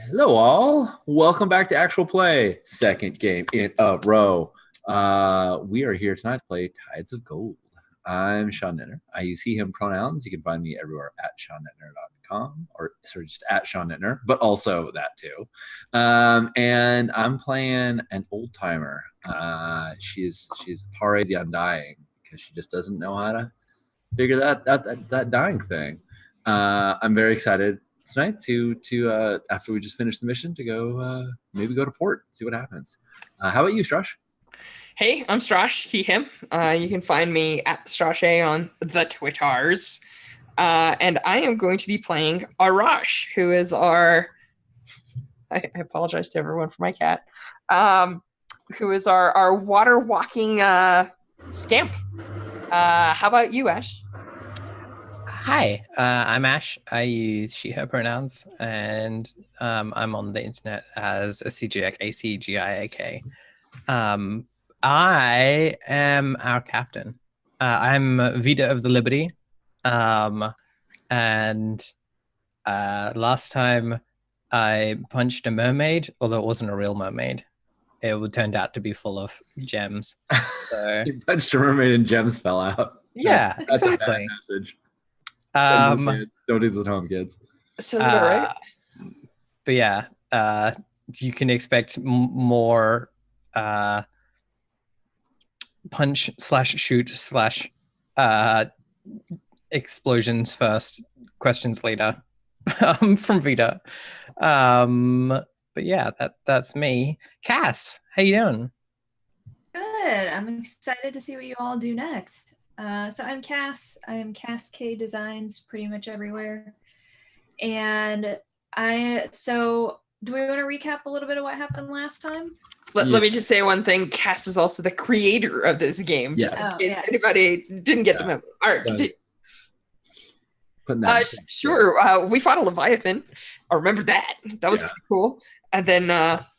Hello, all. Welcome back to Actual Play. Second game in a row. We are here tonight to play Tides of Gold. I'm Sean Nittner. I use he, him pronouns. You can find me everywhere at SeanNittner.com or just at Sean Nittner, but also that too. And I'm playing an old timer. She's Pare the Undying because she just doesn't know how to figure that dying thing. I'm very excited tonight to after we just finish the mission to go maybe go to port, see what happens. How about you, Strush? Hey, I'm Strash, he, him. You can find me at Strashe on the Twitters. And I am going to be playing Arash, who is our... I apologize to everyone for my cat. Who is our water-walking scamp. How about you, Ash? Hi, I'm Ash. I use she, her pronouns, and I'm on the internet as a CGIAK, ACGIAK. I am our captain. I'm Vida of the Liberty. And last time I punched a mermaid, although it wasn't a real mermaid. It turned out to be full of gems. So You punched a mermaid and gems fell out. yeah, That's exactly. a bad message. Kids. Don't do this at home, kids. Sounds about right. But yeah, you can expect more punch slash shoot slash explosions first, questions later from Vita. But yeah, that's me. Cass, how you doing? Good. I'm excited to see what you all do next. So I'm Cass. I am Cass K Designs pretty much everywhere. And do we want to recap a little bit of what happened last time? Let me just say one thing. Cass is also the creator of this game. Yes. Just in case anybody didn't get the memo. All right, continue. Sure. We fought a Leviathan. I remember that. That was pretty cool. And then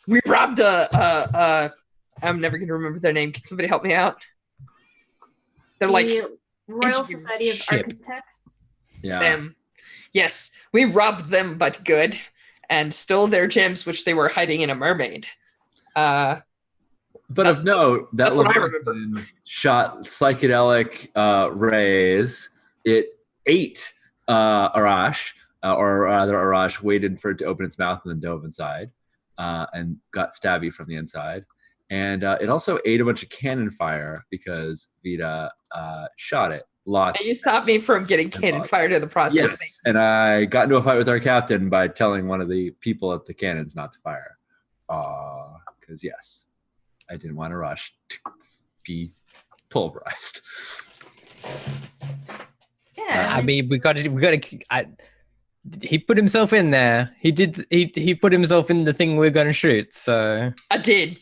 we robbed I'm never going to remember their name. Can somebody help me out? They're like Royal Society of Architects. Yeah. Them. Yes, we robbed them, but good, and stole their gems, which they were hiding in a mermaid. But of note, that Leviathan shot psychedelic rays. It ate Arash, or rather Arash waited for it to open its mouth and then dove inside and got stabby from the inside. And it also ate a bunch of cannon fire because Vita shot it. Lots. And you stopped me from getting cannon fire in the process. Yes, and I got into a fight with our captain by telling one of the people at the cannons not to fire. Because yes, I didn't want to rush to be pulverized. Yeah. I mean, we got to. He put himself in there. He did. He put himself in the thing we're gonna shoot. So I did.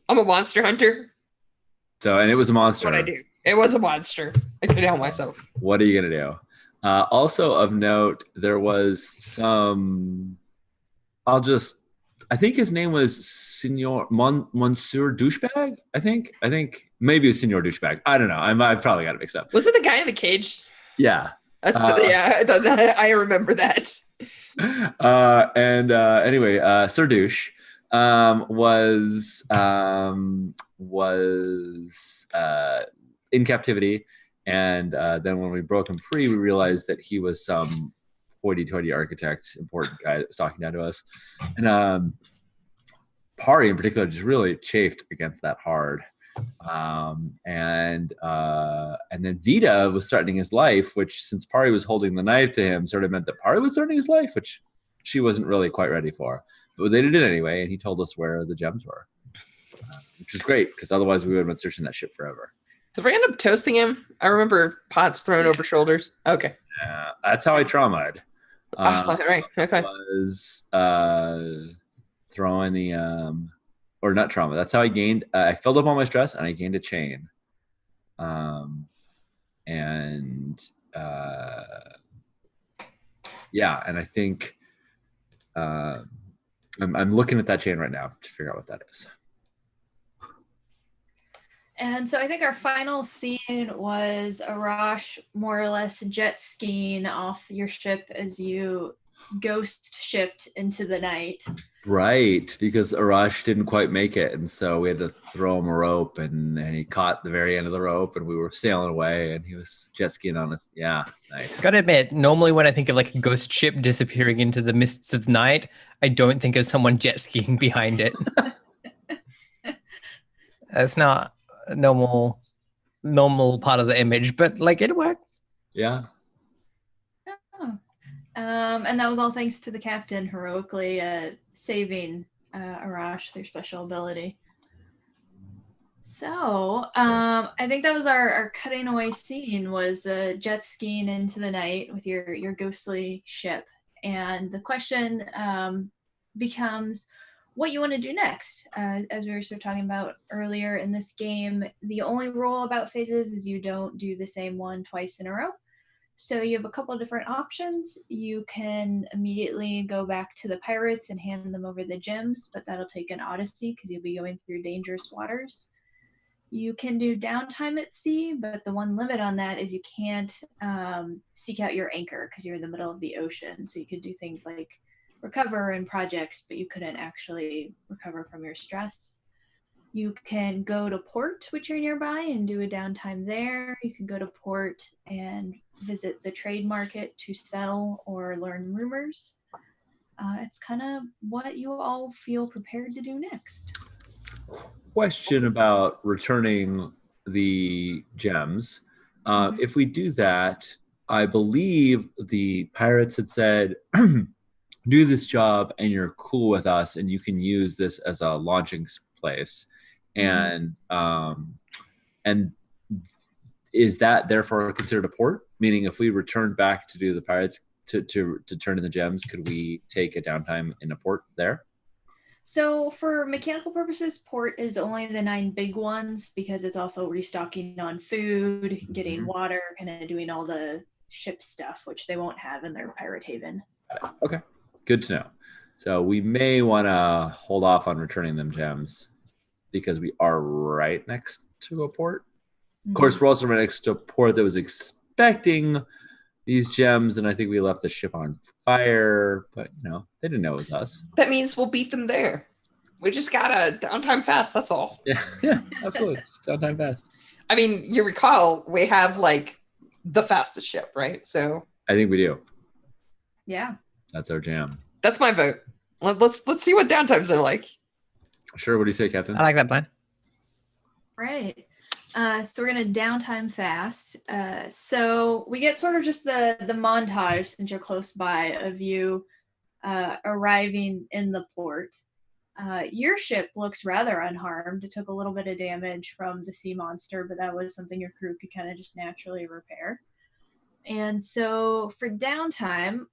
I'm a monster hunter. So, and it was a monster. That's what I do. It was a monster. I couldn't help myself. What are you gonna do? Also of note, there was some. I think his name was Senor Monsieur Douchebag. I think maybe it was Senor Douchebag. I don't know. I probably got it mixed up. Was it the guy in the cage? Yeah. That's I remember that. Anyway, Sir Douche was in captivity, and then when we broke him free, we realized that he was some hoity-toity architect, important guy that was talking down to us, and Pari in particular just really chafed against that hard. And then Vita was threatening his life, which since Pari was holding the knife to him sort of meant that Pari was threatening his life, which she wasn't really quite ready for. But they did it anyway, and he told us where the gems were, which was great because otherwise we would have been searching that ship forever. Did we end up toasting him? I remember pots thrown over shoulders. Okay. Yeah, that's how I traumatized. Right. Okay. Was throwing the or not trauma. That's how I gained. I filled up all my stress and I gained a chain. Yeah, and I think I'm looking at that chain right now to figure out what that is. And so I think our final scene was Arash more or less jet skiing off your ship as you ghost shipped into the night. Right, because Arash didn't quite make it, and so we had to throw him a rope, and he caught the very end of the rope, and we were sailing away, and he was jet skiing on us. Yeah, nice. Gotta admit, normally when I think of like a ghost ship disappearing into the mists of night, I don't think of someone jet skiing behind it. That's not a normal part of the image, but like it works. Yeah. Oh. And that was all thanks to the captain heroically saving Arash through special ability. So I think that was our cutting away scene, was jet skiing into the night with your ghostly ship. And the question becomes what you want to do next. As we were sort of talking about earlier in this game, the only rule about phases is you don't do the same one twice in a row. So you have a couple of different options. You can immediately go back to the pirates and hand them over the gems, but that'll take an odyssey because you'll be going through dangerous waters. You can do downtime at sea, but the one limit on that is you can't seek out your anchor because you're in the middle of the ocean. So you could do things like recover in projects, but you couldn't actually recover from your stress. You can go to port, which are nearby, and do a downtime there. You can go to port and visit the trade market to sell or learn rumors. It's kind of what you all feel prepared to do next. Question about returning the gems. If we do that, I believe the pirates had said, do this job and you're cool with us and you can use this as a launching place. And is that therefore considered a port? Meaning if we return back to do the pirates to turn in the gems, could we take a downtime in a port there? So for mechanical purposes, port is only the 9 big ones because it's also restocking on food, getting water, kind of doing all the ship stuff, which they won't have in their pirate haven. Okay, good to know. So we may want to hold off on returning them gems because we are right next to a port. Of course, we're also right next to a port that was expecting these gems, and I think we left the ship on fire, but they didn't know it was us. That means we'll beat them there. We just gotta downtime fast, that's all. Yeah, absolutely. Downtime fast. I mean, you recall we have like the fastest ship, right? So I think we do. Yeah. That's our jam. That's my vote. Let's see what downtimes are like. Sure, what do you say, Captain? I like that plan. Right. So we're going to downtime fast. So we get sort of just the montage, since you're close by, of you arriving in the port. Your ship looks rather unharmed. It took a little bit of damage from the sea monster, but that was something your crew could kind of just naturally repair. And so for downtime,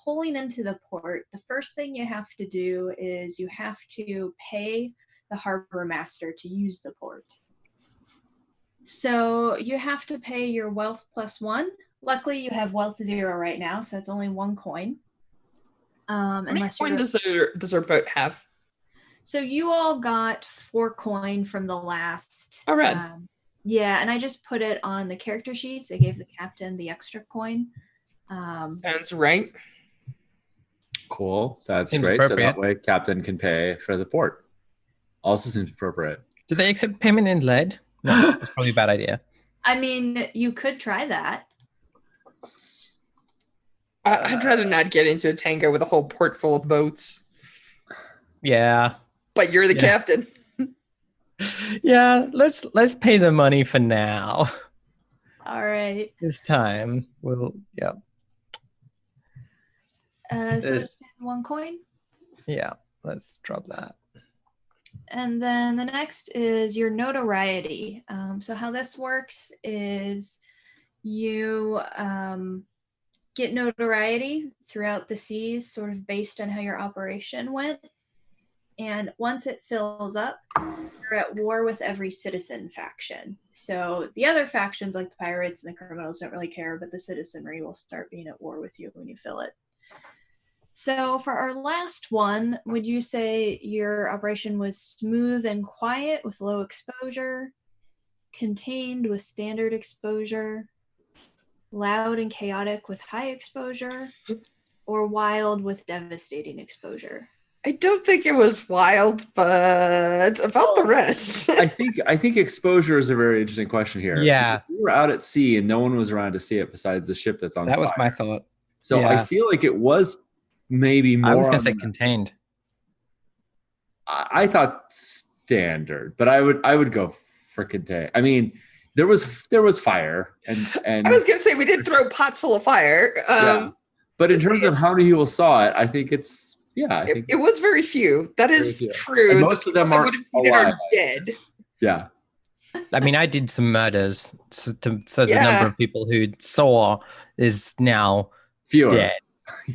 pulling into the port, the first thing you have to do is you have to pay the harbor master to use the port. So you have to pay your wealth +1. Luckily, you have wealth 0 right now, so that's only 1 coin. How many coins does our boat have? So you all got 4 coin from the last. Oh, red. Yeah, and I just put it on the character sheets. I gave the captain the extra coin. Sounds right. Cool. That's Seems great. So appropriate. that way Captain can pay for the port. Also seems appropriate. Do they accept payment in lead? No, that's probably a bad idea. I mean, you could try that. I'd rather not get into a tango with a whole port full of boats. Yeah. But you're the captain. Yeah, let's pay the money for now. All right. This time we'll So just 1 coin. yeah, let's drop that. And then the next is your notoriety. So how this works is you get notoriety throughout the seas, sort of based on how your operation went. And once it fills up, you're at war with every citizen faction. So the other factions, like the pirates and the criminals, don't really care, but the citizenry will start being at war with you when you fill it. So for our last one, would you say your operation was smooth and quiet with low exposure, contained with standard exposure, loud and chaotic with high exposure, or wild with devastating exposure? I don't think it was wild, but about the rest. I think exposure is a very interesting question here. Yeah. We were out at sea and no one was around to see it besides the ship that's on That fire. was my thought. So yeah. I feel like it was maybe more. I was gonna on say the- contained. I thought standard, but I would go for contain. I mean, there was fire and I was gonna say we did throw pots full of fire. yeah. But in terms of how many people saw it, I think it's I think It was very few. That is few. true. And most of them people that are would have seen it alive, are dead. yeah. I mean, I did some murders, so the Yeah. number of people who saw is now Fewer. dead.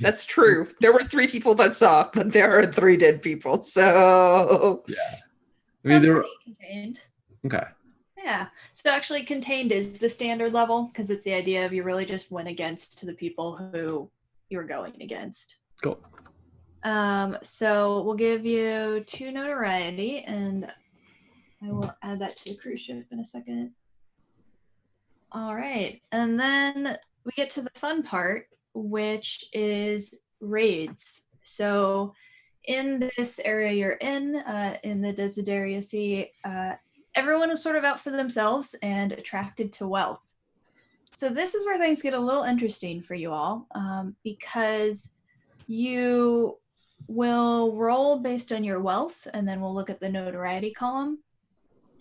That's true. There were 3 people that saw, but there are 3 dead people. So I mean, Sounds there were pretty contained. okay. Yeah. So actually contained is the standard level because it's the idea of you really just went against the people who you were going against. Cool. So we'll give you 2 notoriety, and I will add that to the cruise ship in a second. All right. And then we get to the fun part, which is raids. So in this area you're in the Desideria Sea, everyone is sort of out for themselves and attracted to wealth. So this is where things get a little interesting for you all, because you will roll based on your wealth, and then we'll look at the notoriety column.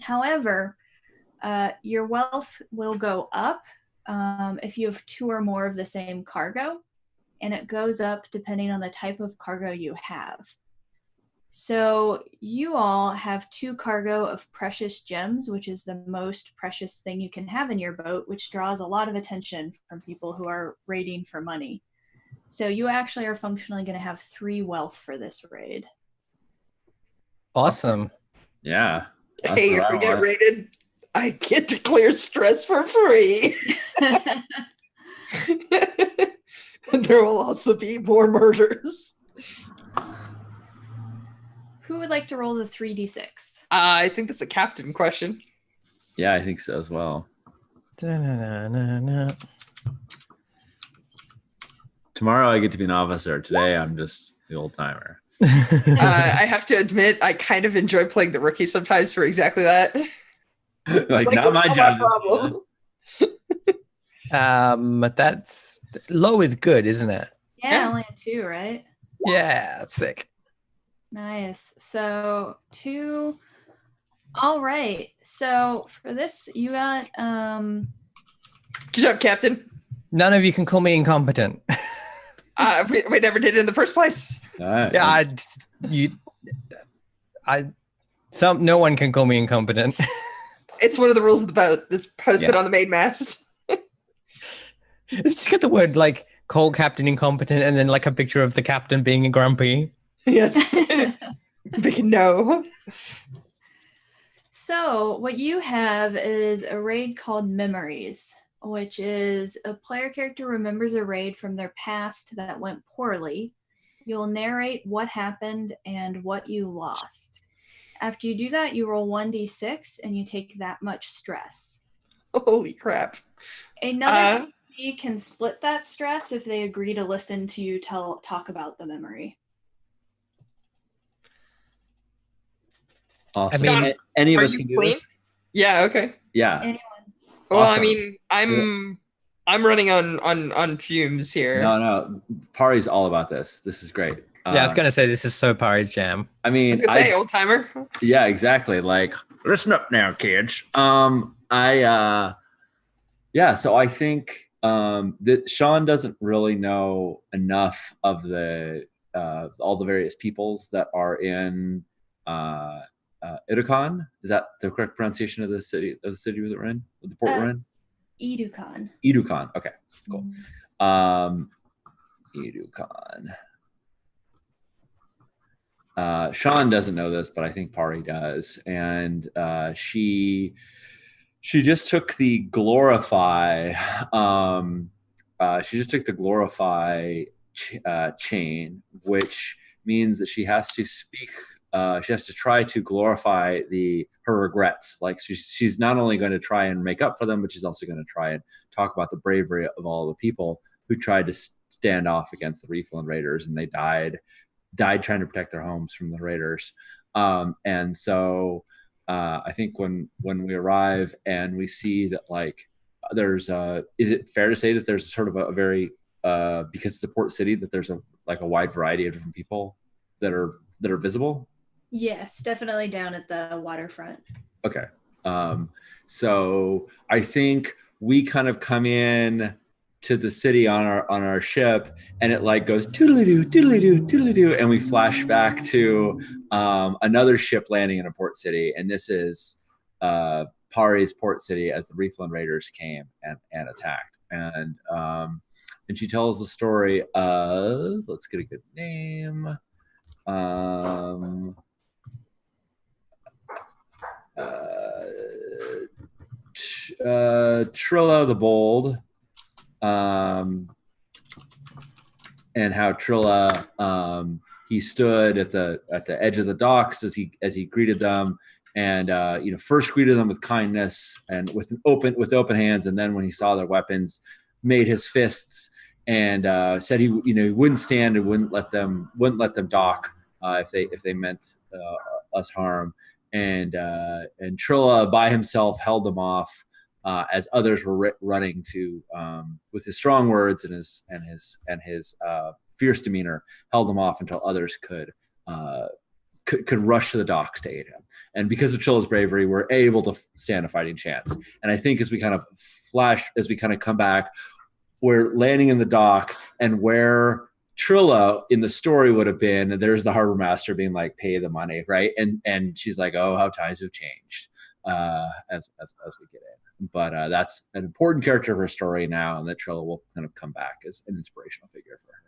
However, your wealth will go up if you have 2 or more of the same cargo, and it goes up depending on the type of cargo you have. So you all have 2 cargo of precious gems, which is the most precious thing you can have in your boat, which draws a lot of attention from people who are raiding for money. So you actually are functionally going to have 3 wealth for this raid. Awesome. Yeah. That's hey, what if I we get want. raided, I get to clear stress for free. And there will also be more murders. Who would like to roll the 3d6? I think that's a captain question. Yeah, I think so as well. Da-na-na-na-na. Tomorrow I get to be an officer. Today I'm just the old timer. I have to admit, I kind of enjoy playing the rookie sometimes for exactly that. Like not my it's job. problem. But that's low is good, isn't it? Yeah, Yeah. only a 2, right? Yeah, sick. Nice. So 2. All right. So for this, you got Good job, Captain. None of you can call me incompetent. We never did it in the first place. All right. Yeah, no one can call me incompetent. It's one of the rules of the boat that's posted Yeah. on the main mast. It's just got the word like call captain incompetent and then like a picture of the captain being grumpy. Yes. Big no. So what you have is a raid called Memories, which is a player character remembers a raid from their past that went poorly. You'll narrate what happened and what you lost. After you do that, you roll 1d6 and you take that much stress. Holy crap. Another PC can split that stress if they agree to listen to you talk about the memory. Awesome. I mean, any of are us you can do clean? this. Yeah, okay. Yeah. Anyone? Well, Awesome. I mean, I'm running on fumes here. No. Pari's all about this. This is great. Yeah, I was gonna say this is so Pari's jam. I I mean, was gonna say, old timer. yeah, exactly. Like, listen up now, kids. So I think that Sean doesn't really know enough of the all the various peoples that are in Idukon. Is that the correct pronunciation of the city that we're in? Of the port we're in? Idukon. Idukon. Okay, cool. Idukon. Sean doesn't know this, but I think Pari does, and she just took the glorify. She just took the glorify chain, which means that she has to speak. She has to try to glorify her regrets. Like she's not only going to try and make up for them, but she's also going to try and talk about the bravery of all the people who tried to stand off against the Reefland Raiders, and they died trying to protect their homes from the Raiders. And so I think when we arrive and we see that like there's is it fair to say that there's sort of a very because it's a port city that there's a wide variety of different people that are visible? Yes, definitely down at the waterfront. Okay. So I think we kind of come in to the city on our ship, and it like goes toodly-doo, toodly-doo, toodly-doo, and we flash back to another ship landing in a port city, and this is Pari's port city as the Reefland Raiders came and attacked. And she tells the story of, let's get a good name. Trilla the Bold, and how Trilla he stood at the edge of the docks as he greeted them, and first greeted them with kindness and with open hands, and then when he saw their weapons, made his fists and said he wouldn't stand and wouldn't let them dock if they meant us harm. And Trilla by himself held them off as others were running to, with his strong words and his fierce demeanor, held them off until others could rush to the docks to aid him. And because of Trilla's bravery, we're able to stand a fighting chance. And I think as we kind of come back, we're landing in the dock, and where Trilla in the story would have been, there's the harbor master being like, pay the money, right? And she's like, oh, how times have changed as we get in. But that's an important character of her story now, and that Trilla will kind of come back as an inspirational figure for her.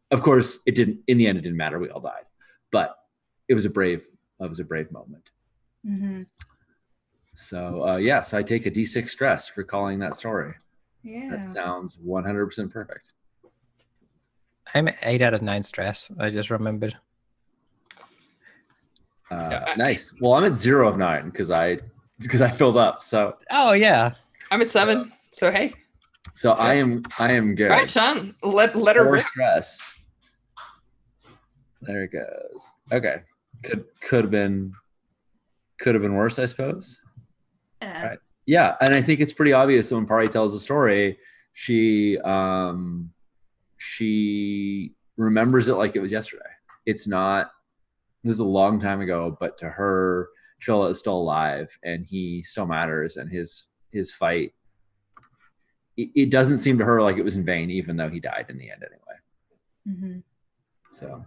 Of course, in the end, it didn't matter. We all died, but it was a brave moment. Mm-hmm. So yes, I take a D6 stress for calling that story. Yeah, that sounds 100% perfect. I'm 8 out of 9 stress. I just remembered. Nice. Well, I'm at 0 of 9 because I filled up. So. Oh yeah. I'm at 7. So hey. So I am good. All right, Sean. Let her rip. Stress. There it goes. Okay. Could have been worse, I suppose. Yeah. Right. Yeah, and I think it's pretty obvious that when Pari tells the story, she remembers it like it was yesterday. It's not. This is a long time ago, but to her, Trilla is still alive, and he still matters, and his fight. It doesn't seem to her like it was in vain, even though he died in the end anyway. Mm-hmm. So,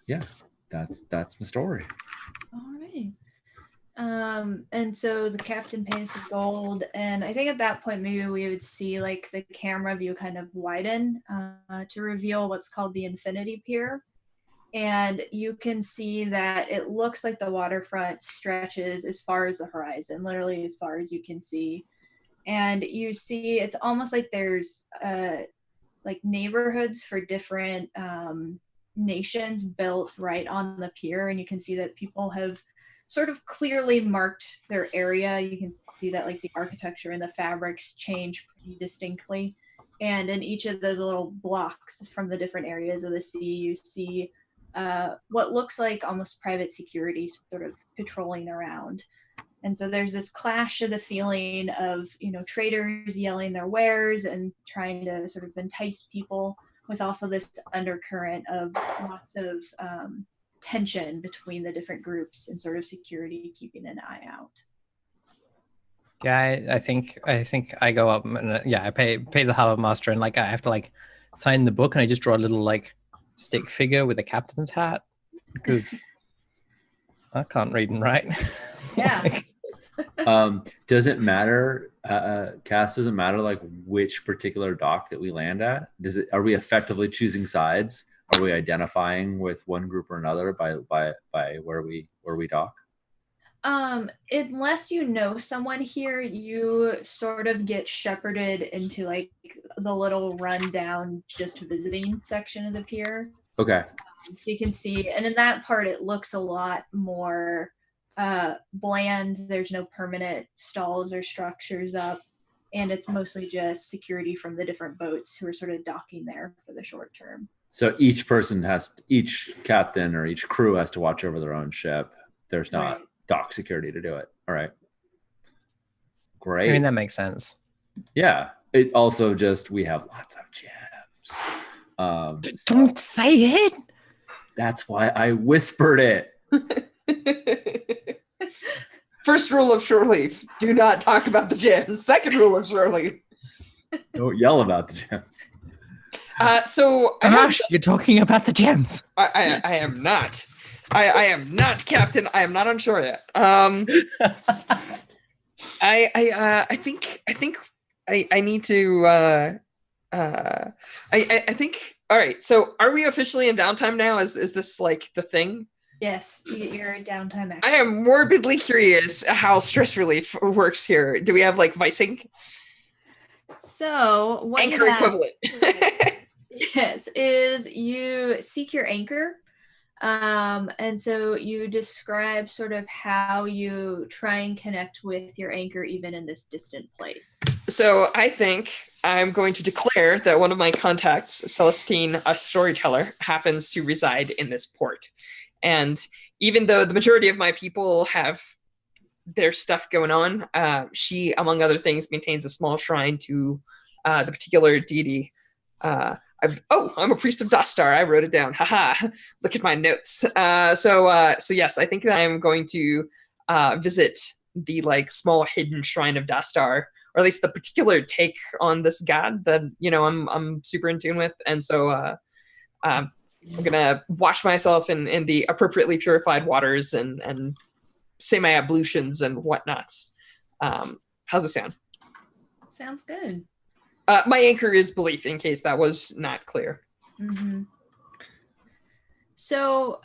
yeah, that's my story. All right. And so the captain pays the gold, and I think at that point maybe we would see like the camera view kind of widen to reveal what's called the Infinity Pier. And you can see that it looks like the waterfront stretches as far as the horizon, literally as far as you can see. And you see it's almost like there's like neighborhoods for different nations built right on the pier, and you can see that people have sort of clearly marked their area. You can see that like the architecture and the fabrics change pretty distinctly. And in each of those little blocks from the different areas of the sea, you see what looks like almost private security sort of patrolling around. And so there's this clash of the feeling of, traders yelling their wares and trying to sort of entice people, with also this undercurrent of lots of tension between the different groups and sort of security keeping an eye out. Yeah, I think I go up and I pay the harbor master, and like I have to like sign the book, and I just draw a little like stick figure with a captain's hat because I can't read and write. Yeah. Does it matter, Cass? Does it matter like which particular dock that we land at? Are we effectively choosing sides? Are we identifying with one group or another by where we dock? Unless you know someone here, you sort of get shepherded into like the little rundown just visiting section of the pier. Okay. So you can see, and in that part it looks a lot more bland. There's no permanent stalls or structures up, and it's mostly just security from the different boats who are sort of docking there for the short term. So each captain or each crew has to watch over their own ship. There's not dock security to do it. All right. Great. I mean, that makes sense. Yeah. It also just, we have lots of gems. Don't say it. That's why I whispered it. First rule of Shoreleaf, do not talk about the gems. Second rule of Shoreleaf. Don't yell about the gems. So Arash, you're talking about the gems. I am not. I am not captain. I am not on shore yet. I think I need to I think all right, so are we officially in downtime now? Is this like the thing? Yes, you're downtime. I am morbidly curious how stress relief works here. Do we have like Vicing? So what Anchor you have, equivalent. yes, is you seek your anchor. And so you describe sort of how you try and connect with your anchor even in this distant place. So I think I'm going to declare that one of my contacts, Celestine, a storyteller, happens to reside in this port. And even though the majority of my people have their stuff going on, she, among other things, maintains a small shrine to the particular deity. I'm a priest of Dastar. I wrote it down. Haha. Look at my notes. So yes, I think that I'm going to visit the like small hidden shrine of Dastar, or at least the particular take on this god that I'm super in tune with. And so I'm gonna wash myself in the appropriately purified waters and say my ablutions and whatnots. How's it sound? Sounds good. My anchor is belief, in case that was not clear. Mm-hmm. So,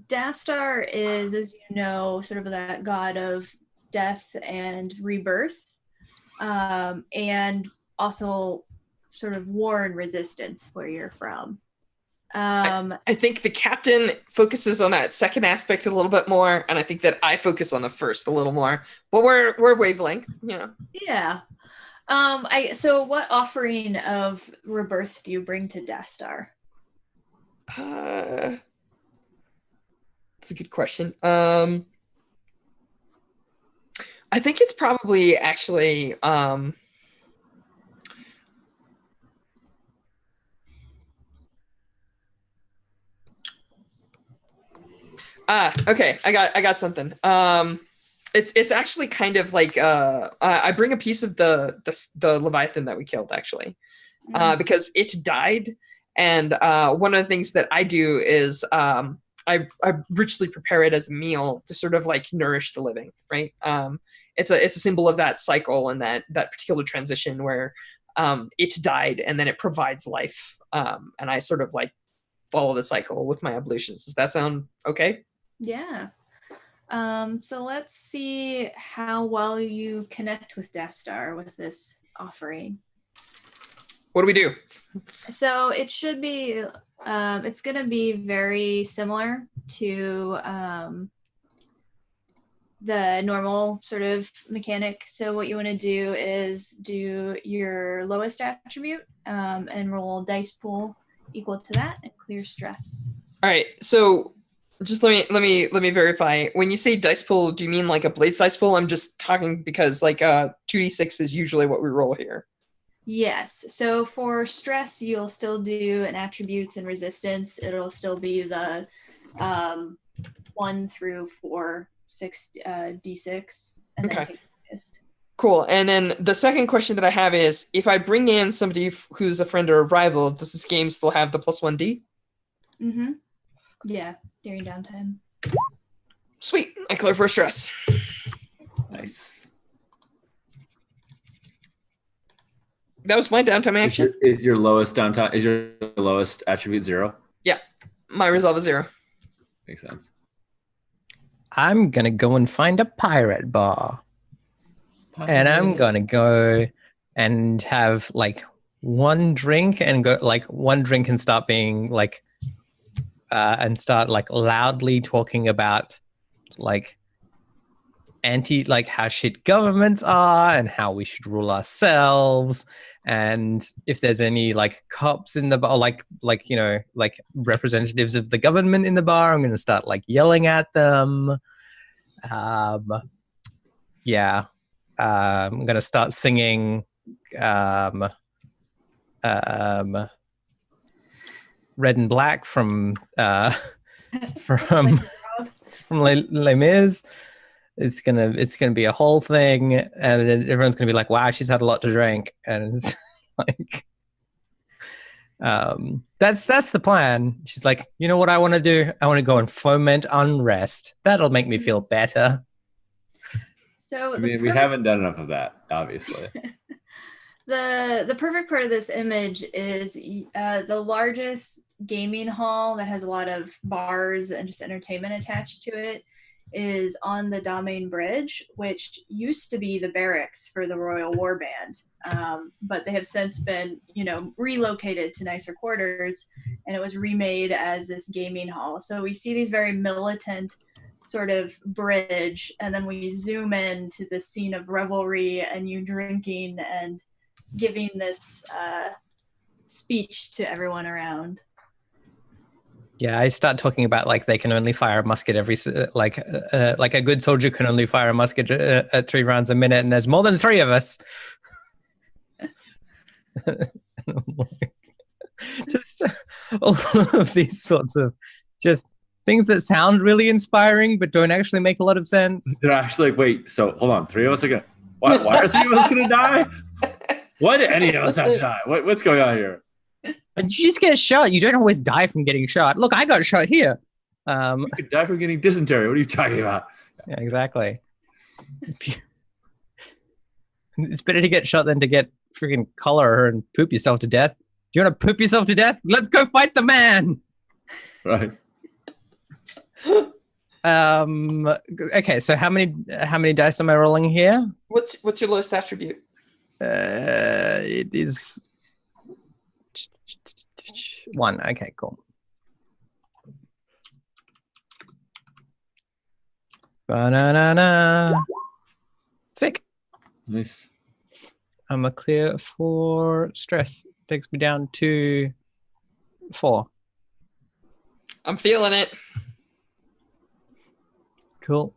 Dastar is, as you know, sort of that god of death and rebirth, and also sort of war and resistance where you're from. I think the captain focuses on that second aspect a little bit more, and I think that I focus on the first a little more. But we're wavelength, Yeah. So what offering of rebirth do you bring to Dastar? That's a good question. I think it's probably actually okay, I got something. It's actually kind of like I bring a piece of the Leviathan that we killed actually, because it died, and one of the things that I do is I richly prepare it as a meal to sort of like nourish the living, right? It's a symbol of that cycle and that particular transition where it died and then it provides life, and I sort of like follow the cycle with my ablutions. Does that sound okay? Yeah. So let's see how well you connect with Dastar with this offering. What do we do? So it should be, it's going to be very similar to the normal sort of mechanic. So what you want to do is do your lowest attribute and roll dice pool equal to that and clear stress. All right. So just let me verify. When you say dice pool, do you mean like a blaze dice pool? I'm just talking because like 2d6 is usually what we roll here. Yes. So for stress, you'll still do an attributes and resistance. It'll still be the 1 through 4, 6 d6, and then take the Cool. And then the second question that I have is, if I bring in somebody who's a friend or a rival, does this game still have the +1d? Mm-hmm. Yeah, during downtime. Sweet. I clear for stress. Nice. That was my downtime action. Is your lowest downtime? Is your lowest attribute 0? Yeah, my resolve is 0. Makes sense. I'm gonna go and find a pirate bar. And I'm gonna go and have like one drink and start being like and start like loudly talking about like like how shit governments are and how we should rule ourselves. And if there's any like cops in the bar, like you know, like representatives of the government in the bar, I'm gonna start like yelling at them. Yeah, I'm gonna start singing. Red and Black from from Les Mis. It's gonna be a whole thing, and everyone's gonna be like, "Wow, she's had a lot to drink," and it's like, that's the plan. She's like, you know what I want to do? I want to go and foment unrest. That'll make me feel better. So I mean, we haven't done enough of that, obviously. The perfect part of this image is the largest gaming hall that has a lot of bars and just entertainment attached to it is on the Domain Bridge, which used to be the barracks for the Royal War Band, but they have since been, relocated to nicer quarters, and it was remade as this gaming hall. So we see these very militant sort of bridge, and then we zoom in to the scene of revelry and you drinking and giving this speech to everyone around. Yeah, I start talking about like they can only fire a musket every like a good soldier can only fire a musket at 3 rounds a minute, and there's more than 3 of us. Just all of these sorts of just things that sound really inspiring but don't actually make a lot of sense. They're actually like, wait, so hold on, 3 of us are gonna. Why are 3 of us gonna die? Why did any of us have to die? What's going on here? You just get shot. You don't always die from getting shot. Look, I got shot here. You could die from getting dysentery. What are you talking about? Yeah, exactly. It's better to get shot than to get freaking cholera and poop yourself to death. Do you want to poop yourself to death? Let's go fight the man. Right. Okay, so how many dice am I rolling here? What's your lowest attribute? It is 1. Okay, cool. Banana. Sick. Nice. I'm a clear 4 stress. Takes me down to 4. I'm feeling it. Cool.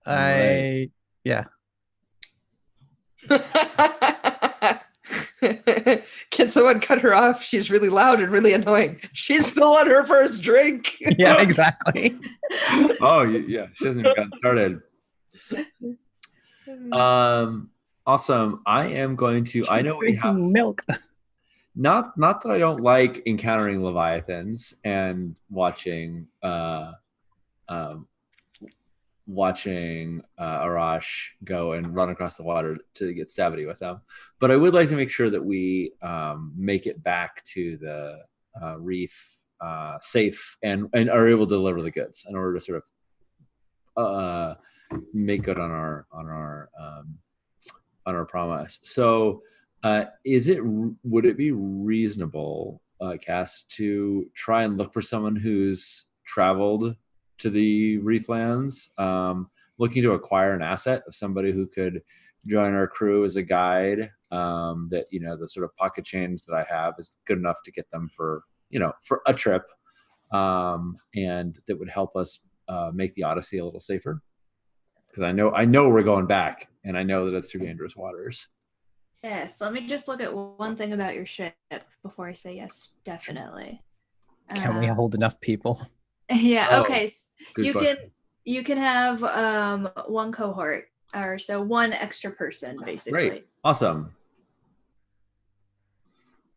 Right. Yeah. Can someone cut her off? She's really loud and really annoying. She's still on her first drink. Yeah, exactly. Oh, yeah. She hasn't even gotten started. Awesome. I am going to. I know we have milk. Not that I don't like encountering leviathans and watching Arash go and run across the water to get stabby with them, but I would like to make sure that we make it back to the reef safe and are able to deliver the goods in order to sort of make good on our promise. So would it be reasonable, Cass, to try and look for someone who's traveled to the reef lands, looking to acquire an asset of somebody who could join our crew as a guide, that, the sort of pocket change that I have is good enough to get them for a trip, and that would help us make the Odyssey a little safer, because I know we're going back, and I know that it's through dangerous waters. Yes, let me just look at one thing about your ship before I say yes, definitely. Can we hold enough people? Yeah, okay. Question. You can have 1 cohort, or so 1 extra person, basically. Great. Awesome.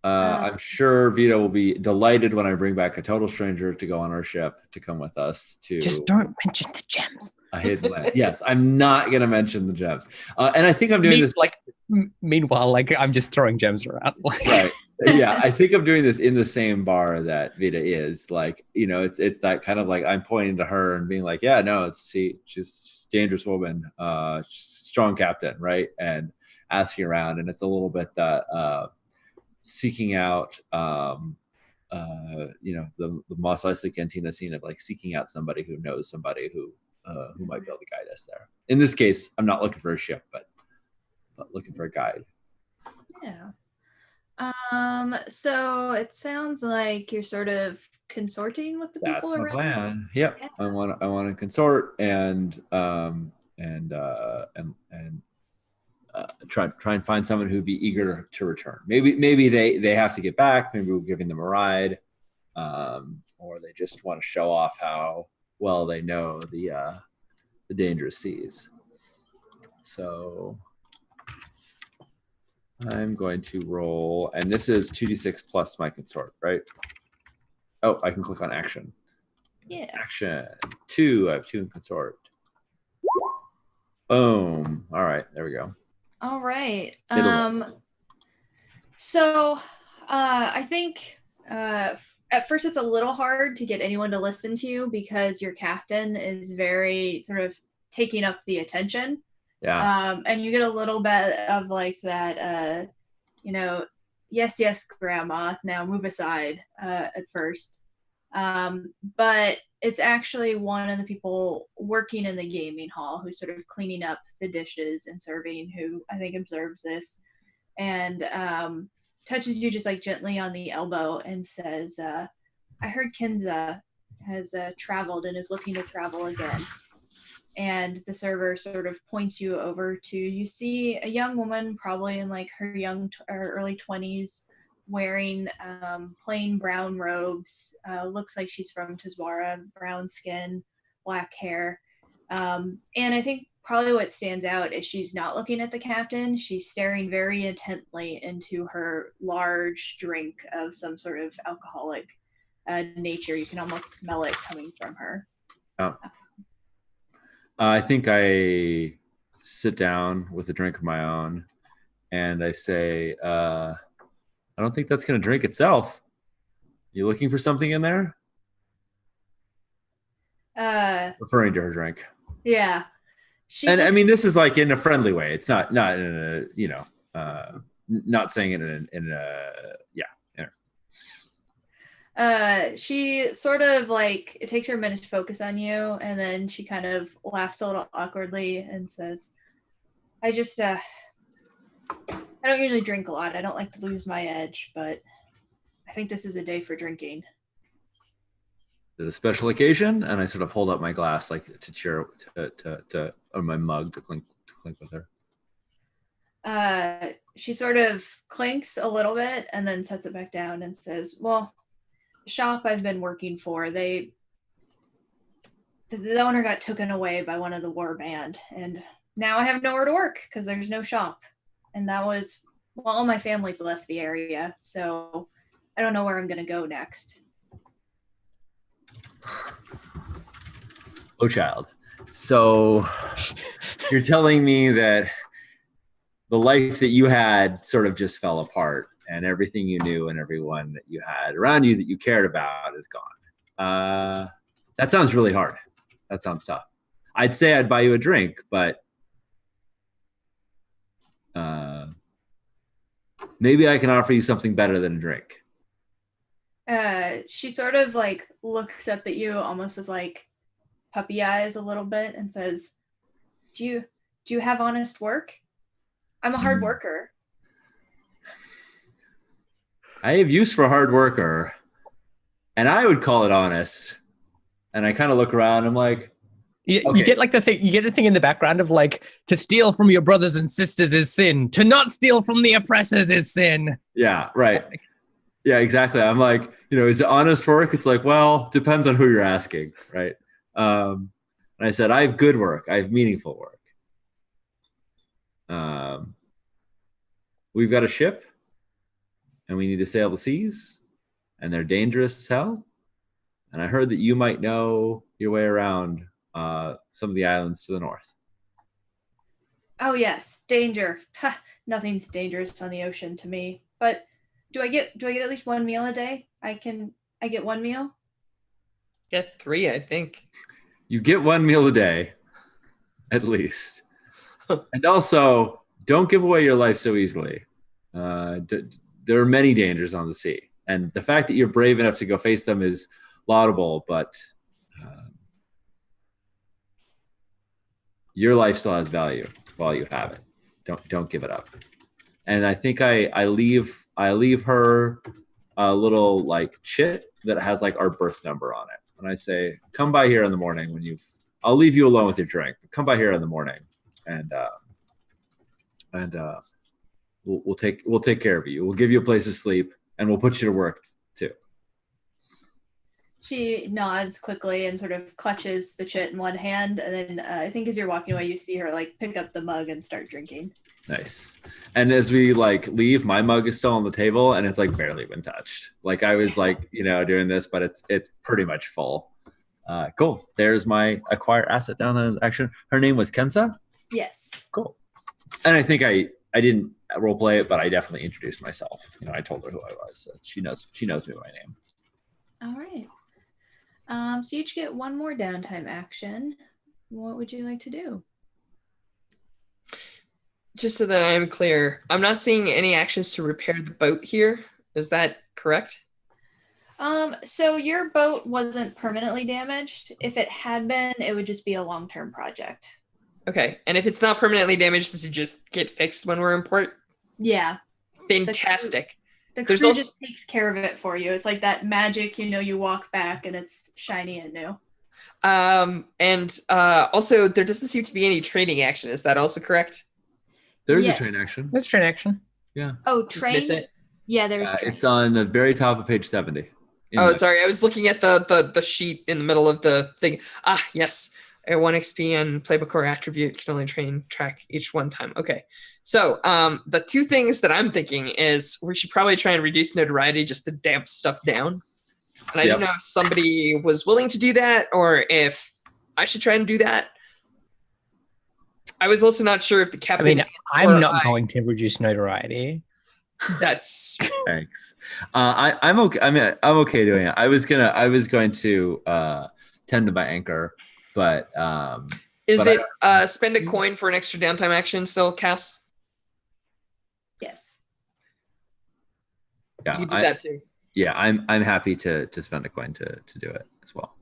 I'm sure Vito will be delighted when I bring back a total stranger to go on our ship to come with us to. Just don't mention the gems. A hidden land. Yes, I'm not going to mention the gems. And I think I'm doing this. Meanwhile, I'm just throwing gems around. Right. Yeah, I think I'm doing this in the same bar that Vita is. It's that kind of like I'm pointing to her and being like, yeah, no, she's a dangerous woman, strong captain, right? And asking around, and it's a little bit that seeking out, the Mos Eisley Cantina scene of like seeking out somebody who knows somebody who who might be able to guide us there. In this case, I'm not looking for a ship, but looking for a guide. Yeah. So it sounds like you're sort of consorting with the That's people my around. plan. Yep. Yeah. I want to consort and try and find someone who'd be eager to return. Maybe they have to get back. Maybe we're giving them a ride, or they just want to show off how well they know the dangerous seas. So I'm going to roll, and this is 2d6 plus my consort, right? Oh, I can click on action. Yes. Action 2. I have 2 in consort. Boom. All right, there we go. All right. It'll- So I think at first it's a little hard to get anyone to listen to you because your captain is very sort of taking up the attention. Yeah. And you get a little bit of like that, yes, grandma, now move aside at first. But it's actually one of the people working in the gaming hall who's sort of cleaning up the dishes and serving, who I think observes this and touches you just like gently on the elbow and says, I heard Kinza has traveled and is looking to travel again. And the server sort of points you over to, you see a young woman, probably in like her early 20s, wearing plain brown robes. Looks like she's from Tazwara, brown skin, black hair. And I think probably what stands out is she's not looking at the captain. She's staring very intently into her large drink of some sort of alcoholic nature. You can almost smell it coming from her. Oh. I think I sit down with a drink of my own and I say, I don't think that's going to drink itself. You looking for something in there? Referring to her drink. Yeah. I mean, this is like in a friendly way. It's not in a, not saying it in a, yeah. She sort of like, it takes her a minute to focus on you, and then she kind of laughs a little awkwardly and says, I just, I don't usually drink a lot. I don't like to lose my edge, but I think this is a day for drinking. Is it a special occasion? And I sort of hold up my glass like to cheer, or my mug to clink with her. She sort of clinks a little bit and then sets it back down and says, well, shop I've been working for, the owner got taken away by one of the war band, and now I have nowhere to work because there's no shop. And that was, well, all my family's left the area, so I don't know where I'm gonna go next. Oh, child. So you're telling me that the life that you had sort of just fell apart, and everything you knew and everyone that you had around you that you cared about is gone. That sounds really hard. That sounds tough. I'd say I'd buy you a drink, but maybe I can offer you something better than a drink. She sort of like looks up at you almost with like puppy eyes a little bit and says, do you have honest work? I'm a hard worker. I have use for a hard worker, and I would call it honest. And I kind of look around. I'm like, you okay. get like the thing. You get the thing in the background of like, to steal from your brothers and sisters is sin. To not steal from the oppressors is sin. Yeah, right. Yeah, exactly. I'm like, is it honest work? It's like, well, depends on who you're asking, right? And I said, I have good work. I have meaningful work. We've got a ship. And we need to sail the seas, and they're dangerous as hell. And I heard that you might know your way around some of the islands to the north. Oh yes, danger. Nothing's dangerous on the ocean to me. But do I get at least one meal a day? I get one meal? Get 3, I think. You get one meal a day, at least. And also, don't give away your life so easily. There are many dangers on the sea, and the fact that you're brave enough to go face them is laudable, but your life still has value while you have it. Don't give it up. And I think I leave her a little like chit that has like our birth number on it. And I say, come by here in the morning I'll leave you alone with your drink, but come by here in the morning and we'll take care of you. We'll give you a place to sleep and we'll put you to work too. She nods quickly and sort of clutches the chit in one hand, and then I think as you're walking away, you see her like pick up the mug and start drinking. Nice. And as we like leave, my mug is still on the table and it's like barely been touched. Like I was like, doing this, but it's pretty much full. Cool. There's my acquire asset down in action. Her name was Kensa? Yes. Cool. And I think I didn't role play it, but I definitely introduced myself. I told her who I was. So she knows me by name. All right. So you each get one more downtime action. What would you like to do? Just so that I'm clear, I'm not seeing any actions to repair the boat here. Is that correct? So your boat wasn't permanently damaged. If it had been, it would just be a long-term project. Okay. And if it's not permanently damaged, does it just get fixed when we're in port? Yeah. Fantastic. The crew just takes care of it for you. It's like that magic, you walk back and it's shiny and new. And also there doesn't seem to be any trading action. Is that also correct? There's a train action. There's train action. Yeah. Oh, train? Just miss it? Yeah, there's train. It's on the very top of page 70. Sorry. I was looking at the sheet in the middle of the thing. Ah, yes. A 1 XP and playbook core attribute can only track each one time. Okay. So the two things that I'm thinking is we should probably try and reduce notoriety just to damp stuff down. And I don't know if somebody was willing to do that or if I should try and do that. I was also not sure if the captain. I'm not going to reduce notoriety. That's thanks. I'm okay. I'm okay doing it. I was going to tend to my anchor, but spend a coin for an extra downtime action still, Cass? Yes. Yeah, you can do that too. Yeah, I'm happy to spend a coin to do it as well.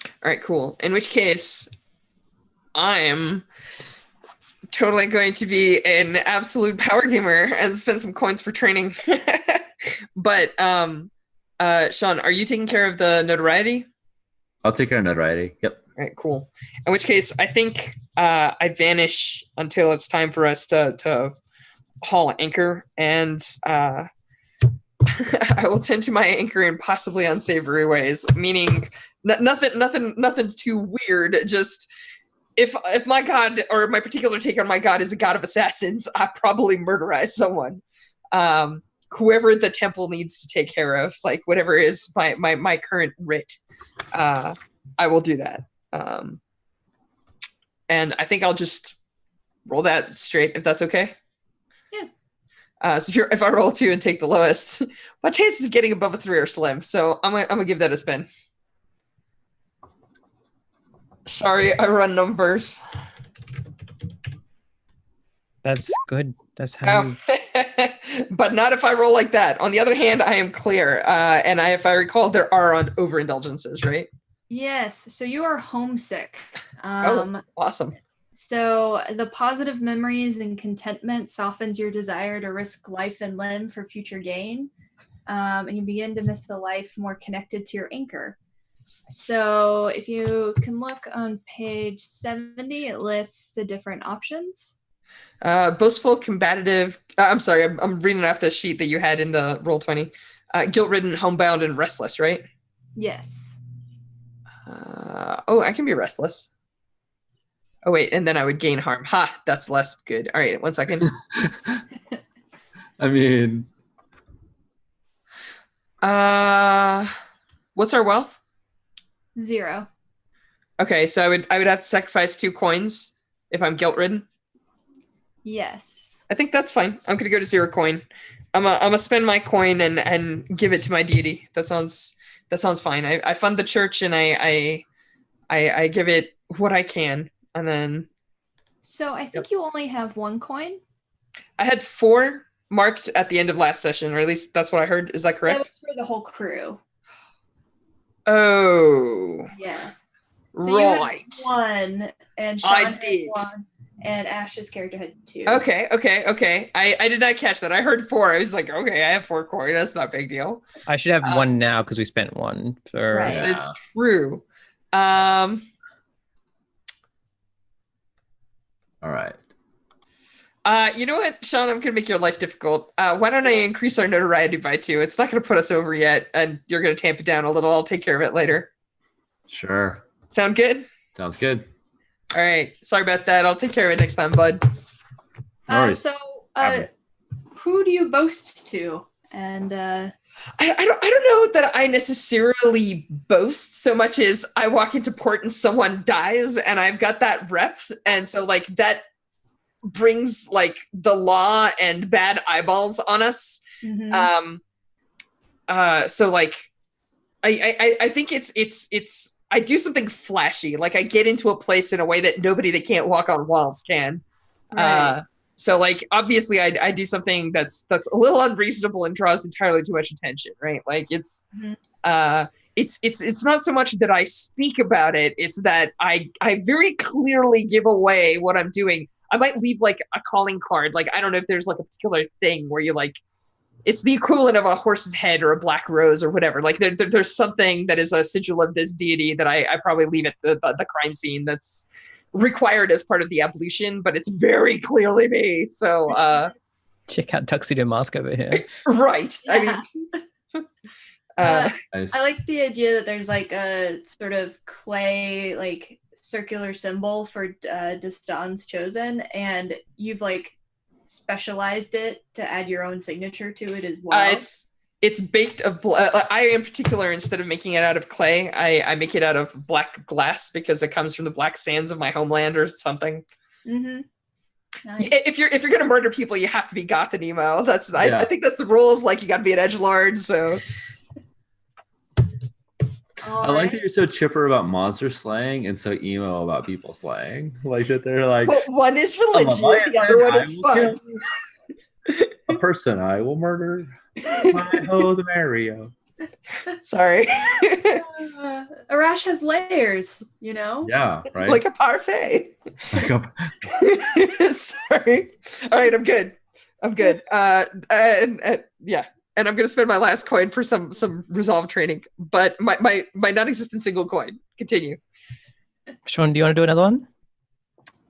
All right, cool. In which case, I'm totally going to be an absolute power gamer and spend some coins for training. But Sean, are you taking care of the notoriety? I'll take care of notoriety. Yep. All right, cool. In which case, I think I vanish until it's time for us to haul anchor, and I will tend to my anchor in possibly unsavory ways. Meaning, nothing too weird. Just if my god or my particular take on my god is a god of assassins, I probably murderize someone. Whoever the temple needs to take care of, like whatever is my current writ, I will do that. And I think I'll just roll that straight if that's okay. Yeah. So if I roll 2 and take the lowest, my chances of getting above a 3 are slim. So I'm gonna give that a spin. Sorry, I run numbers. That's good. That's how. But not if I roll like that. On the other hand, I am clear, and if I recall, there are overindulgences, right? Yes. So you are homesick. Awesome. So the positive memories and contentment softens your desire to risk life and limb for future gain, and you begin to miss the life more connected to your anchor. So if you can look on page 70, it lists the different options. Boastful, combative. I'm sorry, I'm reading off the sheet that you had in the Roll20. Guilt-ridden, homebound, and restless, right? Yes. I can be restless. Oh, wait, and then I would gain harm. Ha, that's less good. All right, 1 second. I mean... what's our wealth? 0. Okay, so I would have to sacrifice 2 coins if I'm guilt-ridden. Yes. I think that's fine. I'm gonna go to 0 coin. I'm gonna spend my coin and give it to my deity. That sounds fine. I fund the church and I give it what I can, and then. So I think you only have 1 coin. I had 4 marked at the end of last session, or at least that's what I heard. Is that correct? That was for the whole crew. Oh. Yes. So right. You had 1, and Sean I had did. 1, and Ash's character had 2. Okay. I did not catch that. I heard 4. I was like, okay, I have 4 coin. That's not a big deal. I should have 1 now because we spent 1 for. Right. Yeah. That is true. All right. You know what, Sean? I'm gonna make your life difficult. Why don't I increase our notoriety by 2? It's not gonna put us over yet, and you're gonna tamp it down a little. I'll take care of it later. Sure. Sound good? Sounds good. All right. Sorry about that. I'll take care of it next time, bud. No worries. So, Happens. who do you boast to? And I don't know that I necessarily boast so much as I walk into port and someone dies, and I've got that rep, and so like that brings like the law and bad eyeballs on us. mhm. So like I think it's I do something flashy, like I get into a place in a way that nobody that can't walk on walls can. Right. So like obviously I do something that's a little unreasonable and draws entirely too much attention, right? Like it's Mhm. it's not so much that I speak about it, it's that I very clearly give away what I'm doing. I might leave like a calling card. Like I don't know if there's like a particular thing where you like it's the equivalent of a horse's head or a black rose or whatever. Like there's something that is a sigil of this deity that I probably leave at the crime scene that's required as part of the ablution, but it's very clearly me. So Check out Tuxedo Mask over here. right. I Yeah. mean uh, Nice. I like the idea that there's like a sort of clay, like circular symbol for Destan's chosen, and you've like specialized it to add your own signature to it as well. it's baked of I in particular, instead of making it out of clay, I make it out of black glass because it comes from the black sands of my homeland or something. Mm-hmm. Nice. If you're gonna murder people, you have to be goth and emo. That's Yeah. I think that's the rules. Like you got to be an edgelord. So I like that you're so chipper about monster slaying and so emo about people slaying. Like that they're like, well, one is "I'm a religion, lion, the other one I is will fun. kill a person I will murder. Oh, the Mario. Sorry, Arash has layers, you know? Yeah, right. like a parfait. Like a- Sorry. All right, I'm good. Yeah, and I'm gonna spend my last coin for some resolve training, but my non-existent single coin. Continue. Sean, do you want to do another one?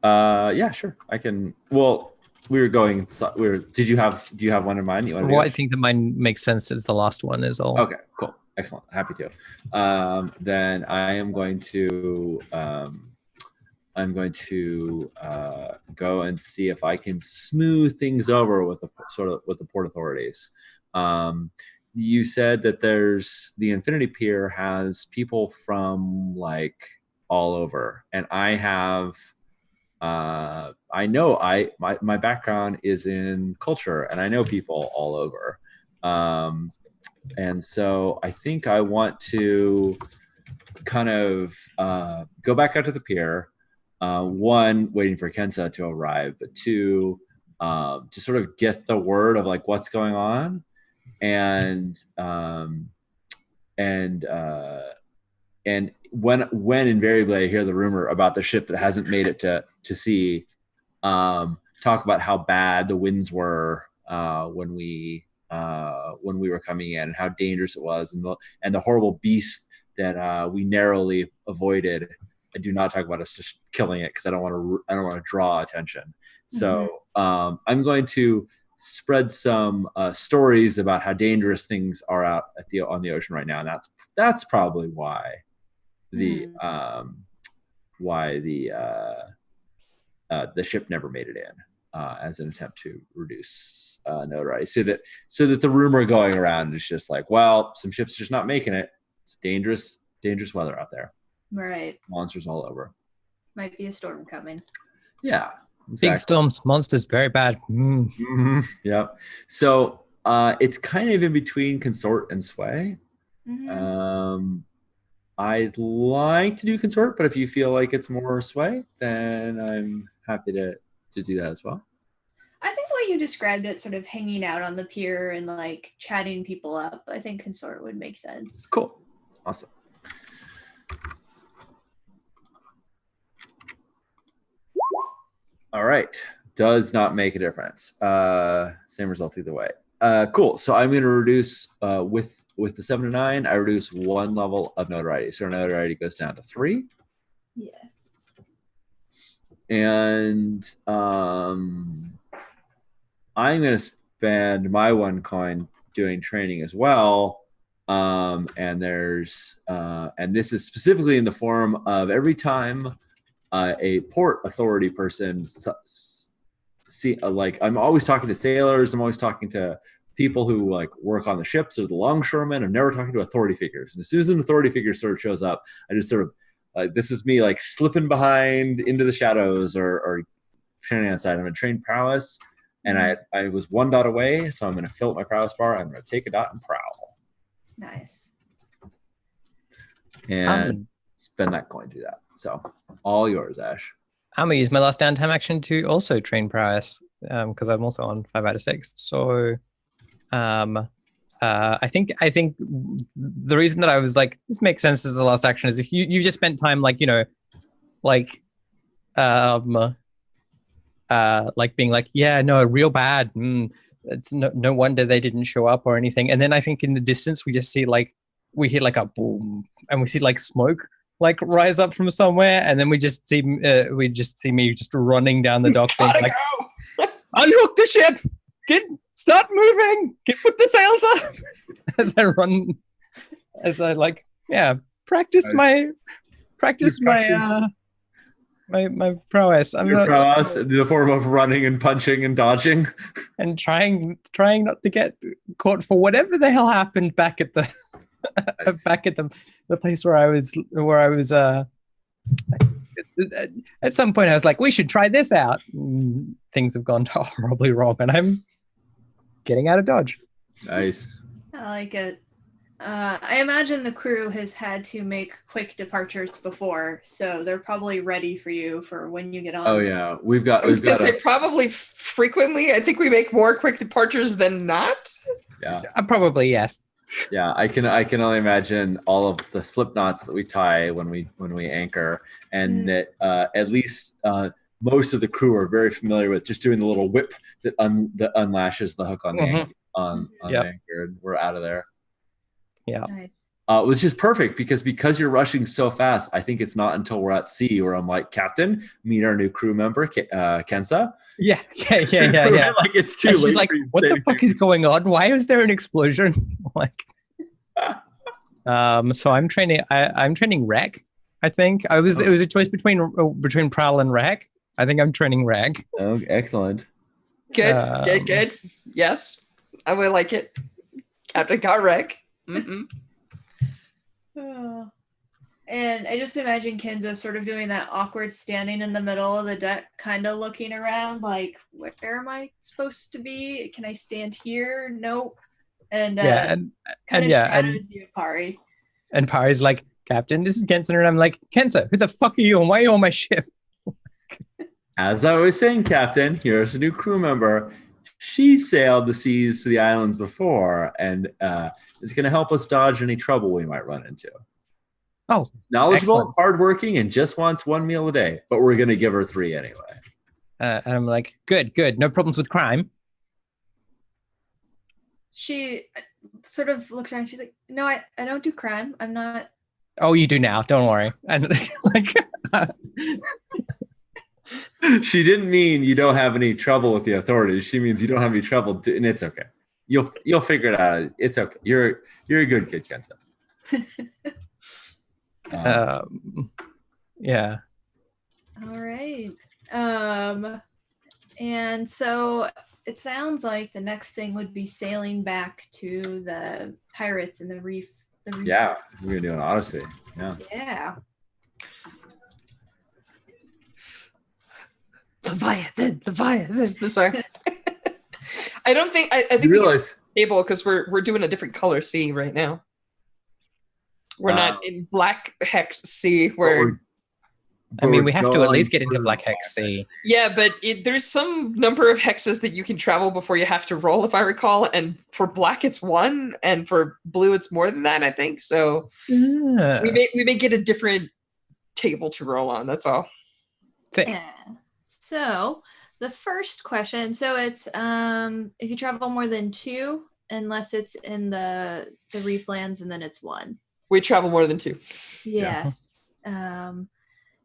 yeah, sure. I can. Well, we were going. Do you have one in mind? You want to Well, do I think that mine makes sense as the last one is all. Okay, cool. Excellent. Happy to. Then I am going to go and see if I can smooth things over with the port authorities. You said that there's the Infinity Pier has people from like all over, and I have. I know my background is in culture, and I know people all over. And so I think I want to kind of go back out to the pier. One, waiting for Kensa to arrive, but two, to sort of get the word of like what's going on, and when invariably I hear the rumor about the ship that hasn't made it to sea, talk about how bad the winds were when we were coming in, and how dangerous it was, and the horrible beast that we narrowly avoided. I do not talk about us just killing it because I don't want to draw attention. So I'm going to spread some stories about how dangerous things are out on the ocean right now, and that's probably why the ship never made it in, as an attempt to reduce notoriety, so that the rumor going around is just like, well, some ships just not making it. It's dangerous weather out there. Right. Monsters all over. Might be a storm coming. Yeah. Exactly. Big storms, monsters, very bad. Yep. So it's kind of in between consort and sway. I'd like to do consort, but if you feel like it's more sway, then I'm happy to do that as well. I think the way you described it, sort of hanging out on the pier and like chatting people up, I think consort would make sense. Cool. Awesome. All right. Does not make a difference. Same result either way. Cool. So I'm going to reduce with the 7 to 9. I reduce 1 level of notoriety. So our notoriety goes down to 3. Yes. And I'm going to spend my 1 coin doing training as well. And there's and this is specifically in the form of every time a port authority person like I'm always talking to sailors, I'm always talking to people who like work on the ships or the longshoremen. I'm never talking to authority figures. And as soon as an authority figure sort of shows up, I just sort of this is me like slipping behind into the shadows or training outside. I'm going to train prowess, and I was 1 dot away, so I'm going to fill up my prowess bar. I'm going to take a dot and prowl. Nice. And spend that coin to do that. So all yours, Ash. I'm gonna use my last downtime action to also train prowess because I'm also on 5 out of 6. So, I think the reason that I was like, this makes sense as the last action is if you just spent time like like being like, yeah, no, real bad. It's no wonder they didn't show up or anything. And then I think in the distance we just see like we hear like a boom and we see like smoke like rise up from somewhere, and then we just see me just running down the dock, being like, "Unhook the ship! Start moving! Put the sails up!" As I run, as I like, practice my prowess. Prowess in the form of running and punching and dodging, and trying not to get caught for whatever the hell happened back at the. Nice. Back at the place where I was at some point I was like, we should try this out. Things have gone horribly wrong and I'm getting out of Dodge. Nice. I like it. I imagine the crew has had to make quick departures before, so they're probably ready for you for when you get on. Oh yeah, I was gonna say probably frequently. I think we make more quick departures than not. Yeah, probably yes. Yeah, I can only imagine all of the slip knots that we tie when we anchor, and that at least most of the crew are very familiar with just doing the little whip that unlashes the hook on the anchor, on the anchor, and we're out of there. Yeah, nice. Which is perfect because you're rushing so fast. I think it's not until we're at sea where I'm like, Captain, meet our new crew member, Kensa. Yeah. Like it's too late. She's like, what the fuck is going on? Why is there an explosion? Like, so I'm training. I'm training Rek. I think it was a choice between Prowl and Rek. I think I'm training Rek. Oh, excellent. Good. Yes, I would like it. Captain got Rek. And I just imagine Kenza sort of doing that awkward standing in the middle of the deck, kind of looking around like, where am I supposed to be? Can I stand here? Nope. And shadows you, Pari. And Pari's like, Captain, this is Kensa. And I'm like, Kensa, who the fuck are you and why are you on my ship? As I was saying, Captain, here's a new crew member. She sailed the seas to the islands before and is going to help us dodge any trouble we might run into. Oh, knowledgeable, excellent. Hardworking, and just wants 1 meal a day. But we're going to give her 3 anyway. And I'm like, good. No problems with crime. She sort of looks around. She's like, no, I don't do crime. I'm not. Oh, you do now. Don't worry. And like, she didn't mean you don't have any trouble with the authorities. She means you don't have any trouble, and it's okay. You'll figure it out. It's okay. You're a good kid, Kensa. Yeah. All right. And so it sounds like the next thing would be sailing back to the pirates in the reef. Yeah, we're gonna do an Odyssey. Yeah. Leviathan. Sorry. I don't think I think you realize we're able because we're doing a different color sea right now. We're not in Black Hex Sea where we have to at least get into Black Hex Sea. Yeah, but there's some number of hexes that you can travel before you have to roll, if I recall. And for black, it's 1, and for blue, it's more than that, I think. So we may get a different table to roll on. That's all. Yeah. So the first question, so it's if you travel more than 2, unless it's in the reef lands, and then it's 1. We travel more than 2. Yes.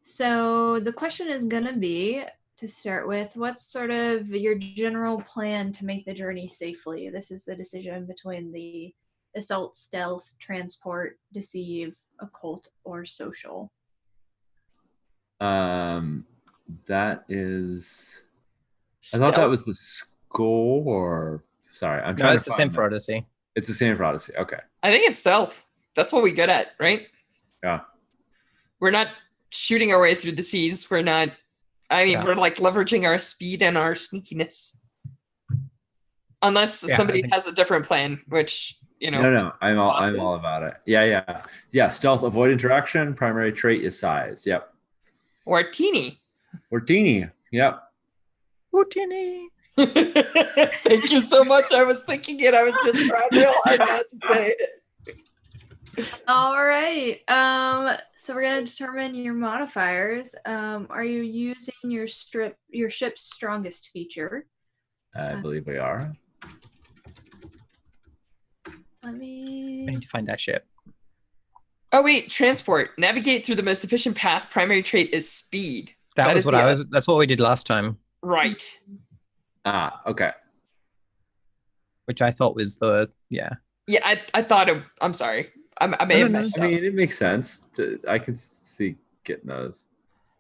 So the question is gonna be, to start with, what's sort of your general plan to make the journey safely? This is the decision between the assault, stealth, transport, deceive, occult, or social. That is. I thought that was the score. Sorry, I'm No, trying it's to the find same for that. Odyssey. It's the same for Odyssey. Okay. I think it's stealth. That's what we good at, right? Yeah. We're not shooting our way through the seas. We're not. I mean, Yeah. we're like leveraging our speed and our sneakiness. Unless Yeah, somebody I think- has a different plan, which, you know. No, I'm possible. all about it. Yeah. Stealth, avoid interaction. Primary trait is size. Yep. Or teeny. Or teeny. Yep. Houdini. Thank you so much. I was thinking it. I was just trying real hard not to say it. All right. So we're gonna determine your modifiers. Are you using your ship's strongest feature? I believe we are. Let I me need to find that ship. Oh wait, transport. Navigate through the most efficient path. Primary trait is speed. That was is what the- I was. That's what we did last time, Right. Okay. which I thought was the Yeah, I thought it. I'm sorry. I may have messed I up. mean, it makes sense. I can see getting those.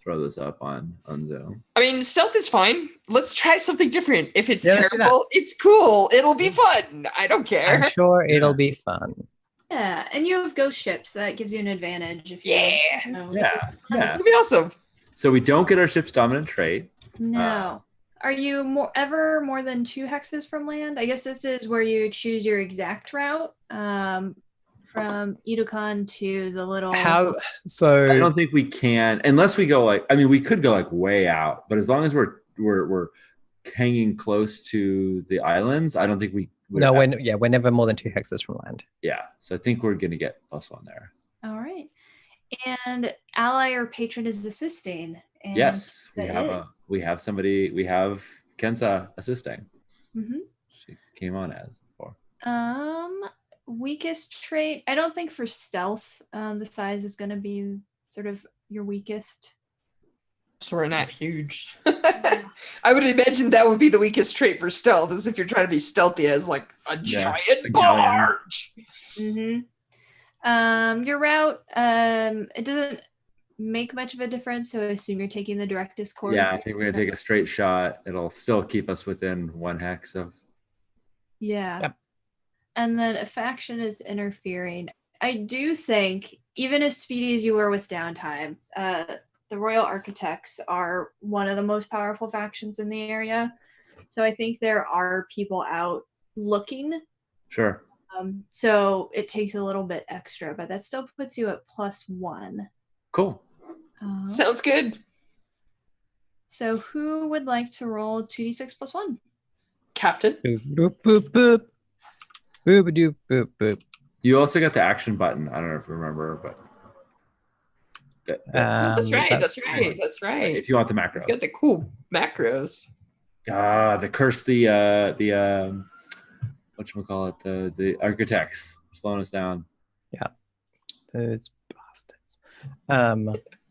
Throw those up on Zoom. I mean, stealth is fine. Let's try something different. If it's Yeah, let's do that. terrible, it's cool. It'll be fun. I don't care. I'm sure it'll be fun. Yeah, and you have ghost ships. That gives you an advantage if you. Yeah. know. Yeah. It's Yeah. gonna be awesome. So we don't get our ship's dominant trait. No. Are you ever more than 2 hexes from land? I guess this is where you choose your exact route. From Edukon to the little. How? I So don't think we can, unless we go like. I mean, we could go like way out, but as long as we're hanging close to the islands, I don't think we. would no, have- we're never more than 2 hexes from land. Yeah. So I think we're gonna get +1 there. All right. And ally or patron is assisting. And Yes, that is. we have somebody. We have Kensa assisting. Mhm. She came on as before. Weakest trait. I don't think for stealth, the size is going to be sort of your weakest. So we're not huge. I would imagine that would be the weakest trait for stealth, is if you're trying to be stealthy as like a Yeah, giant a galleon. barge. Your route, it doesn't make much of a difference, so I assume you're taking the directest course. Yeah, I think we're gonna take a straight shot. It'll still keep us within 1 hex of. Yeah. Yep. And then a faction is interfering. I do think, even as speedy as you were with downtime, the Royal Architects are one of the most powerful factions in the area. So I think there are people out looking. Sure. So it takes a little bit extra, but that still puts you at +1. Cool. Sounds good. So who would like to roll 2d6 + 1? Captain. Boop, boop, boop, boop. Boop, doop, boop, boop. You also got the action button. I don't know if you remember, but That's right. That's that's- right. That's right. if you want the You macros. got the cool macros. The curse, the whatchamacallit, the architects slowing us down. Those bastards.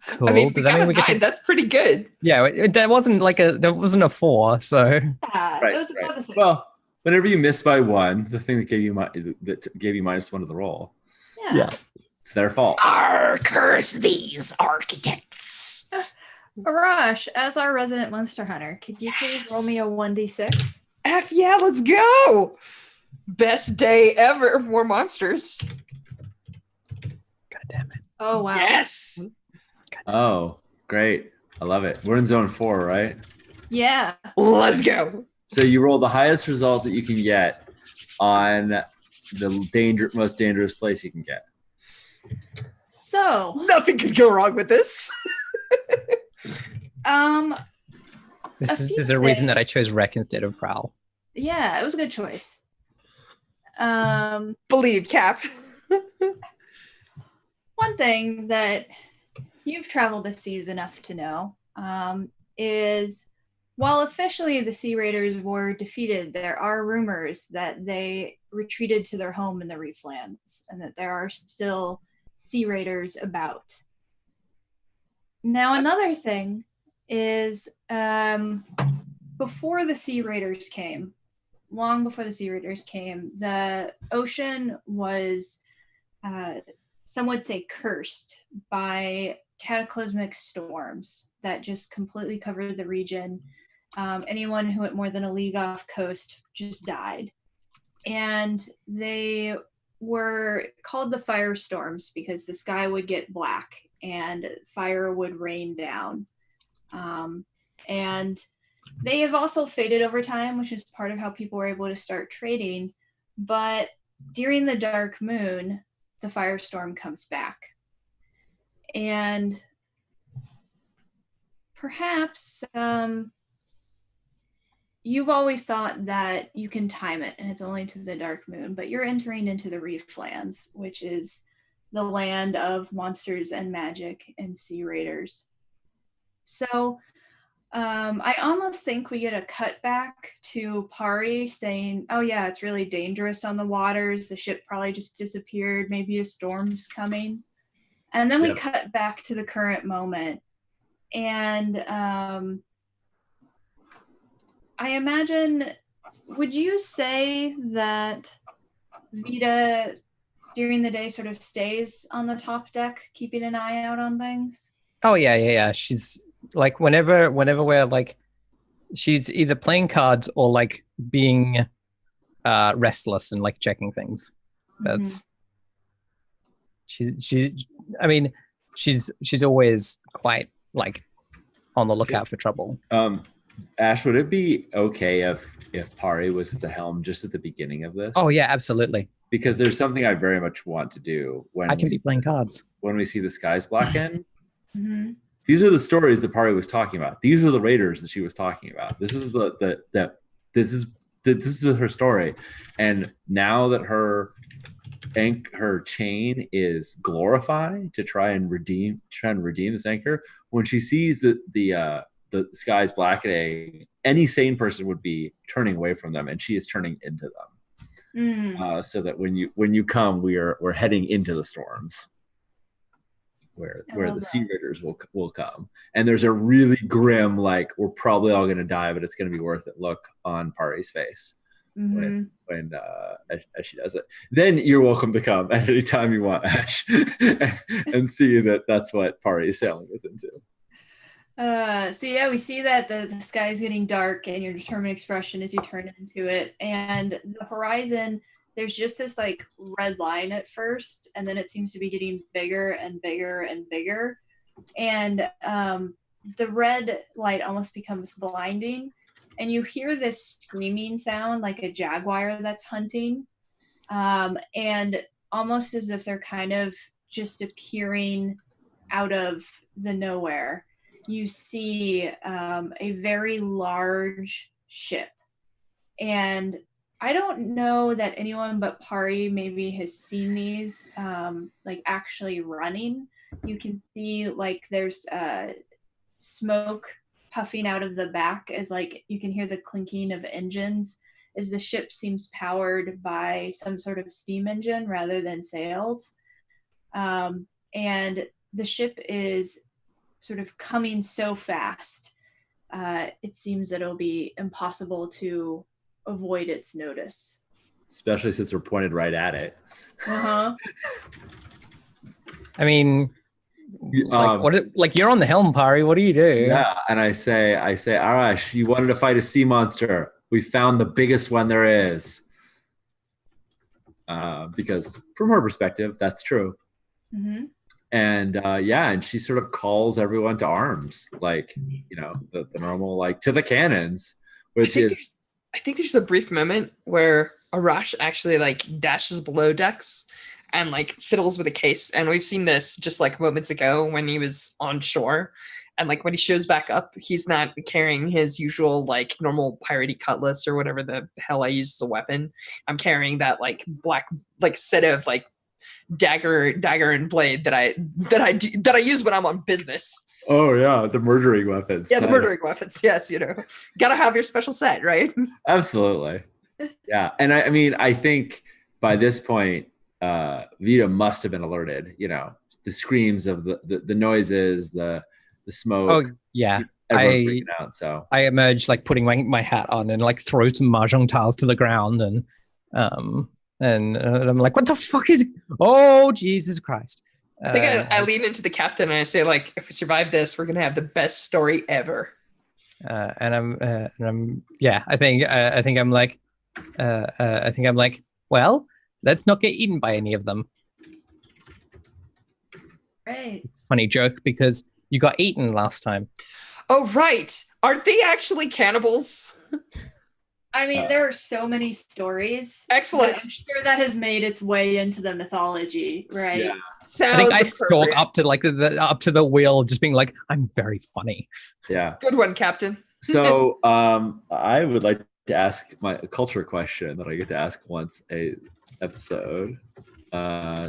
Cool. I mean, Does that mean we get to? That's pretty good. Yeah, that wasn't a 4. So Yeah, Right, it was right. above a 6. Well, whenever you miss by 1, the thing that gave you -1 to the roll, yeah. it's their fault. Curse these architects. Arash, as our resident monster hunter, could you please roll me a 1d6? F yeah, let's go. Best day ever. More monsters. God damn it. Oh, wow. Yes. Oh, great! I love it. We're in zone 4, right? Yeah. Let's go. So you roll the highest result that you can get on the most dangerous place you can get. So, Nothing could go wrong with this. There's a reason that I chose Wreck instead of Prowl. yeah, it was a good choice. Believe, Cap. One thing that you've traveled the seas enough to know, is while officially the Sea Raiders were defeated, there are rumors that they retreated to their home in the Reeflands and that there are still Sea Raiders about. Now, another thing is before the Sea Raiders came, long before the Sea Raiders came, the ocean was, some would say, cursed by cataclysmic storms that just completely covered the region. Anyone who went more than a league off coast just died. And they were called the firestorms because the sky would get black and fire would rain down. And they have also faded over time, which is part of how people were able to start trading. But during the dark moon, the firestorm comes back. And perhaps you've always thought that you can time it and it's only to the dark moon, but you're entering into the Reeflands, which is the land of monsters and magic and Sea Raiders. So I almost think we get a cut back to Pari saying, oh yeah, it's really dangerous on the waters. The ship probably just disappeared. Maybe a storm's coming. And then we cut back to the current moment. And I imagine, would you say that Vita during the day sort of stays on the top deck, keeping an eye out on things? Oh yeah. She's like whenever we're like, she's either playing cards or like being restless and like checking things. That's I mean, she's always quite like on the lookout for trouble. Ash, would it be okay if Pari was at the helm just at the beginning of this? Oh yeah, absolutely. Because there's something I very much want to do when I can be playing cards. When we see the skies blacken. These are the stories that Pari was talking about. These are the raiders that she was talking about. This is this is her story. And now that her chain is glorified to try and redeem this anchor, when she sees the skies blackening, any sane person would be turning away from them, and she is turning into them. So that when you come, we're heading into the storms, where the Sea Raiders will come. And there's a really grim, like, we're probably all going to die, but it's going to be worth it look on Pari's face when as she does it. Then you're welcome to come at any time you want, Ash, and see that that's what Pari is sailing us into. So yeah, we see that the sky is getting dark and your determined expression as you turn into it. And the horizon, there's just this like red line at first, and then it seems to be getting bigger and bigger and bigger. And the red light almost becomes blinding. And you hear this screaming sound like a jaguar that's hunting. And almost as if they're kind of just appearing out of the nowhere. You see a very large ship. And I don't know that anyone but Pari maybe has seen these like actually running. You can see like there's smoke puffing out of the back as like you can hear the clinking of engines as the ship seems powered by some sort of steam engine rather than sails. And the ship is sort of coming so fast, it seems that it'll be impossible to avoid its notice. Especially since we're pointed right at it. Uh-huh. I mean, like you're on the helm, Pari. What do you do? Yeah, and I say, Arash, you wanted to fight a sea monster. We found the biggest one there is. Because from her perspective, that's true. Mm-hmm. And and she sort of calls everyone to arms, like, you know, the normal, like, to the cannons, which is. I think there's a brief moment where Arash actually like dashes below decks and like fiddles with a case. And we've seen this just like moments ago when he was on shore. And like when he shows back up, he's not carrying his usual like normal piratey cutlass or whatever the hell I use as a weapon. I'm carrying that like black like set of like dagger and blade that I use when I'm on business. Oh yeah, the murdering weapons. Yeah, the Nice. murdering weapons. Yes, gotta have your special set, right? Absolutely. Yeah, and I mean, I think by this point, Vita must have been alerted. The screams of the noises, the smoke. Oh yeah, Everyone's freaking out. So I emerge like putting my hat on and like throw some mahjong tiles to the ground and I'm like, what the fuck is? Oh Jesus Christ! I think I lean into the captain and I say, like, if we survive this, we're gonna have the best story ever. And I'm yeah. I think I'm like, well, let's not get eaten by any of them. Right. Funny joke because you got eaten last time. Oh right, aren't they actually cannibals? I mean, there are so many stories. Excellent. I'm sure that has made its way into the mythology, right? yeah, Sounds I think I stalk appropriate. up to like up to the wheel, just being like, I'm very funny. yeah. Good one, Captain. So I would like to ask my culture question that I get to ask once a episode.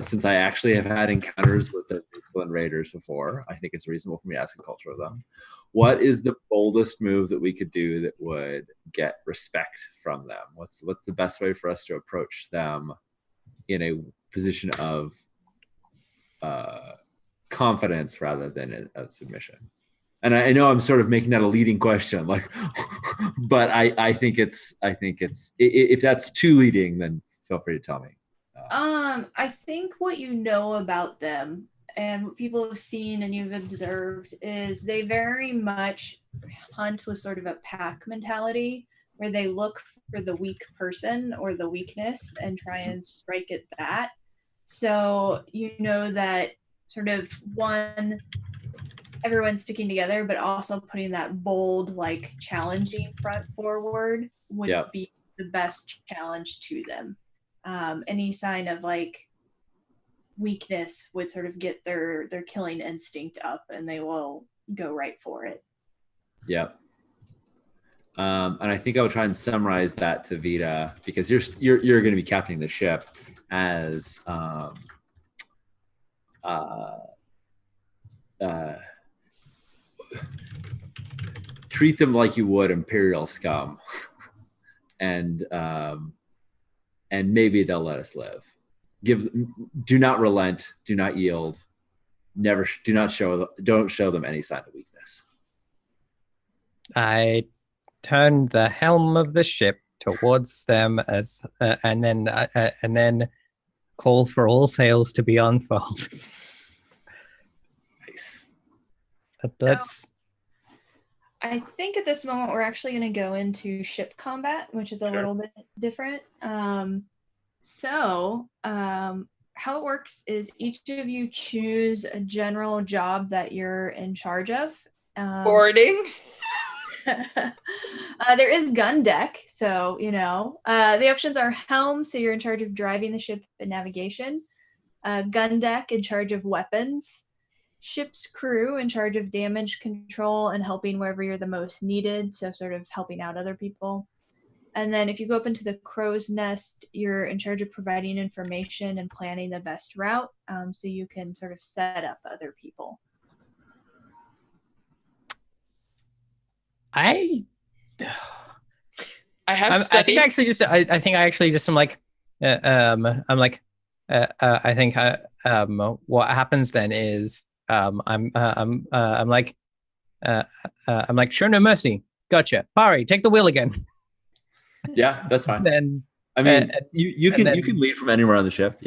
Since I actually have had encounters with the Brooklyn Raiders before, I think it's reasonable for me to ask a culture of them. What is the boldest move that we could do that would get respect from them? What's the best way for us to approach them in a position of confidence rather than a submission? And I know I'm sort of making that a leading question, like, but I think it's if that's too leading, then feel free to tell me. I think what you know about them and what people have seen and you've observed is they very much hunt with sort of a pack mentality where they look for the weak person or the weakness and try and strike at that. So you know that sort of one, everyone's sticking together, but also putting that bold, like challenging front forward would Yep. be the best challenge to them. Any sign of like weakness would sort of get their killing instinct up and they will go right for it. Yeah. And I think I would try and summarize that to Vita because you're going to be captaining the ship as treat them like you would Imperial scum, and maybe they'll let us live. Do not relent, do not yield, don't show them any sign of weakness. I turned the helm of the ship towards them as and then call for all sails to be unfurled. Nice. That's I think at this moment we're actually going to go into ship combat, which is a little bit different. How it works is each of you choose a general job that you're in charge of. Boarding. There is gun deck, so the options are helm, so you're in charge of driving the ship and navigation. Gun deck, in charge of weapons. Ship's crew, in charge of damage control and helping wherever you're the most needed, so sort of helping out other people. And then if you go up into the crow's nest, you're in charge of providing information and planning the best route, so you can sort of set up other people. I have I studied. think I actually just am like I'm like I think what happens then is I'm like show no mercy, gotcha, Pari, take the wheel again. Yeah, that's fine. Then I mean, you can lead from anywhere on the ship.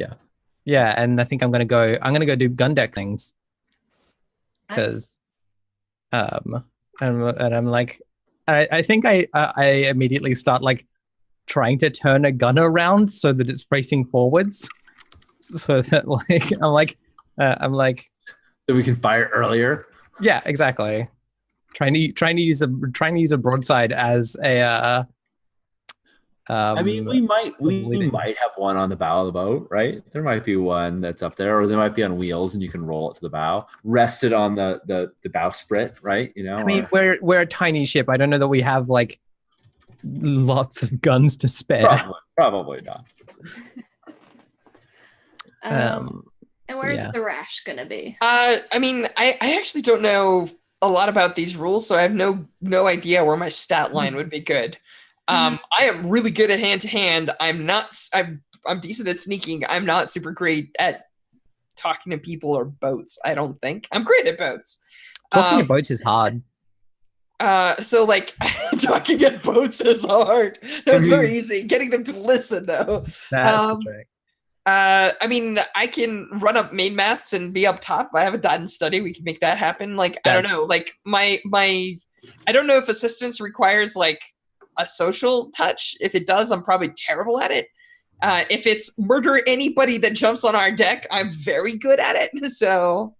Yeah. And I think I'm gonna go do gun deck things because and I'm like I think I immediately start like trying to turn a gun around so that it's facing forwards, so that I'm like so we can fire earlier. Yeah, exactly. Trying to use a broadside as a. I mean, we might have one on the bow of the boat, right? There might be one that's up there, or they might be on wheels, and you can roll it to the bow, rested on the bowsprit, right? I mean, we're a tiny ship. I don't know that we have like lots of guns to spare. Probably not. And where's the rash gonna be? I mean, I actually don't know a lot about these rules, so I have no idea where my stat line would be good. I am really good at hand to hand. I'm decent at sneaking. I'm not super great at talking to people or boats. I don't think I'm great at boats. Talking to boats is hard. So like talking at boats is hard. No, it's very easy. Getting them to listen though. That's the trick. I mean, I can run up main masts and be up top. I have a dot and study. We can make that happen. Like, I don't know. Like my I don't know if assistance requires like a social touch. If it does, I'm probably terrible at it. If it's murder anybody that jumps on our deck, I'm very good at it. So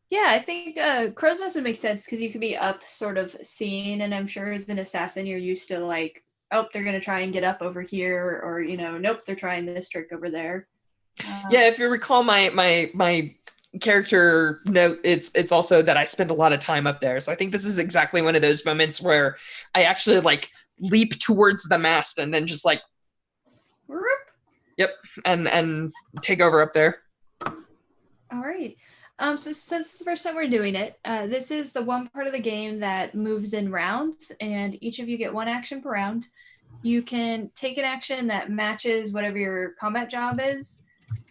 yeah, I think Crow's Nest would make sense because you could be up sort of seeing, and I'm sure as an assassin you're used to like, oh, they're going to try and get up over here, or, you know, nope, they're trying this trick over there. Yeah, if you recall my character note, it's also that I spend a lot of time up there. So I think this is exactly one of those moments where I actually like leap towards the mast and then just like, yep, and take over up there. All right. So since it's the first time we're doing it, this is the one part of the game that moves in rounds, and each of you get one action per round. You can take an action that matches whatever your combat job is.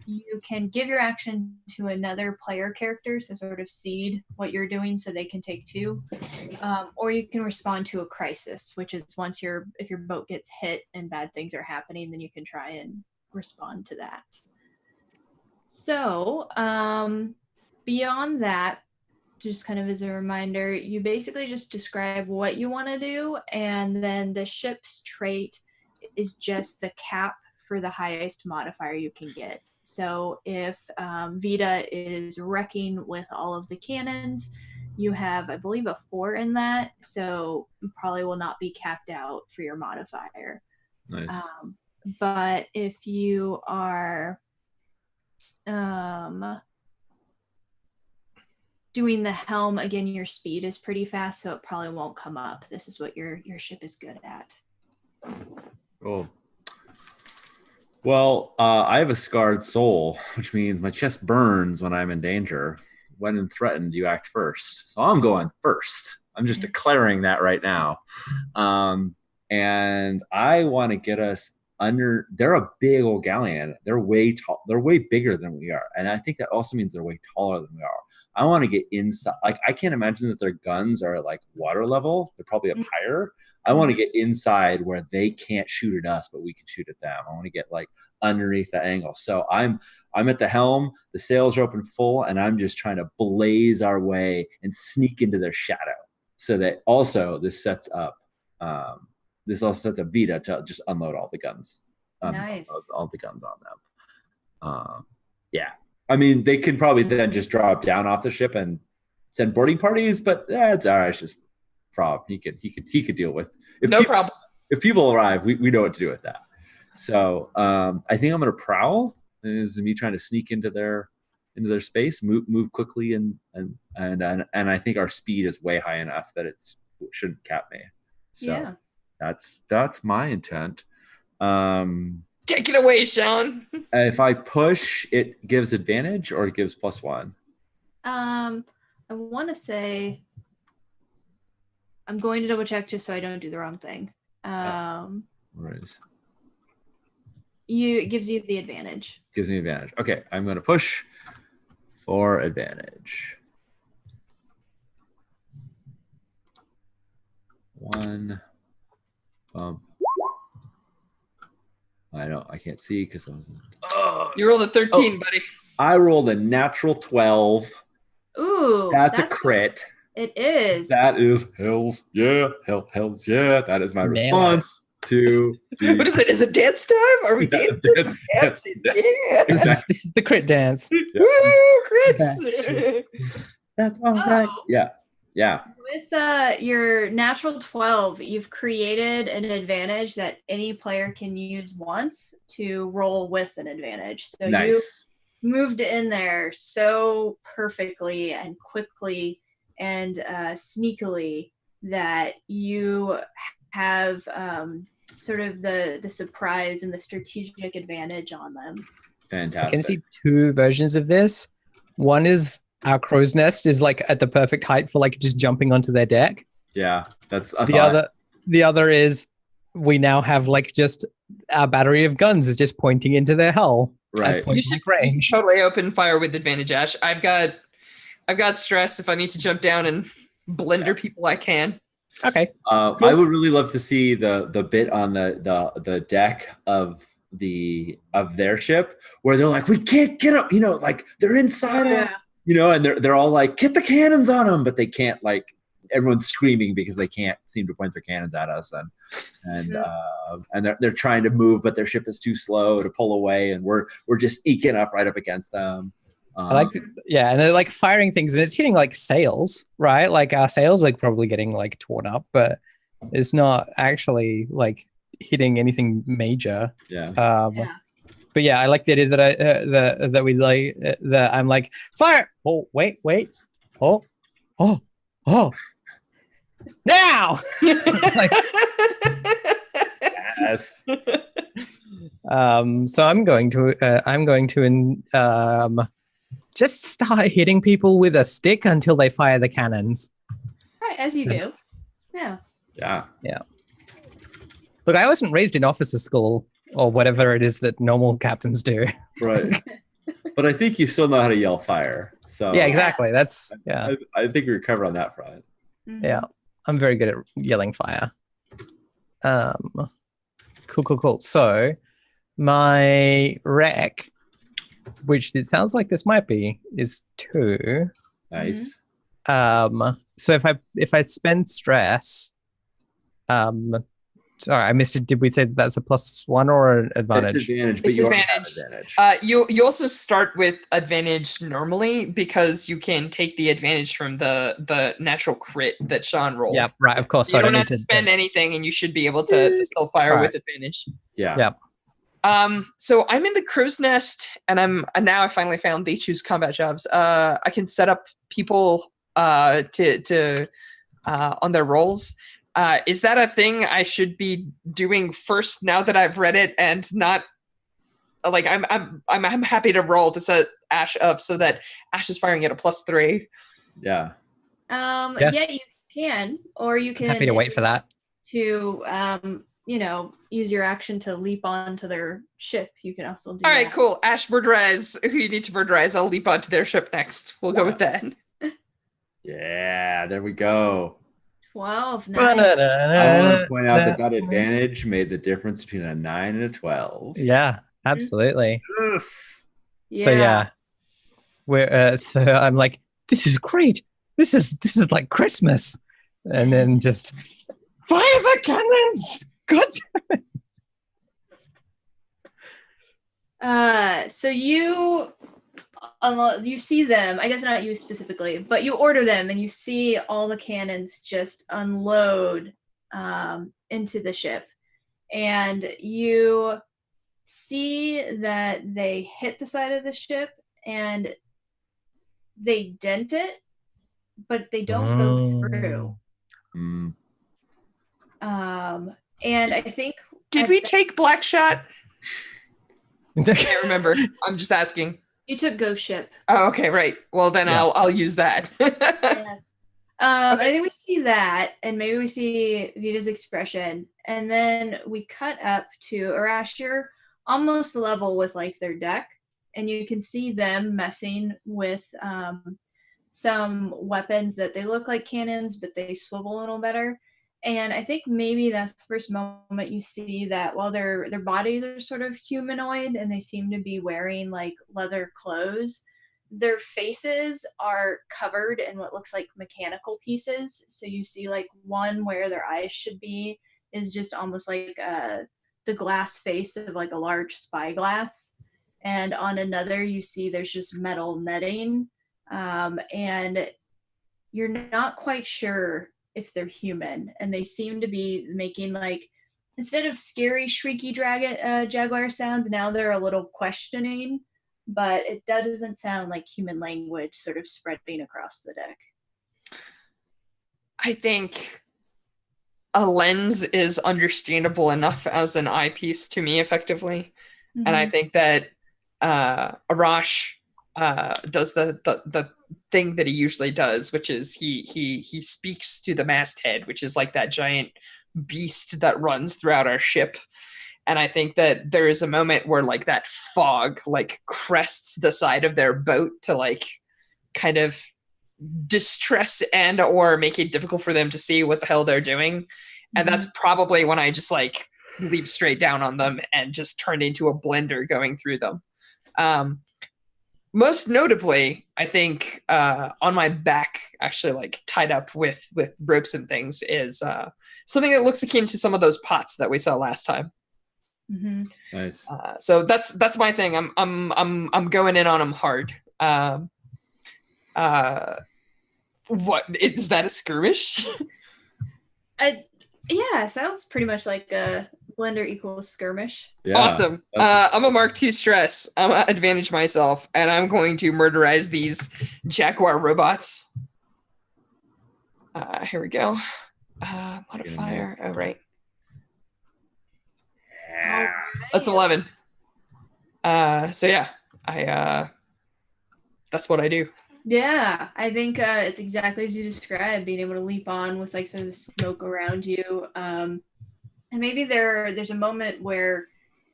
You can give your action to another player character, so sort of seed what you're doing so they can take two. Or you can respond to a crisis, which is if your boat gets hit and bad things are happening, then you can try and respond to that. So, beyond that, just kind of as a reminder, you basically just describe what you want to do, and then the ship's trait is just the cap for the highest modifier you can get. So if Vita is wrecking with all of the cannons, you have, I believe, a 4 in that, so you probably will not be capped out for your modifier. Nice. But if you are doing the helm, again, your speed is pretty fast, so it probably won't come up. This is what your ship is good at. Cool. Well, I have a scarred soul, which means my chest burns when I'm in danger. When threatened, you act first. So I'm going first. I'm just declaring that right now. And I want to get us under. They're a big old galleon. They're way tall. They're way bigger than we are, and I think that also means they're way taller than we are. I want to get inside. Like, I can't imagine that their guns are at like water level. They're probably up higher. I want to get inside where they can't shoot at us, but we can shoot at them. I want to get like underneath the angle. So I'm at the helm. The sails are open full, and I'm just trying to blaze our way and sneak into their shadow. So that also this sets up. This also sets up Vita to just unload all the guns. Nice. All the guns on them. Yeah. I mean, they could probably then just drop down off the ship and send boarding parties, but it's all right. It's just Prob. He could deal with. Problem. If people arrive, we know what to do with that. So I think I'm going to prowl. This is me trying to sneak into their space, move quickly, and I think our speed is way high enough that it shouldn't cap me. So yeah. That's my intent. Take it away, Sean. If I push, it gives advantage or it gives +1. I want to say, I'm going to double check just so I don't do the wrong thing. Right. It gives you the advantage. Gives me advantage. Okay, I'm going to push for advantage. 1 bump. I can't see because I was. You rolled a 13, buddy. I rolled a natural 12. Ooh, that's a crit. It is. That is hells yeah, hells yeah. That is my response to. What is it? Is it dance time? Are we dancing? Dancing. Yeah. This is the crit dance. Yeah. Woo, crits! That's all right. Yeah. With your natural 12, you've created an advantage that any player can use once to roll with an advantage. So nice. You moved in there so perfectly and quickly and sneakily that you have sort of the surprise and the strategic advantage on them. Fantastic. I can see two versions of this. One is our crow's nest is like at the perfect height for like just jumping onto their deck. Yeah, that's a The thought. other is we now have like just our battery of guns is just pointing into their hull Right. at point blank range. Totally open fire with advantage, Ash. I've got stress. If I need to jump down and blender people, I can. Okay. I would really love to see the bit on the deck of their ship where they're like, we can't get up, like they're inside Yeah. and they're all like, get the cannons on them, but they can't, like, everyone's screaming because they can't seem to point their cannons at us, and they're trying to move, but their ship is too slow to pull away, and we're just eking up right up against them. And they're like firing things, and it's hitting like sails, right? Like our sails like probably getting like torn up, but it's not actually like hitting anything major. Yeah. But yeah, I like the idea that that we like that I'm like fire. Oh wait, oh now. Like, Yes. so I'm going to just start hitting people with a stick until they fire the cannons. Right, as you do. Yes. Yeah. Yeah. Look, I wasn't raised in officer school or whatever it is that normal captains do. Right. But I think you still know how to yell fire. So Yeah, exactly. That's yeah. I think we're covered on that front. Mhm. Yeah. I'm very good at yelling fire. Cool. So my rec, which it sounds like this might be, is 2. Nice. So if I spend stress, sorry, I missed it. Did we say that's a +1 or an It's advantage? advantage, but It's you already have advantage. advantage. You also start with advantage normally because you can take the advantage from the natural crit that Sean rolled. Yeah, right. Of course. You So I don't don't have need to spend anything, and you should be able to still fire Alright. with advantage. Yeah. So I'm in the crow's nest, and now I finally found they choose combat jobs. I can set up people to on their roles. Is that a thing I should be doing first now that I've read it, and not like I'm happy to roll to set Ash up so that Ash is firing at a +3. Yeah. Yeah. Yeah, you can, or you can Happy to wait for that. to use your action to leap onto their ship. You can also do All right, that. cool. Ash, Birdrise, who you need to Birdrise, I'll leap onto their ship next. We'll go with that. Yeah. There we go. 12. I Nice. want to point out that advantage made the difference between a 9 and a 12. Yeah, absolutely. Yes. So yeah, we're so I'm like, this is great. This is like Christmas, and then just fire the cannons. God. So you see them, I guess not you specifically, but you order them and you see all the cannons just unload into the ship. And you see that they hit the side of the ship and they dent it, but they don't go through. Mm. And I think Did we take Black Shot? I Mm. can't remember. I'm just asking. you took Ghost Ship. Oh, okay, right. Well, then Yeah. I'll use that. Yes. I think we see that, and maybe we see Vita's expression, and then we cut up to Arash. You're almost level with like their deck, and you can see them messing with some weapons that they look like cannons, but they swivel a little better. And I think maybe that's the first moment you see that while their bodies are sort of humanoid and they seem to be wearing like leather clothes, their faces are covered in what looks like mechanical pieces. So you see like one where their eyes should be is just almost like the glass face of like a large spyglass. And on another, you see there's just metal netting. And you're not quite sure if they're human. And they seem to be making like, instead of scary, shrieky jaguar sounds, now they're a little questioning. But it doesn't sound like human language sort of spreading across the deck. I think a lens is understandable enough as an eyepiece to me effectively. And I think that Arash does the thing that he usually does, which is he speaks to the masthead, which is like that giant beast that runs throughout our ship. And I think that there is a moment where like that fog like crests the side of their boat to like kind of distress and or make it difficult for them to see what the hell they're doing. And that's probably when I just like leap straight down on them and just turn into a blender going through them. Most notably, I think on my back, actually like tied up with ropes and things, is something that looks akin to some of those pots that we saw last time. Nice. So that's my thing. I'm going in on them hard. What is that, a skirmish? Yeah, sounds pretty much like a blender equals skirmish. Yeah, Awesome. I'm a Mark II stress. I'm gonna advantage myself, and I'm going to murderize these Jaguar robots. Here we go. Modifier. Oh, right. That's 11. So yeah, that's what I do. Yeah, I think it's exactly as you described, being able to leap on with like sort of the smoke around you. And maybe there's a moment where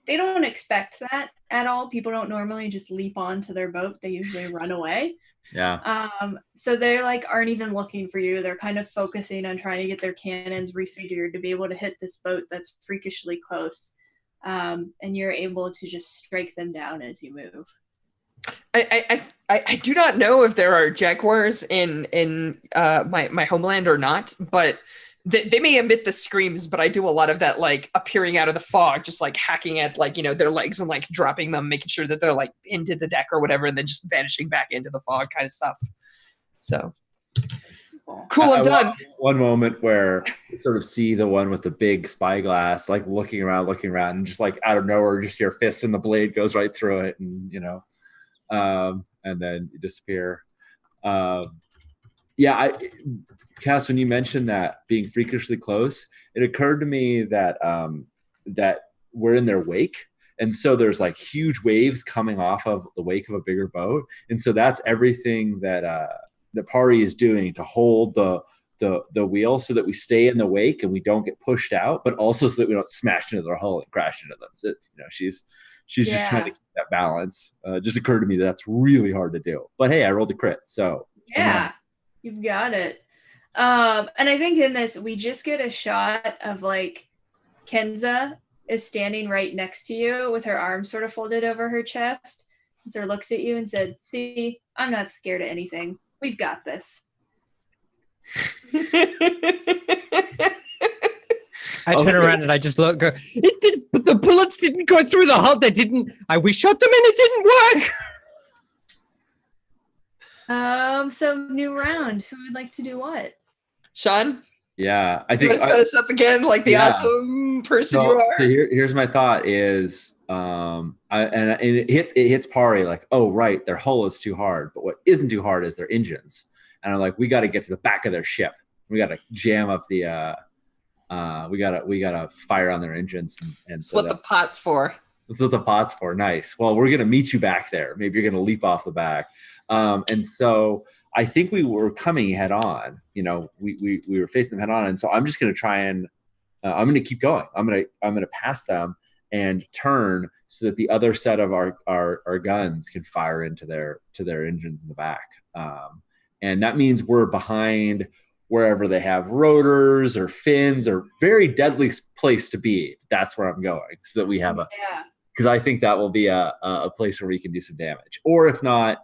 they don't expect that at all. People don't normally just leap onto their boat. They usually run away. Yeah. So they like aren't even looking for you. They're kind of focusing on trying to get their cannons refigured to be able to hit this boat that's freakishly close. And you're able to just strike them down as you move. I do not know if there are Jaguars in my homeland or not, but they may emit the screams, but I do a lot of that like appearing out of the fog, just like hacking at like, you know, their legs and like dropping them, making sure that they're like into the deck or whatever, and then just vanishing back into the fog kind of stuff. So cool, I'm done. One moment where you sort of see the one with the big spyglass, like looking around, and just like out of nowhere, just your fist and the blade goes right through it, and you know, and then you disappear. Cass, when you mentioned that being freakishly close, it occurred to me that that we're in their wake. And so there's like huge waves coming off of the wake of a bigger boat. And so that's everything that the party is doing to hold the wheel so that we stay in the wake and we don't get pushed out, but also so that we don't smash into their hull and crash into them. So, you know, she's just trying to keep that balance. It just occurred to me that's really hard to do. But hey, I rolled a crit, so yeah, you've got it. And I think in this, we just get a shot of like Kenza is standing right next to you with her arms sort of folded over her chest. And sort of looks at you and said, "See, I'm not scared of anything. We've got this." I turn around and I just look, go, but the bullets didn't go through the hull. They didn't. We shot them and it didn't work. So new round. Who would like to do what? Sean? Yeah, I You think want to set us up again like the awesome person you are? So here's my thought is, it hits Pari like, oh right, their hull is too hard, but what isn't too hard is their engines. And I'm like, we got to get to the back of their ship. We got to jam up the. We gotta fire on their engines, and That's what the pot's for. That's what the pot's for. Nice. Well, we're gonna meet you back there. Maybe you're gonna leap off the back. And so I think we were coming head on. You know, we were facing them head on, and so I'm just gonna try and I'm gonna keep going. I'm gonna pass them and turn so that the other set of our guns can fire into their engines in the back. And that means we're behind wherever they have rotors or fins or very deadly place to be. That's where I'm going, so that we have because I think that will be a place where we can do some damage. Or if not,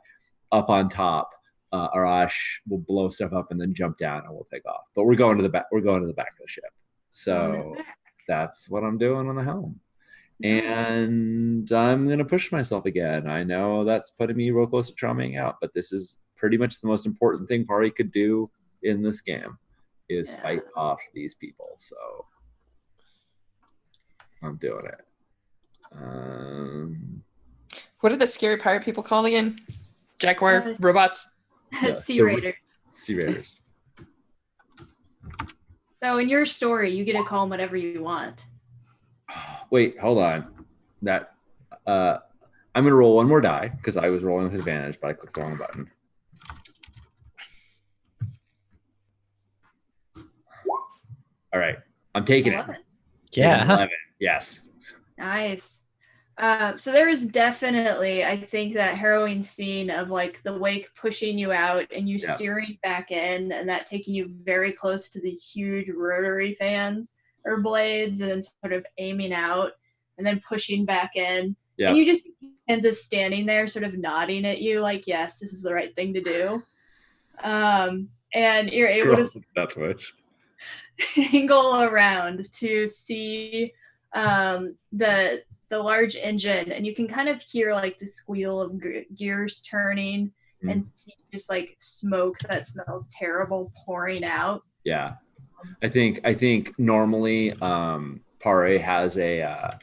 up on top, Arash will blow stuff up and then jump down and we'll take off. But we're going to the back. We're going to the back of the ship. So that's what I'm doing on the helm. And I'm going to push myself again. I know that's putting me real close to traumaing out, but this is pretty much the most important thing Pari could do in this game is fight off these people. So I'm doing it. What are the scary pirate people called again? Jaguar robots? Sea Raiders. Sea Raiders. So in your story, you get to call them whatever you want. Wait, hold on. That I I'm gonna roll one more die because I was rolling with advantage, but I clicked the wrong button. All right, I'm taking it. 11. Yeah. 11. Yes. Nice. So there is definitely, I think, that harrowing scene of like the wake pushing you out and you steering back in, and that taking you very close to these huge rotary fans or blades, and then sort of aiming out and then pushing back in. Yeah. And you just see Kansas standing there, sort of nodding at you, like, "Yes, this is the right thing to do." And you're able to that much. angle around to see the large engine, and you can kind of hear like the squeal of gears turning and see just like smoke that smells terrible pouring out. Yeah, I think normally Pare has a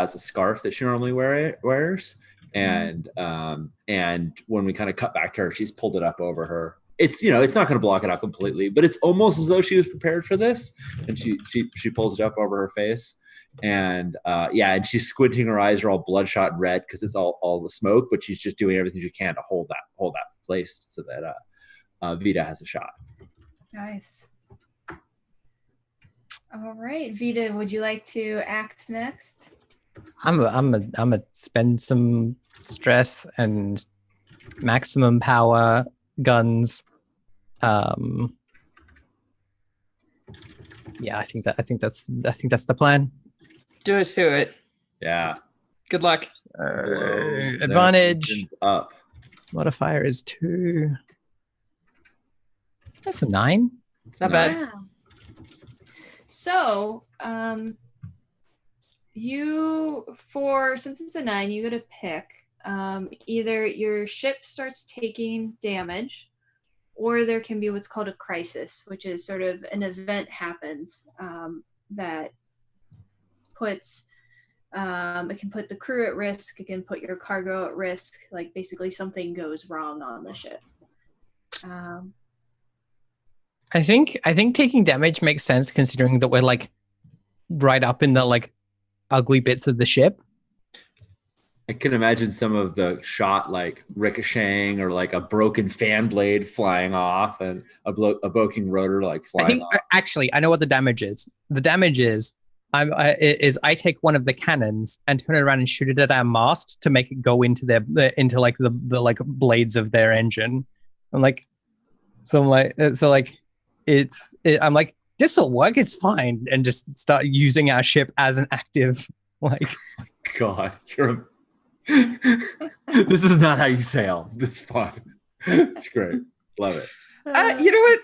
scarf that she normally wears, and when we kind of cut back to her, she's pulled it up over her. It's it's not going to block it out completely, but it's almost as though she was prepared for this, and she pulls it up over her face. And and she's squinting. Her eyes are all bloodshot and red because it's all the smoke, but she's just doing everything she can to hold that place so that Vita has a shot. Nice. All right, Vita, would you like to act next? I'm a spend some stress and maximum power guns. Yeah, I think that's the plan. Do it. Yeah. Good luck. Advantage up. Modifier is 2. That's a 9. It's not bad. Yeah. So, since it's a 9, you get to pick. Either your ship starts taking damage, or there can be what's called a crisis, which is sort of an event happens that puts it can put the crew at risk, it can put your cargo at risk, like basically something goes wrong on the ship. I think taking damage makes sense considering that we're like right up in the like ugly bits of the ship. I can imagine some of the shot like ricocheting or like a broken fan blade flying off and a broken rotor like flying off. Actually, I know what the damage is. The damage is I take one of the cannons and turn it around and shoot it at our mast to make it go into the like blades of their engine. I'm like, I'm like, this'll work. It's fine, and just start using our ship as an active like. God, this is not how you sail. This is fun. It's great. Love it. You know what?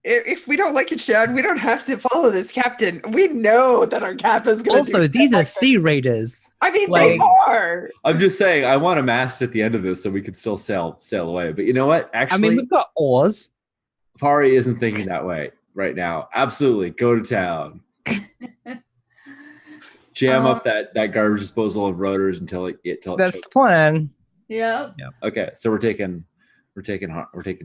If we don't like it, Shad, we don't have to follow this captain. We know that our captain's going to also, these are sea raiders. I mean, like, they are. I'm just saying, I want a mast at the end of this so we can still sail away. But you know what? Actually, I mean, we've got oars. Pari isn't thinking that way right now. Absolutely. Go to town. Jam up that garbage disposal of rotors until that's the plan. Yeah. Okay, so we're taking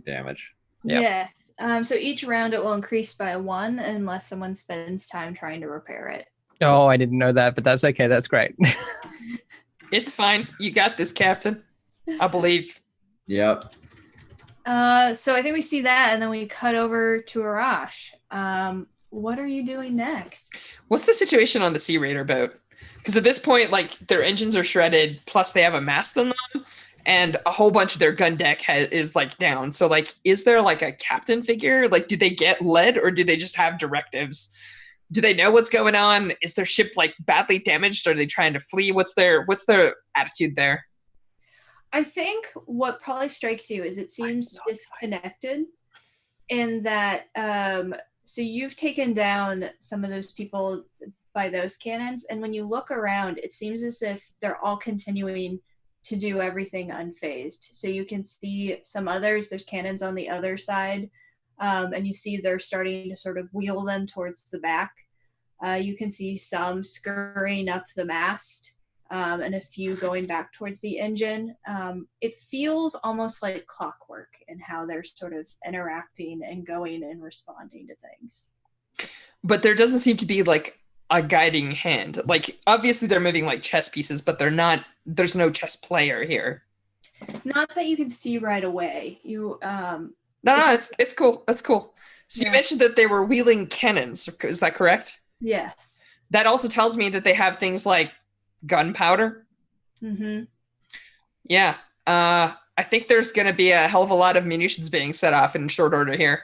damage. Yep. Yes. So each round it will increase by 1 unless someone spends time trying to repair it. Oh, I didn't know that, but that's okay. That's great. It's fine. You got this, Captain. I believe. Yep. So I think we see that, and then we cut over to Arash. What are you doing next? What's the situation on the Sea Raider boat? Because at this point, like, their engines are shredded, plus they have a mast on them, and a whole bunch of their gun deck is like down. So, like, is there like a captain figure? Like, do they get led, or do they just have directives? Do they know what's going on? Is their ship like badly damaged? Are they trying to flee? What's their attitude there? I think what probably strikes you is it seems disconnected in that so you've taken down some of those people by those cannons, and when you look around, it seems as if they're all continuing to do everything unfazed. So you can see some others, there's cannons on the other side, and you see they're starting to sort of wheel them towards the back. You can see some scurrying up the mast, and a few going back towards the engine. It feels almost like clockwork in how they're sort of interacting and going and responding to things. But there doesn't seem to be like a guiding hand. Like obviously they're moving like chess pieces, but they're not. There's no chess player here. Not that you can see right away. You No, it's cool. That's cool. So Yeah. you mentioned that they were wheeling cannons. Is that correct? yes. That also tells me that they have things like gunpowder. Mm-hmm. Yeah. I think there's going to be a hell of a lot of munitions being set off in short order here.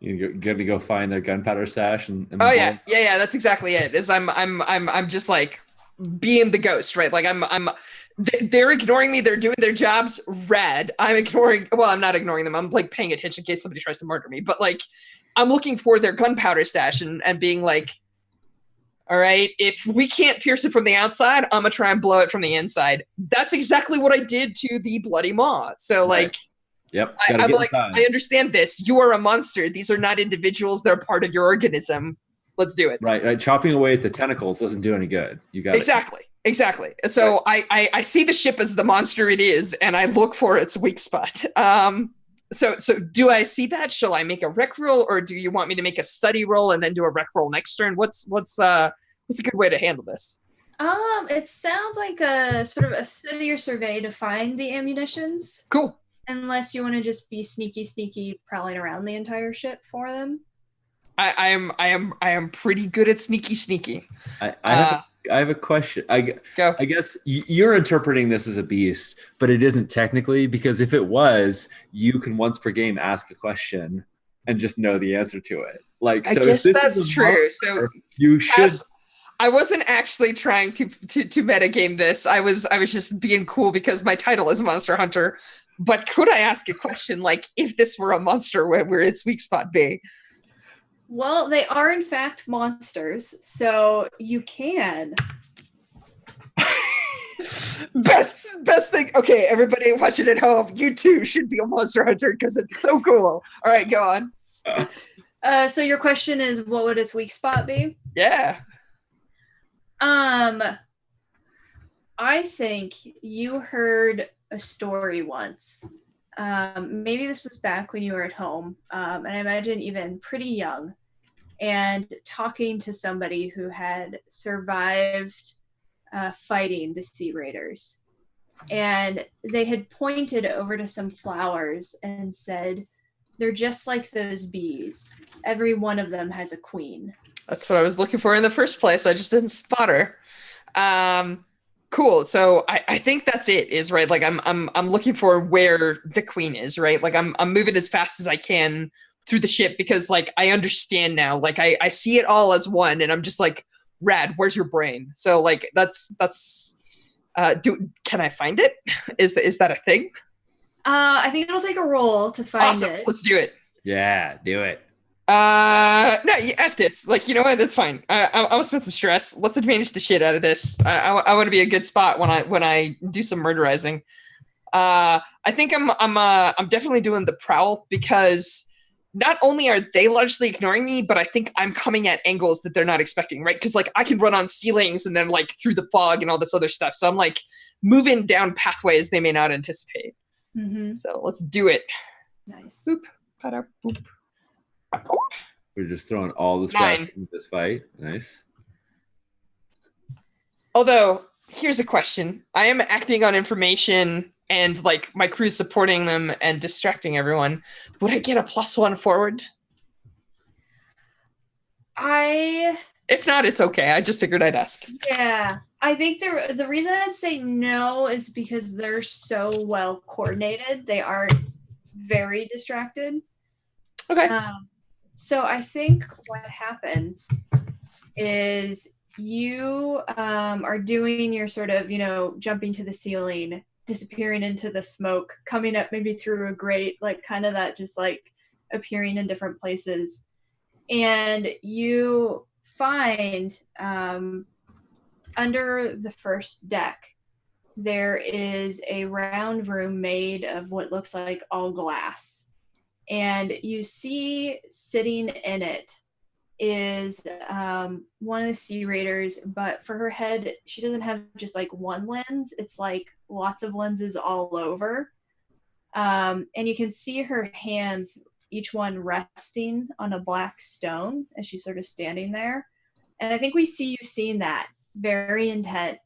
You're gonna go find their gunpowder stash and Oh yeah. That's exactly it. Is I'm just like being the ghost, right? Like they're ignoring me. They're doing their jobs. Red. I'm ignoring. Well, I'm not ignoring them. I'm like paying attention in case somebody tries to murder me. But like, I'm looking for their gunpowder stash and being like, all right, if we can't pierce it from the outside, I'm gonna try and blow it from the inside. That's exactly what I did to the Bloody Maw. So like, Yep. I'm like, I understand this. You are a monster. These are not individuals. They're part of your organism. Let's do it. Right. Chopping away at the tentacles doesn't do any good. You got Exactly. So I see the ship as the monster it is, and I look for its weak spot. So do I see that? Shall I make a rec roll, or do you want me to make a study roll and then do a rec roll next turn? What's a good way to handle this? It sounds like a sort of a study or survey to find the ammunitions. Cool. Unless you want to just be sneaky prowling around the entire ship for them. I am pretty good at sneaky. I have a question. Go. I guess you're interpreting this as a beast, but it isn't technically, because if it was, you can once per game ask a question and just know the answer to it. Like, I so guess if this that's is a true. monster, So you should. I wasn't actually trying to metagame this. I was just being cool because my title is Monster Hunter. But could I ask a question like, if this were a monster, where would its weak spot be? Well, they are in fact monsters, so you can. Best thing. Okay, everybody watching at home, you too should be a Monster Hunter because it's so cool. All right, go on. So your question is, what would its weak spot be? Yeah. I think you heard a story once. Maybe this was back when you were at home, and I imagine even pretty young, and talking to somebody who had survived fighting the Sea Raiders. And they had pointed over to some flowers and said, they're just like those bees. Every one of them has a queen. That's what I was looking for in the first place. I just didn't spot her. Cool. So I think that's it, is right. Like I'm looking for where the queen is, right? Like I'm moving as fast as I can through the ship because like I understand now. Like I see it all as one, and I'm just like, rad, where's your brain? So like that's can I find it? Is that a thing? I think it'll take a roll to find Awesome. it. Let's do it. Yeah, do it. No, F this. Like, you know what? It's fine. I want to spend some stress. Let's advantage the shit out of this. I want to be a good spot when I do some murderizing. I think I'm definitely doing the prowl because not only are they largely ignoring me, but I think I'm coming at angles that they're not expecting, right? Because like I can run on ceilings and then like through the fog and all this other stuff. So I'm like moving down pathways they may not anticipate. Mm-hmm. So let's do it. Nice. Boop, pada, boop. We're just throwing all the stress 9. into this fight. Nice. Although, here's a question. I am acting on information and like my crew's supporting them and distracting everyone. Would I get a +1 forward? If not, it's okay. I just figured I'd ask. Yeah. I think the reason I'd say no is because they're so well coordinated. They aren't very distracted. Okay. So I think what happens is you are doing your sort of, jumping to the ceiling, disappearing into the smoke, coming up maybe through a grate, like kind of that just like appearing in different places. And you find under the first deck, there is a round room made of what looks like all glass. And you see sitting in it is one of the Sea Raiders, but for her head, she doesn't have just like one lens. It's like lots of lenses all over. And you can see her hands, each one resting on a black stone as she's sort of standing there. And I think we see you seeing that, very intent.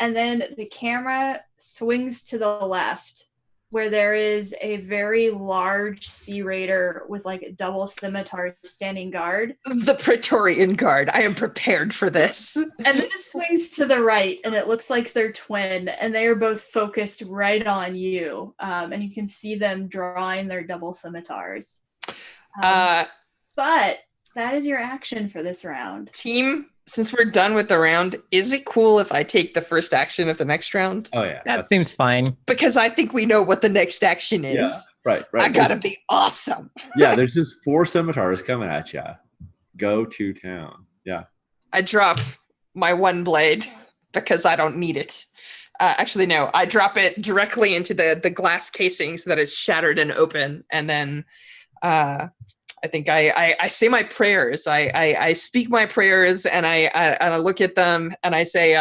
And then the camera swings to the left, where there is a very large Sea Raider with like a double scimitar standing guard. The Praetorian Guard. I am prepared for this. And then it swings to the right, and it looks like they're twin, and they are both focused right on you. And you can see them drawing their double scimitars. But that is your action for this round. Team, since we're done with the round, is it cool if I take the first action of the next round? Oh yeah, That seems fine. Because I think we know what the next action is. yeah, right. I gotta be awesome. Yeah, there's just 4 scimitars coming at you. Go to town. Yeah. I drop my one blade because I don't need it. Actually, no, I drop it directly into the glass casing so that it's shattered and open. And then I think I say my prayers. I speak my prayers, and I look at them and I say,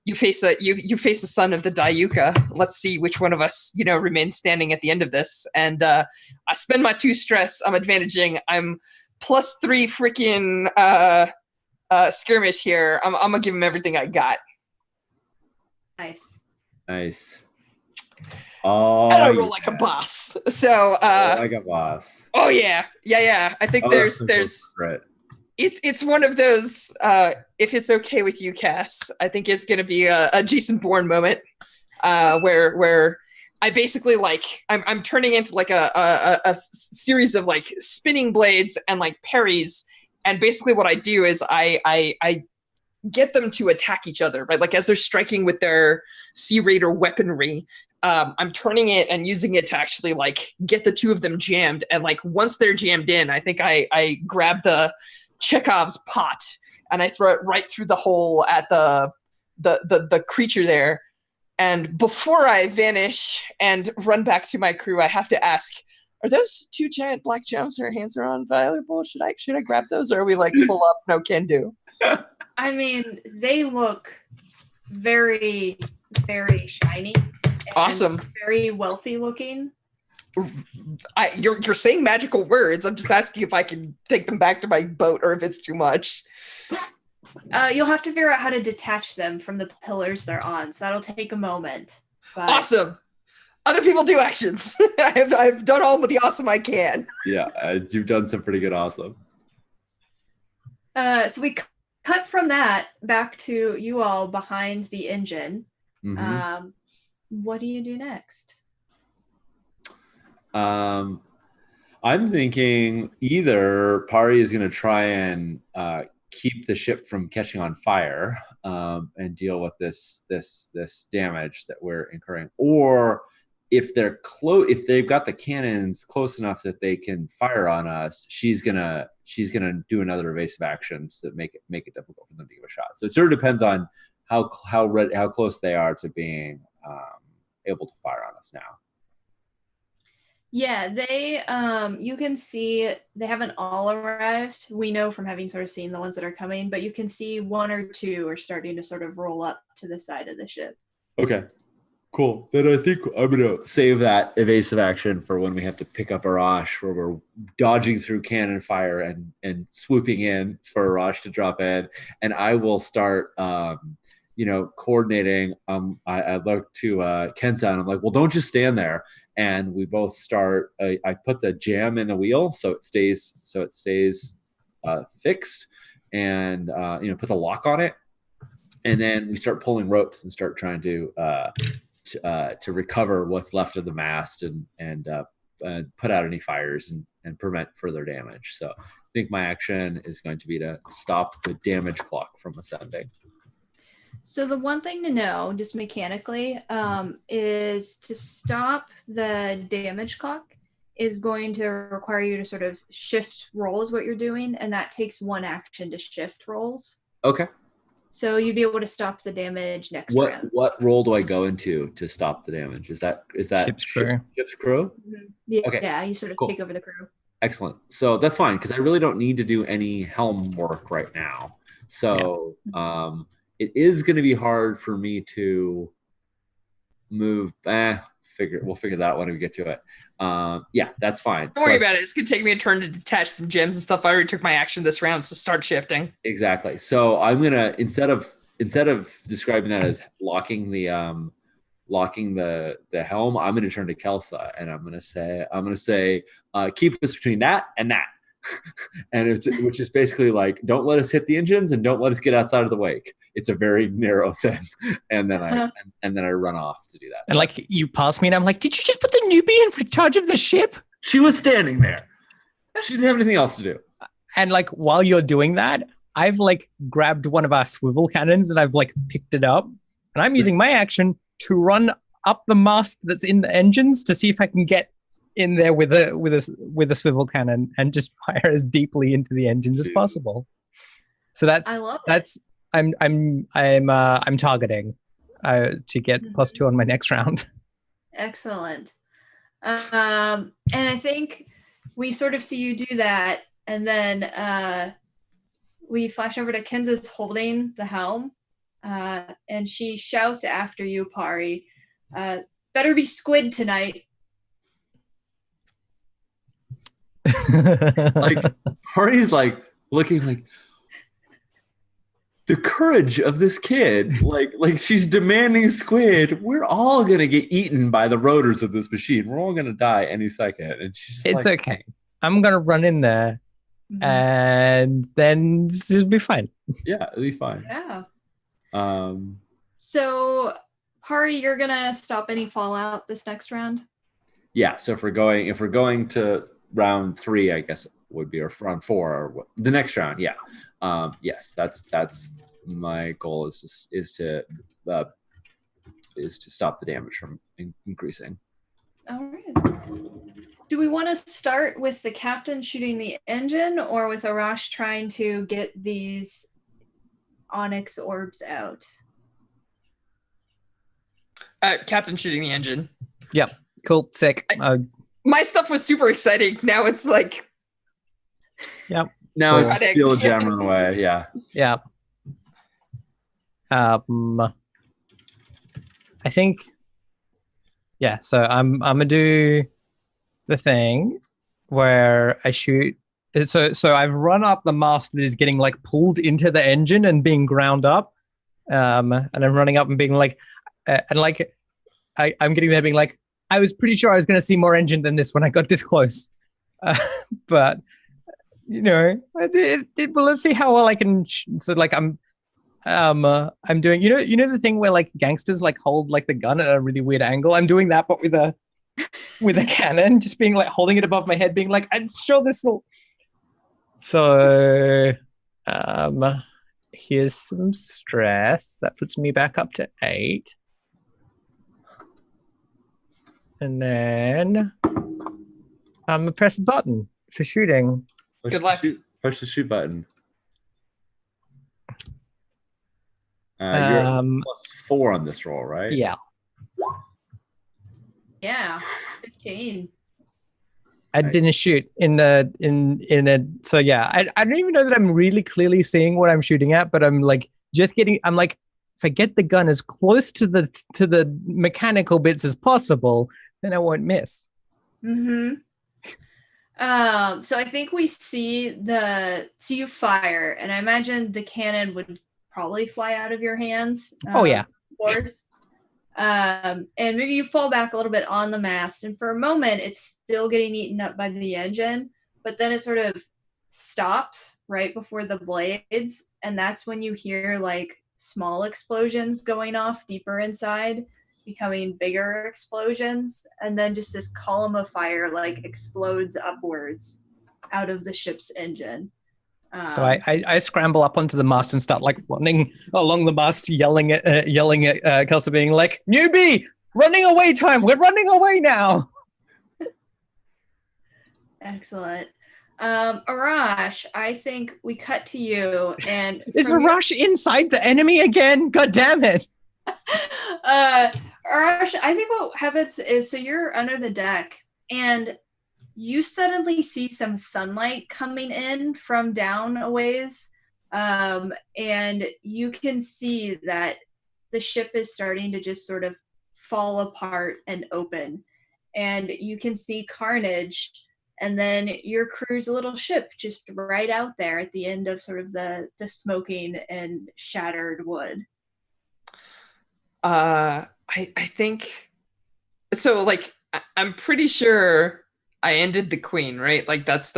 you face the son of the Dayuka. Let's see which one of us, remains standing at the end of this. And I spend my 2 stress. I'm advantaging. I'm +3 freaking skirmish here. I'm gonna give him everything I got. Nice. Oh, and I roll like a boss. So like a boss. Oh yeah. I think there's right. It's one of those if it's okay with you, Cass, I think it's gonna be a Jason Bourne moment where I basically I'm turning into like a series of like spinning blades and like parries, and basically what I do is I get them to attack each other, right? Like as they're striking with their Sea Raider weaponry, I'm turning it and using it to actually like get the 2 of them jammed. And like once they're jammed in, I think I grab the Chekhov's pot and I throw it right through the hole at the creature there. And before I vanish and run back to my crew, I have to ask, are those 2 giant black gems her hands are on valuable? Should I grab those, or are we like full up? No can do. I mean, they look very, very shiny. Awesome. Very wealthy looking. You're saying magical words. I'm just asking if I can take them back to my boat or if it's too much. You'll have to figure out how to detach them from the pillars they're on. So that'll take a moment. But... Awesome. Other people do actions. I've done all with the awesome I can. Yeah, you've done some pretty good awesome. So we cut from that back to you all behind the engine. Mm-hmm. What do you do next? I'm thinking either Pari is going to try and keep the ship from catching on fire and deal with this damage that we're incurring, or if they've got the cannons close enough that they can fire on us, she's gonna do another evasive action to make it difficult for them to give a shot. So it sort of depends on how close they are to being able to fire on us now. Yeah, they you can see they haven't all arrived. We know from having sort of seen the ones that are coming, but you can see 1 or 2 are starting to sort of roll up to the side of the ship. Okay, cool. Then I think I'm gonna save that evasive action for when we have to pick up Arash, where we're dodging through cannon fire and swooping in for Arash to drop in, and I will start coordinating. I look to Kenza and I'm like, well, don't just stand there. And we both start. I put the jam in the wheel so it stays fixed, and put the lock on it, and then we start pulling ropes and start trying to recover what's left of the mast and put out any fires and prevent further damage. So I think my action is going to be to stop the damage clock from ascending. So the one thing to know, just mechanically, is to stop the damage clock is going to require you to sort of shift rolls what you're doing, and that takes 1 action to shift rolls. Okay. So you'd be able to stop the damage next round. What role do I go into to stop the damage? Is that Ship's crew? Ship's crew? Mm-hmm. Yeah, okay. Yeah, you sort of Cool. take over the crew. Excellent. So that's fine because I really don't need to do any helm work right now. So it is going to be hard for me to move we'll figure that out when we get to it. Yeah, that's fine. Don't worry about it. It's gonna take me a turn to detach some gems and stuff. I already took my action this round, so start shifting. Exactly. So I'm gonna instead of describing that as locking the helm, I'm gonna turn to Kelsa and I'm gonna say keep us between that and that. And which is basically like, don't let us hit the engines and don't let us get outside of the wake. It's a very narrow thing. And then I run off to do that. And like you pass me and I'm like, did you just put the newbie in charge of the ship? She was standing there. She didn't have anything else to do. And like while you're doing that, I've like grabbed one of our swivel cannons and I've like picked it up. And I'm using my action to run up the mast that's in the engines to see if I can get in there with a swivel cannon and just fire as deeply into the engines as possible. So I'm targeting to get +2 on my next round. Excellent. And I think we sort of see you do that, and then we flash over to Kenza's holding the helm, and she shouts after you, Pari, better be squid tonight. Like Pari's like looking like the courage of this kid, like she's demanding squid. We're all gonna get eaten by the rotors of this machine. We're all gonna die any second. And she's just it's okay. I'm gonna run in there, and then it'll be fine. Yeah, it'll be fine. Yeah. So, Pari, you're gonna stop any fallout this next round? Yeah. So if we're going to round 3, I guess it would be, or round 4, or the next round. Yeah. Yes, that's my goal is to stop the damage from increasing. All right. Do we want to start with the captain shooting the engine, or with Arash trying to get these onyx orbs out? Captain shooting the engine. Yep. Cool. Sick. My stuff was super exciting. Now it's like. Yep. Now it's still jamming away. Yeah. Yeah. I think. Yeah. So I'm gonna do the thing where I shoot. So I've run up the mast that is getting like pulled into the engine and being ground up, and I'm running up and being like, and like I'm getting there being like, I was pretty sure I was going to see more engine than this when I got this close, but you know, well, let's see how well I can. So like I'm doing, you know the thing where like gangsters like hold like the gun at a really weird angle. I'm doing that, but with a cannon, just being like holding it above my head, being like, I'm sure this will. So, here's some stress that puts me back up to 8. And then I'm gonna press the button for shooting. Good luck. Push the shoot button. You're +4 on this roll, right? Yeah. Yeah, 15. I didn't shoot in a. So yeah, I don't even know that I'm really clearly seeing what I'm shooting at, but I'm like just getting. I'm like, if I get the gun as close to the mechanical bits as possible, then I won't miss. Mm-hmm. So I think we see you fire, and I imagine the cannon would probably fly out of your hands. Oh yeah, of course. And maybe you fall back a little bit on the mast, and for a moment it's still getting eaten up by the engine, but then it sort of stops right before the blades, and that's when you hear like small explosions going off deeper inside, becoming bigger explosions, and then just this column of fire like explodes upwards out of the ship's engine. So I scramble up onto the mast and start like running along the mast, yelling at Kelsa, being like, "Newbie, running away time! We're running away now!" Excellent. Arash, I think we cut to you, and is Arash inside the enemy again? God damn it! Arash, I think what happens is, so you're under the deck, and you suddenly see some sunlight coming in from down a ways, and you can see that the ship is starting to just sort of fall apart and open, and you can see carnage, and then your crew's little ship just right out there at the end of sort of the smoking and shattered wood. I think so. Like, I'm pretty sure I ended the queen, right? Like, that's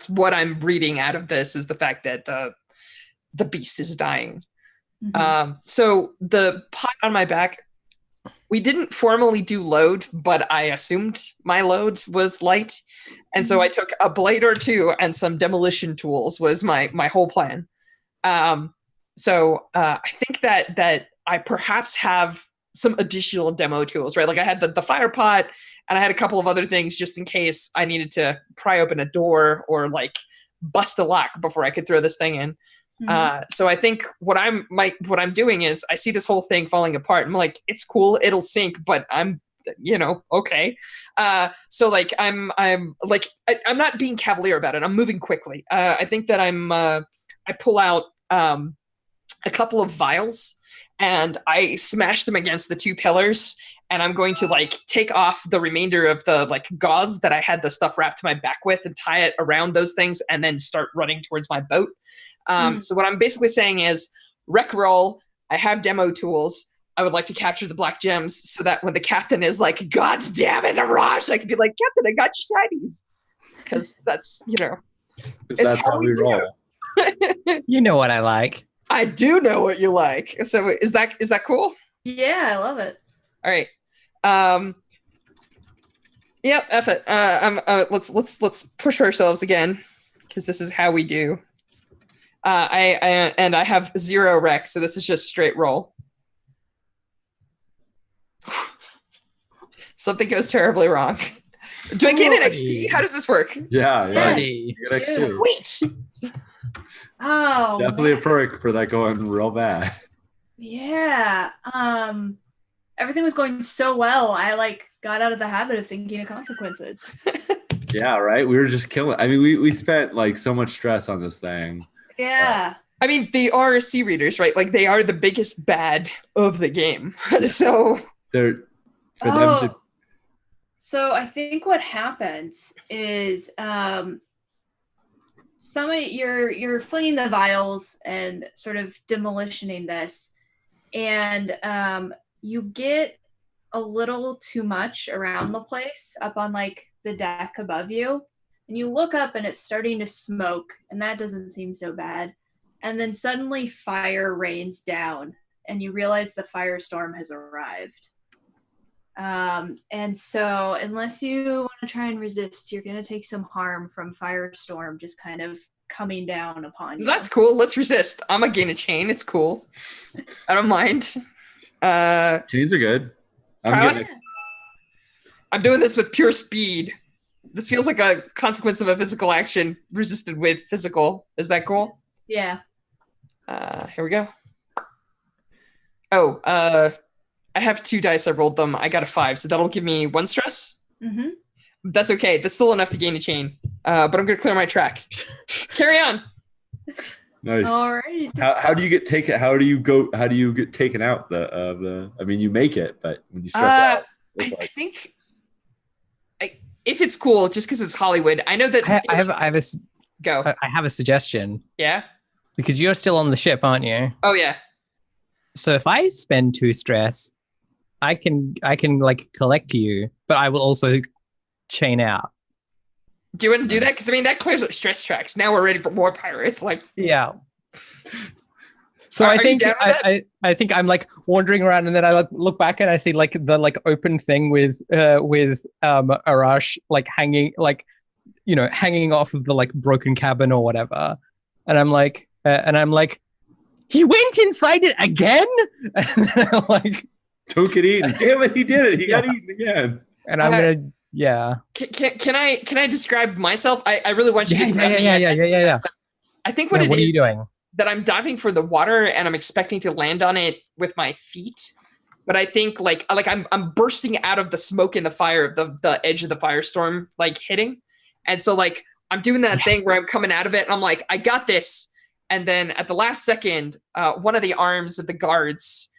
what I'm reading out of this, is the fact that the beast is dying. So the pot on my back, we didn't formally do load, but I assumed my load was light. And so I took a blade or two and some demolition tools was my whole plan. So I think that I perhaps have some additional demo tools, right? Like I had the fire pot, and I had a couple of other things just in case I needed to pry open a door or like bust a lock before I could throw this thing in. So I think what I'm doing is I see this whole thing falling apart. I'm like, it's cool, it'll sink, but I'm, okay. So like I'm not being cavalier about it. I'm moving quickly. I think that I pull out a couple of vials and I smash them against the two pillars. And I'm going to like take off the remainder of the like gauze that I had the stuff wrapped to my back with and tie it around those things and then start running towards my boat. So what I'm basically saying is, rec roll, I have demo tools. I would like to capture the black gems so that when the captain is like, God damn it, Arash, I can be like, Captain, I got your shinies. Because that's, That's how we roll. You know what I like. I do know what you like. So is that cool? Yeah, I love it. All right. Yep, F it. Let's push ourselves again, because this is how we do. I have 0 rec, so this is just straight roll. Something goes terribly wrong. Do I gain an XP? How does this work? Yeah. Buddy. You get XP. Sweet. Oh, Definitely a man. perk for that going real bad. Yeah. Everything was going so well, I like got out of the habit of thinking of consequences. Yeah, right. We were just killing. I mean, we spent like so much stress on this thing. Yeah. I mean, they are sea readers, right? Like they are the biggest bad of the game. So They're for them to. So I think what happens is some of you're flinging the vials and sort of demolitioning this, and you get a little too much around the place up on like the deck above you, and you look up and it's starting to smoke, and that doesn't seem so bad. And then suddenly fire rains down and you realize the firestorm has arrived. And so unless you want to try and resist, you're going to take some harm from firestorm just kind of coming down upon you. that's cool. Let's resist. I'm gonna gain a chain. It's cool. I don't mind. Chains are good. Prowess? I'm doing this with pure speed. This feels like a consequence of a physical action resisted with physical. Is that cool? Yeah. Here we go. Oh, I have 2 dice. I rolled them. I got a 5, so that'll give me 1 stress. Mm-hmm. That's okay. That's still enough to gain a chain. But I'm gonna clear my track. Carry on. Nice. All right. How do you get taken? How do you get taken out? I mean, you make it, but when you stress out, it's I think if it's cool, just because it's Hollywood, I know that I have a suggestion, Yeah. because you're still on the ship, aren't you? Oh yeah. So if I spend 2 stress, I can like collect you, but I will also chain out. Do you want to do that? Because I mean, that clears up stress tracks. Now we're ready for more pirates. Like, Yeah. So Are I you think down with I think I'm like wandering around, and then I look back and I see like the like open thing with Arash like hanging hanging off of the like broken cabin or whatever, and I'm like he went inside it again, and then, like don't get eaten. Damn it, he did it. He got eaten again. and I'm gonna can I describe myself? I really want you to grab me. yeah. I think what What are you doing? that I'm diving for the water and I'm expecting to land on it with my feet. But I think like I'm bursting out of the smoke and the fire of the edge of the firestorm, like hitting. And so like I'm doing that thing where I'm coming out of it and I'm like, I got this. And then at the last second, one of the arms of the guards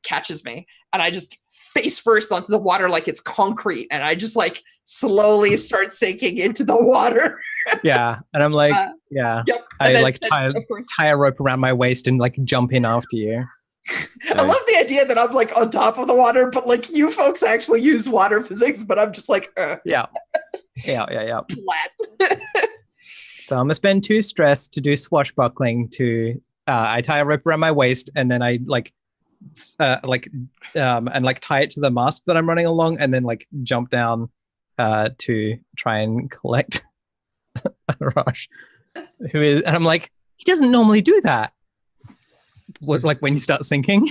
catches me and I just face first onto the water like it's concrete, and I just like slowly start sinking into the water. Yeah, and I'm like, Yep. I And then, like of course, tie a rope around my waist and like jump in after you. I love the idea that I'm like on top of the water, but like you folks actually use water physics, but I'm just like, Yeah. flat. So I'm gonna spend 2 stress to do swashbuckling. I tie a rope around my waist, and then I and like tie it to the mast that I'm running along, and then like jump down to try and collect Rush, and I'm like, he doesn't normally do that. Like when you start sinking.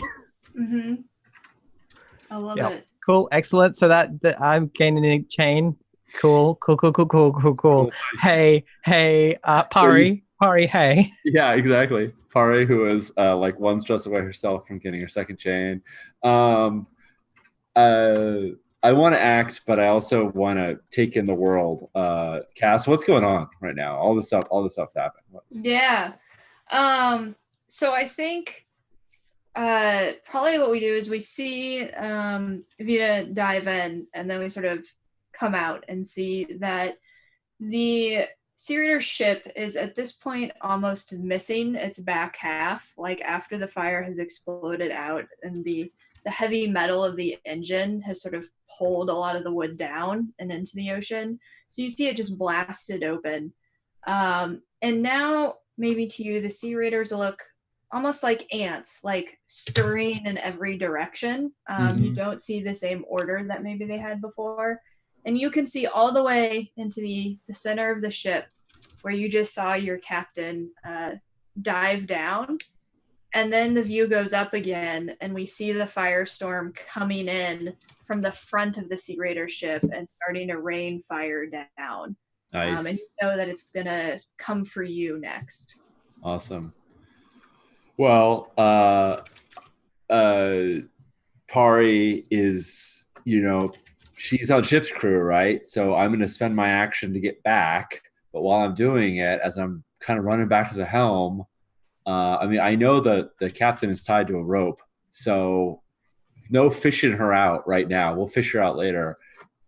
Mm-hmm. I love it. Cool, excellent. So that I'm gaining a chain. Cool. Hey, Pari, hey. Yeah, exactly. Pari, who is like 1 stress away herself from getting her second chain. I want to act, but I also want to take in the world. Cass, what's going on right now? All this stuff's happening. Yeah. So I think probably what we do is we see Vita dive in, and then we sort of come out and see that the Sea Raider ship is at this point almost missing its back half, like after the fire has exploded out and the heavy metal of the engine has sort of pulled a lot of the wood down and into the ocean. So you see it just blasted open. And now, maybe to you, the Sea Raiders look almost like ants, like scurrying in every direction. You don't see the same order that maybe they had before. And you can see all the way into the center of the ship where you just saw your captain dive down. And then the view goes up again, and we see the firestorm coming in from the front of the Sea Raider ship and starting to rain fire down. Nice. And you know that it's going to come for you next. Awesome. Well, Pari is, she's on ship's crew, right? So I'm going to spend my action to get back. But while I'm doing it, as I'm kind of running back to the helm, I know that the captain is tied to a rope, so no fishing her out right now. We'll fish her out later.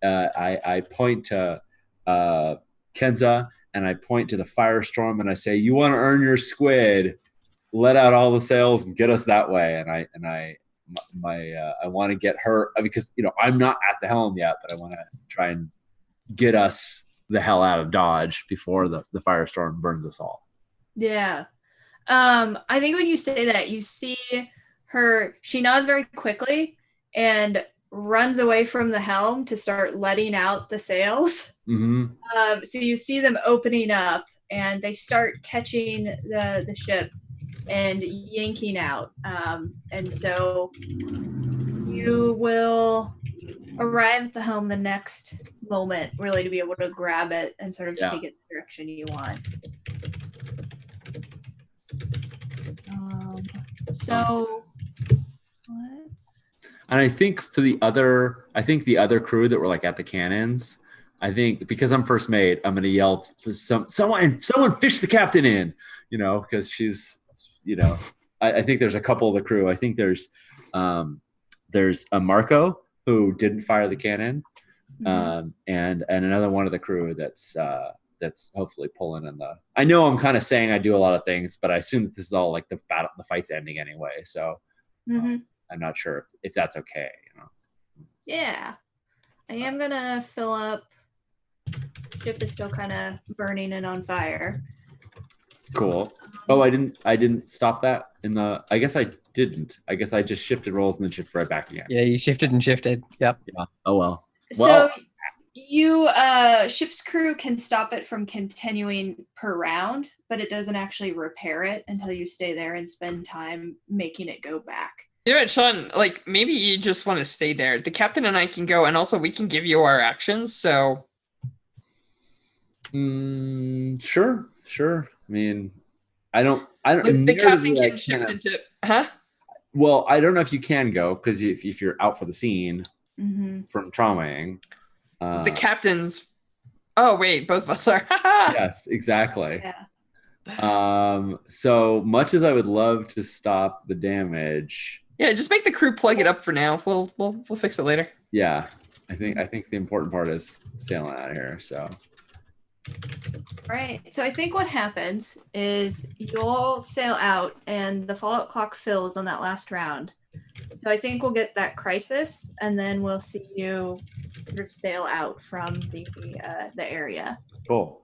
I point to Kenza, and I point to the firestorm, and I say, "You want to earn your squid? Let out all the sails and get us that way." And I want to get her, because I'm not at the helm yet, but I want to try and get us the hell out of Dodge before the firestorm burns us all. Yeah. I think when you say that, you see her, she nods very quickly and runs away from the helm to start letting out the sails. Mm-hmm. So you see them opening up, and they start catching the ship and yanking out. And so you will arrive at the helm the next moment, really, to be able to grab it and sort of take it the direction you want. So let's. And I think the other crew that were like at the cannons, I think because I'm first mate, I'm gonna yell for someone fish the captain in, because she's, I think there's a couple of the crew. I think there's a Marco who didn't fire the cannon, and another one of the crew that's hopefully pulling in the. I know I'm kind of saying I do a lot of things, but I assume that this is all like the fight's ending anyway. So I'm not sure if that's okay. Yeah, I am gonna fill up. Ship is still kind of burning and on fire. Cool. Oh, I didn't stop that in the. I guess I didn't. I guess I just shifted roles and then shifted right back again. Yeah, you shifted and shifted. Yep. Yeah. Oh well. So you ship's crew can stop it from continuing per round, but it doesn't actually repair it until you stay there and spend time making it go back. You know what, Sean? Like, maybe you just want to stay there. The captain and I can go, and also we can give you our actions. So, sure. I mean, I don't. The captain can shift into. Huh? Well, I don't know if you can go, because if you're out for the scene from traumaing. The captain's. Oh wait, both of us are. Yes, exactly. Yeah. So much as I would love to stop the damage. Yeah, just make the crew plug it up for now. We'll fix it later. Yeah, I think the important part is sailing out of here. So All right. So I think what happens is you all sail out, and the fallout clock fills on that last round. So I think we'll get that crisis, and then we'll see you sort of sail out from the area. cool.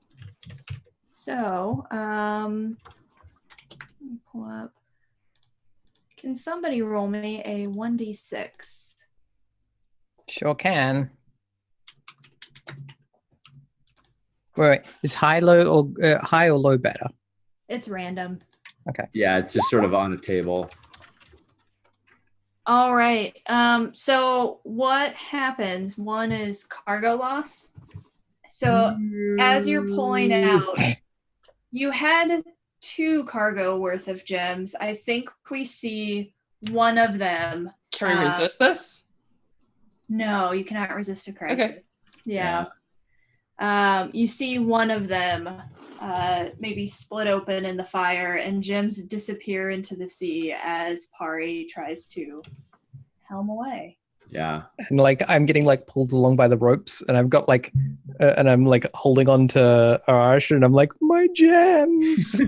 So let me pull up. Can somebody roll me a 1d6? Sure can. Wait, is high or low better? It's random. Yeah, it's just sort of on a table. All right. So what happens? One is cargo loss. So as you're pulling out, you had 2 cargo worth of gems. I think we see one of them. Can we resist this? No, you cannot resist a crisis. Okay. Yeah. You see one of them maybe split open in the fire, and gems disappear into the sea as Pari tries to helm away. Yeah. And like I'm getting like pulled along by the ropes, and I've got like, and I'm like holding on to Arash, and I'm like, my gems.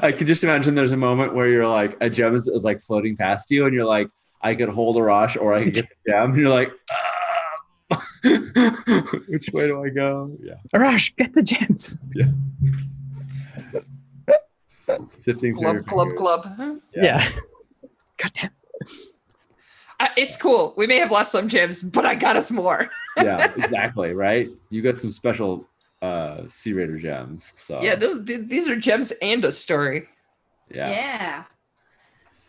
I can just imagine there's a moment where you're like, a gem is like floating past you, and you're like, I could hold Arash or I could get the gem, and you're like, which way do I go? Yeah. Arash, get the gems. Yeah. Sifting through your Glub, fingers. glub. Yeah. Goddamn. It's cool. We may have lost some gems, but I got us more. Yeah, exactly. Right. You got some special Sea Raider gems. So Yeah, these are gems and a story. yeah.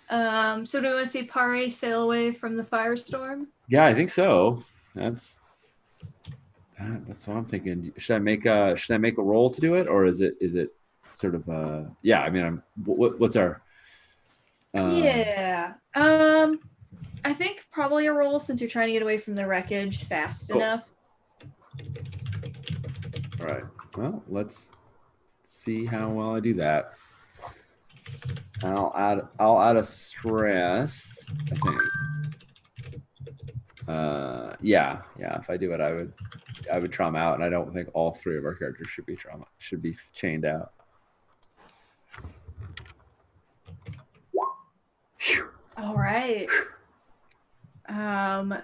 So do we want to see Pari sail away from the firestorm? Yeah, I think so. That's what I'm thinking. Should I make a roll to do it, or is it sort of yeah? I mean, what's our Yeah. I think probably a roll, since you're trying to get away from the wreckage fast Cool. enough. All right. Well, let's see how well I do that. I'll add a stress, I think. Yeah. If I do it, I would trauma out, and I don't think all 3 of our characters should be chained out. All right.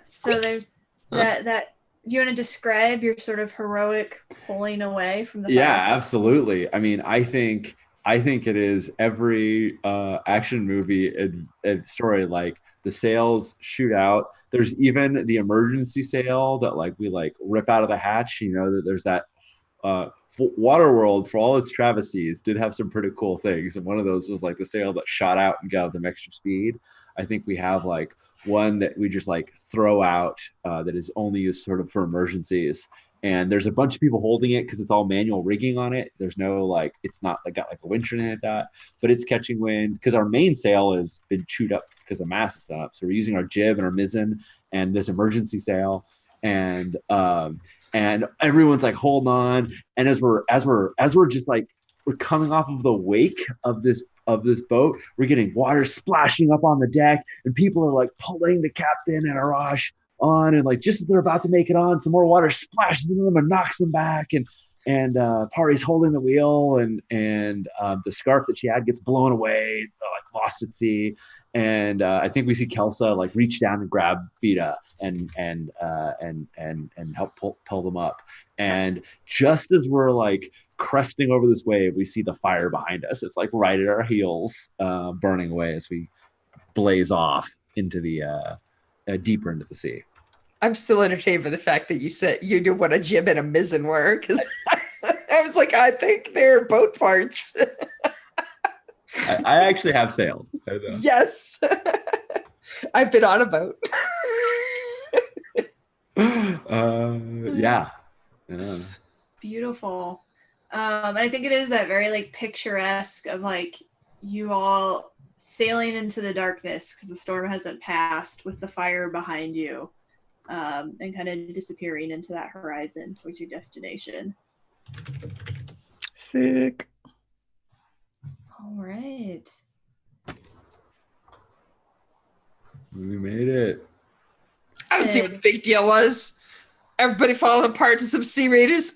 So there's that. Do you want to describe your sort of heroic pulling away from the Yeah, fire? absolutely. I mean, I think it is every action movie and story, like the sails shoot out. There's even the emergency sail that like we like rip out of the hatch. You know that there's that Waterworld, for all its travesties, did have some pretty cool things, and one of those was like the sail that shot out and gave them extra speed. I think we have like one that we just like throw out that is only used sort of for emergencies. And there's a bunch of people holding it because it's all manual rigging on it. There's no like, it's not like got like a winch or anything like that, but it's catching wind because our main sail has been chewed up because of mast is up. So we're using our jib and our mizzen and this emergency sail, and everyone's like holding on. And as we're just like, we're coming off of the wake of this boat, we're getting water splashing up on the deck, and people are like pulling the captain and Arash on, and like just as they're about to make it on, some more water splashes into them and knocks them back, and Pari's holding the wheel, and the scarf that she had gets blown away, like lost at sea, and I think we see Kelsa like reach down and grab Vita and help pull them up, and just as we're like cresting over this wave, we see the fire behind us. It's like right at our heels, burning away as we blaze off into the deeper into the sea. I'm still entertained by the fact that you said you knew what a jib and a mizzen were, because I was like, I think they're boat parts. I actually have sailed. Yes. I've been on a boat. Yeah. Beautiful. And I think it is that very like picturesque of like you all sailing into the darkness because the storm hasn't passed, with the fire behind you, and kind of disappearing into that horizon towards your destination. Sick. All right. We made it. I don't see what the big deal was. Everybody falling apart to some Sea Raiders.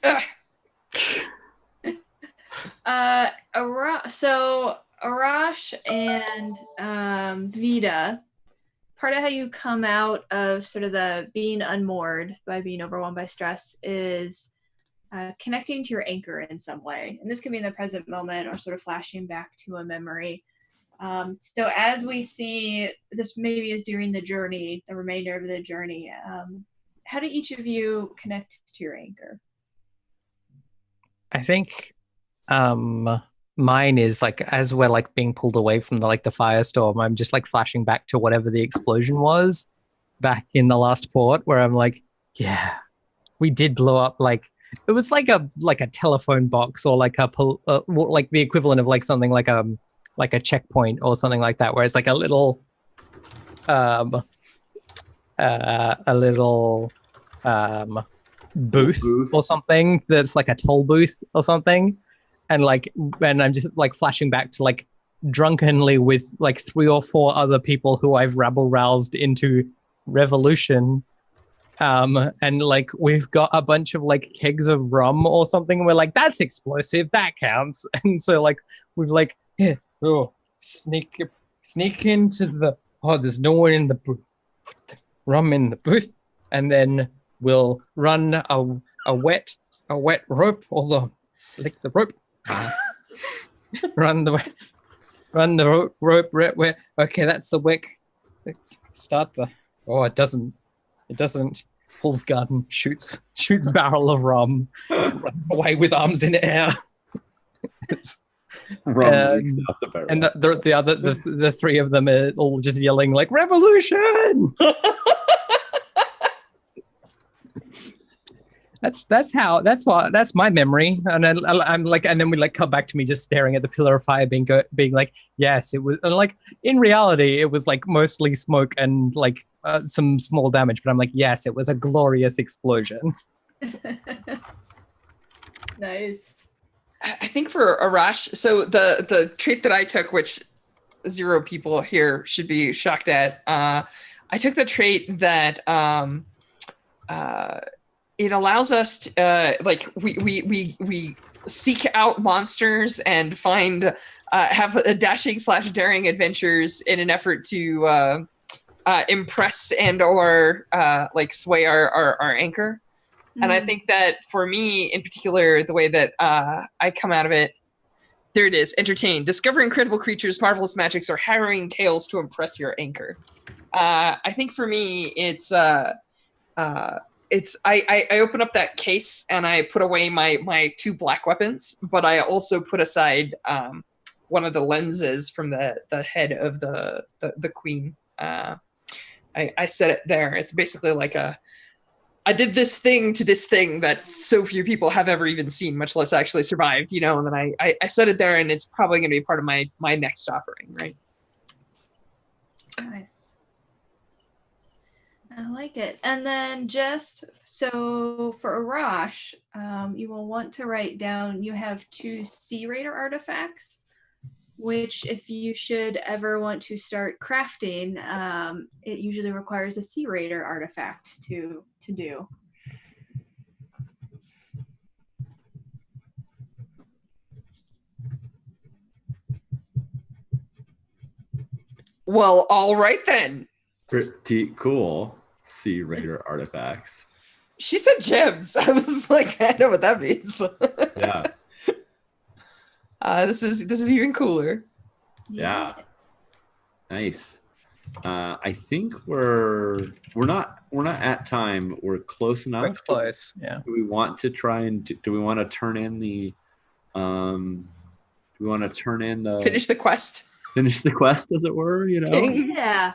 Ugh. So Arash and Vita, part of how you come out of sort of the being unmoored by being overwhelmed by stress is connecting to your anchor in some way. And this can be in the present moment or sort of flashing back to a memory. So as we see, this maybe is during the journey, the remainder of the journey, how do each of you connect to your anchor? I think mine is like as we're like being pulled away from the firestorm, I'm just like flashing back to whatever the explosion was back in the last port, where I'm like, yeah, we did blow up like it was like a telephone box or like like the equivalent of like something like a checkpoint or something like that, where it's like a little booth or something that's like a toll booth or something, and I'm just like flashing back to like drunkenly with like 3 or 4 other people who I've rabble roused into revolution, and like we've got a bunch of like kegs of rum or something. We're like, that's explosive, that counts. And so like we've like, yeah, oh, sneak into the, oh, there's no one in the booth, put the rum in the booth, and then we'll run a wet rope, although lick the rope. run the rope. Okay, that's the wick. Let's start the. Oh, it doesn't. Pulls gun, shoots barrel of rum, runs away with arms in air. And the 3 of them are all just yelling like revolution. That's my memory. And then I'm like, and then we like come back to me just staring at the pillar of fire, being like, yes, it was. And like in reality, it was like mostly smoke and like some small damage. But I'm like, yes, it was a glorious explosion. Nice. I think for Arash, so the trait that I took, which 0 people here should be shocked at, I took the trait that it allows us to like we seek out monsters and find have a dashing / daring adventures in an effort to impress and or like sway our anchor. And I think that for me in particular, the way that I come out of it, there it is: entertain, discover incredible creatures, marvelous magics, or harrowing tales to impress your anchor. I think for me, it's I open up that case and I put away my 2 black weapons, but I also put aside one of the lenses from the head of the queen. I set it there. It's basically like I did this thing to this thing that so few people have ever even seen, much less actually survived, you know, and then I set it there, and it's probably going to be part of my next offering, right? Nice. I like it. And then just so for Arash, you will want to write down, you have 2 Sea Raider artifacts, which if you should ever want to start crafting, it usually requires a Sea Raider artifact to do. Well, all right then. Pretty cool. Sea Raider artifacts. She said gems. I was like, I know what that means. Yeah. This is even cooler. Yeah. Nice. I think we're not at time. We're close enough. We're close. Yeah. Do we want to try and do we want to turn in the Finish the quest. Finish the quest, as it were, you know? Yeah.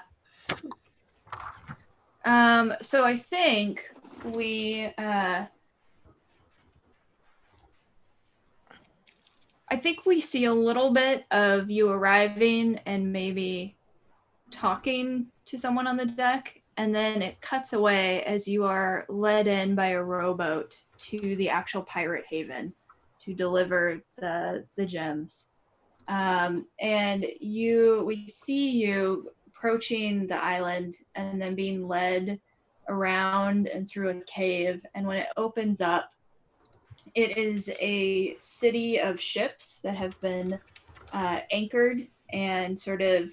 So I think we see a little bit of you arriving and maybe talking to someone on the deck, and then it cuts away as you are led in by a rowboat to the actual pirate haven to deliver the gems. And we see you approaching the island and then being led around and through a cave. And when it opens up, it is a city of ships that have been anchored and sort of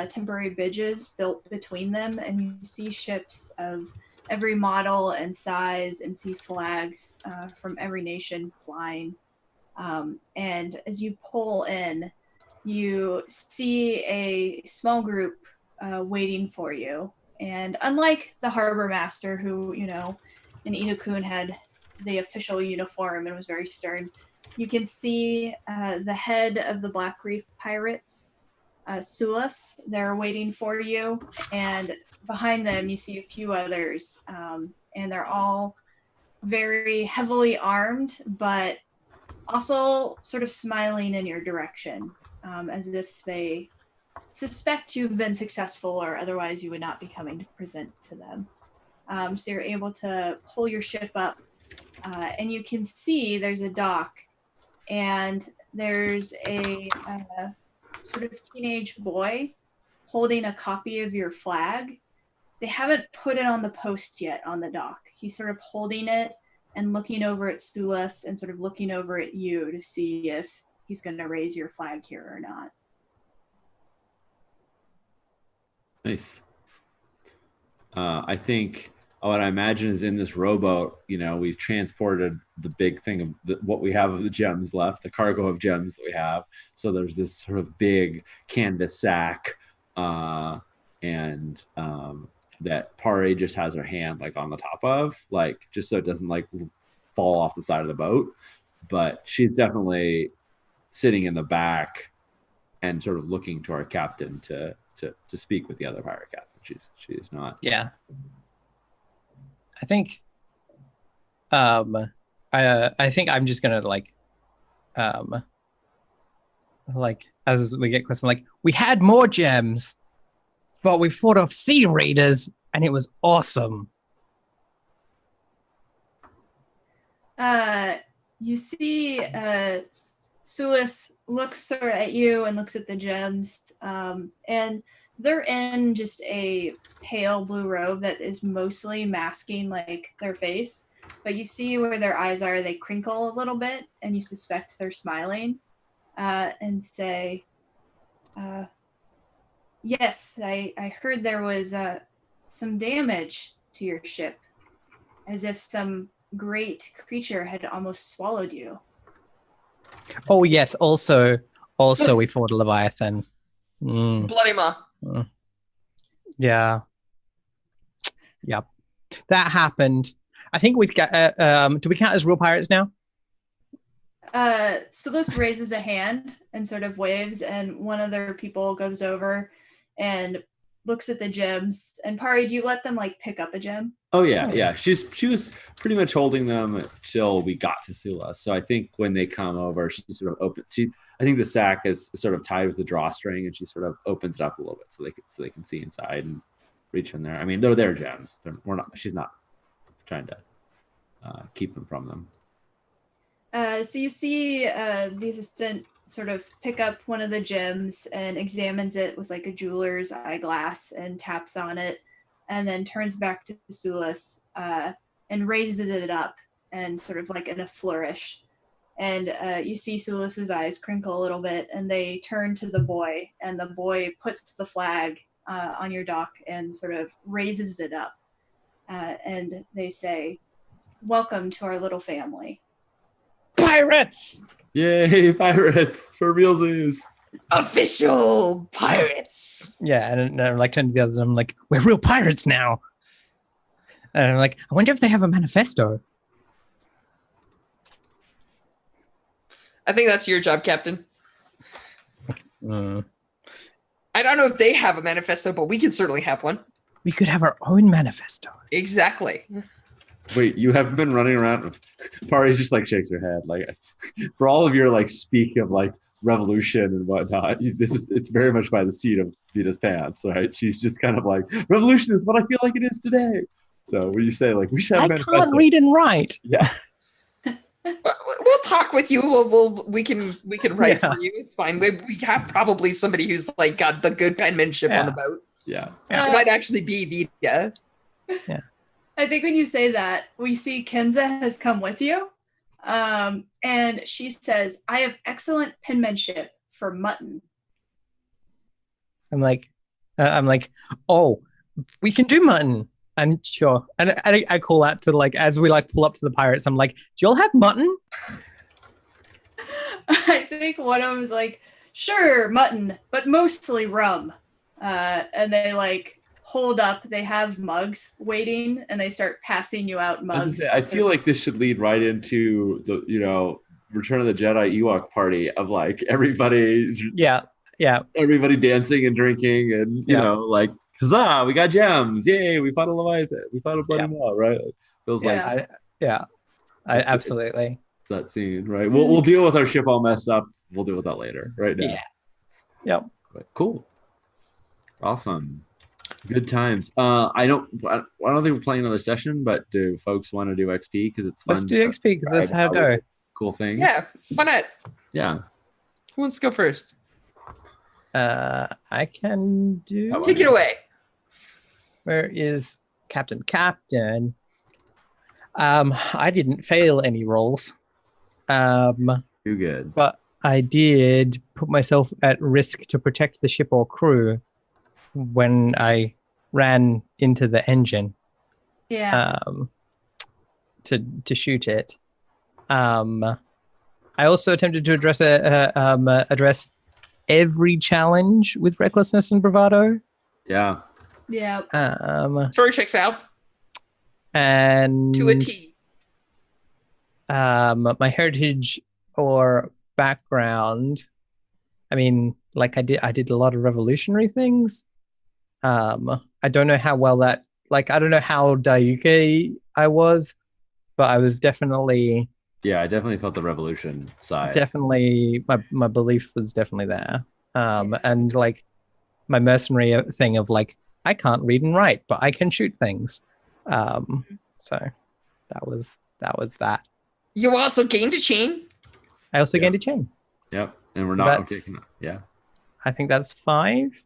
temporary bridges built between them. And you see ships of every model and size and see flags from every nation flying. And as you pull in, you see a small group waiting for you. And unlike the harbor master, who, you know, in Inukun had the official uniform and was very stern, you can see the head of the Black Reef Pirates, Sulas. They're waiting for you. And behind them, you see a few others. And they're all very heavily armed, but also sort of smiling in your direction, as if they suspect you've been successful, or otherwise you would not be coming to present to them. So you're able to pull your ship up, and you can see there's a dock, and there's a sort of teenage boy holding a copy of your flag. They haven't put it on the post yet on the dock. He's sort of holding it and looking over at Sulas and sort of looking over at you to see if he's going to raise your flag here or not. Nice. I think what I imagine is in this rowboat, you know, we've transported the big thing of what we have of the gems left, the cargo of gems that we have. So there's this sort of big canvas sack, and that Pari just has her hand like on the top of, like, just so it doesn't like fall off the side of the boat. But she's definitely sitting in the back and sort of looking to our captain to speak with the other pirate captain. She's not. Yeah. I think I think I'm just gonna like as we get closer, I'm like, we had more gems, but we fought off sea raiders and it was awesome. You see Sulas looks sort of at you and looks at the gems, and they're in just a pale blue robe that is mostly masking like their face, but you see where their eyes are, they crinkle a little bit, and you suspect they're smiling, and say, yes, I heard there was some damage to your ship, as if some great creature had almost swallowed you. Oh yes, also we fought a Leviathan. Bloody Ma. Yeah. Yep. That happened. I think we've got do we count as real pirates now? Sulas raises a hand and sort of waves, and one of their people goes over and looks at the gems. And Pari, do you let them like pick up a gem? Oh yeah. She was pretty much holding them till we got to Sulas. So I think when they come over, she sort of opens. I think the sack is sort of tied with the drawstring, and she sort of opens it up a little bit so they can see inside and reach in there. I mean, they're their gems. She's not trying to keep them from them. So you see the assistant sort of pick up one of the gems and examines it with like a jeweler's eyeglass and taps on it, and then turns back to Sulas and raises it up and sort of like in a flourish. And you see Sulas's eyes crinkle a little bit, and they turn to the boy, and the boy puts the flag on your dock and sort of raises it up. And they say, "Welcome to our little family." Pirates! Yay, pirates for realsies. Official pirates. Yeah, and I'm like turning to the others, and I'm like, we're real pirates now. And I'm like, I wonder if they have a manifesto. I think that's your job, Captain. Mm. I don't know if they have a manifesto, but we can certainly have one. We could have our own manifesto. Exactly. Wait, you haven't been running around with Pari's just like shakes her head. Like for all of your like speak of like revolution and whatnot, it's very much by the seat of Vita's pants, right? She's just kind of like, revolution is what I feel like it is today. So when you say like we should have a manifesto, can't read and write. Yeah. We'll talk with you. We can write for you. It's fine. We have probably somebody who's like got the good penmanship on the boat. Yeah. It might actually be Vita. I think when you say that, we see Kenza has come with you. And she says, I have excellent penmanship for mutton. I'm like, oh, we can do mutton. And sure. And I call out to like, as we like pull up to the pirates, I'm like, do y'all have mutton? I think one of them is like, sure, mutton, but mostly rum. And they like hold up, they have mugs waiting, and they start passing you out mugs. I feel like this should lead right into the, Return of the Jedi Ewok party of like everybody everybody dancing and drinking and you know, like, huzzah, we got gems, yay, we fought a Leviathan, we fought a bloody maw, right? It feels like I absolutely that scene, right? We'll deal with our ship all messed up. We'll deal with that later. Right now. Yep. But cool. Awesome. Good times. I don't think we're playing another session, but do folks want to do XP because it's fun? Let's do XP because that's how I go. Cool things. Yeah, why not? Yeah. Who wants to go first? I can do. Take it away. Where is Captain? I didn't fail any rolls. Too good. But I did put myself at risk to protect the ship or crew when I ran into the engine. Yeah. To shoot it. I also attempted to address every challenge with recklessness and bravado. Yeah. Yeah. Story checks out. And to a T. My heritage or background, I mean, like I did a lot of revolutionary things. I don't know how well that, like, I don't know how Dayuke I was, but I was definitely. Yeah, I definitely felt the revolution side. Definitely, my belief was definitely there. And like my mercenary thing of like, I can't read and write, but I can shoot things. So that was that. You also gained a chain. I also gained a chain. Yep, and we're not okay. Yeah, I think that's 5.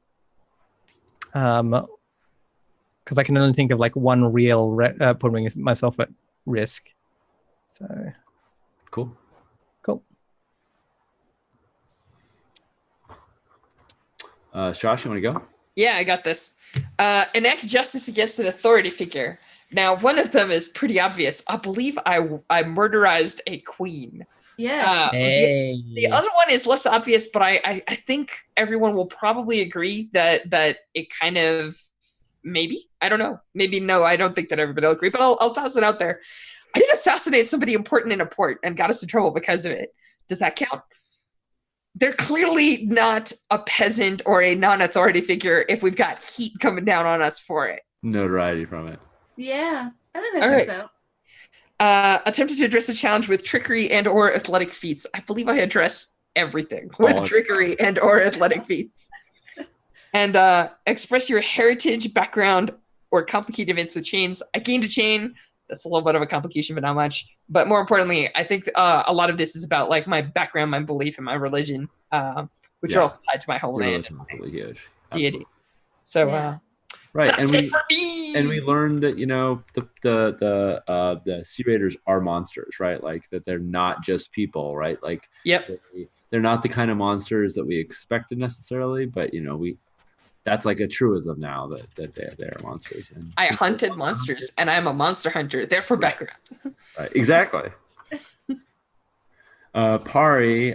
Because I can only think of like one real putting myself at risk. So cool. Josh, you want to go? Yeah, I got this. Enact justice against an authority figure. Now, one of them is pretty obvious. I believe I murderized a queen. Yes. The other one is less obvious, but I think everyone will probably agree that it kind of maybe, I don't know. Maybe no, I don't think that everybody will agree, but I'll toss it out there. I did assassinate somebody important in a port and got us in trouble because of it. Does that count? They're clearly not a peasant or a non-authority figure if we've got heat coming down on us for it. Notoriety from it. Yeah, I think that checks out. Attempted to address a challenge with trickery and or athletic feats. I believe I address everything with trickery and or athletic feats. And express your heritage, background, or complicated events with chains. I gained a chain. That's a little bit of a complication, but not much. But more importantly, I think a lot of this is about like my background, my belief, and my religion, which are also tied to my homeland. Really huge. Deity. So right, that's it for me. And we learned that the Sea Raiders are monsters, right? Like that they're not just people, right? Like they're not the kind of monsters that we expected necessarily, but that's like a truism now that they're monsters. And I hunted monsters, and I'm a monster hunter. Therefore, background. Right, exactly. Pari,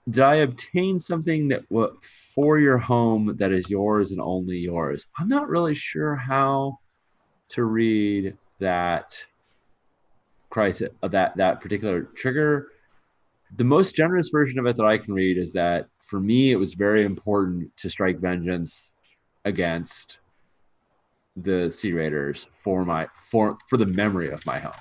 did I obtain something that for your home that is yours and only yours? I'm not really sure how to read that crisis, that particular trigger. The most generous version of it that I can read is that for me, it was very important to strike vengeance against the Sea Raiders for the memory of my home.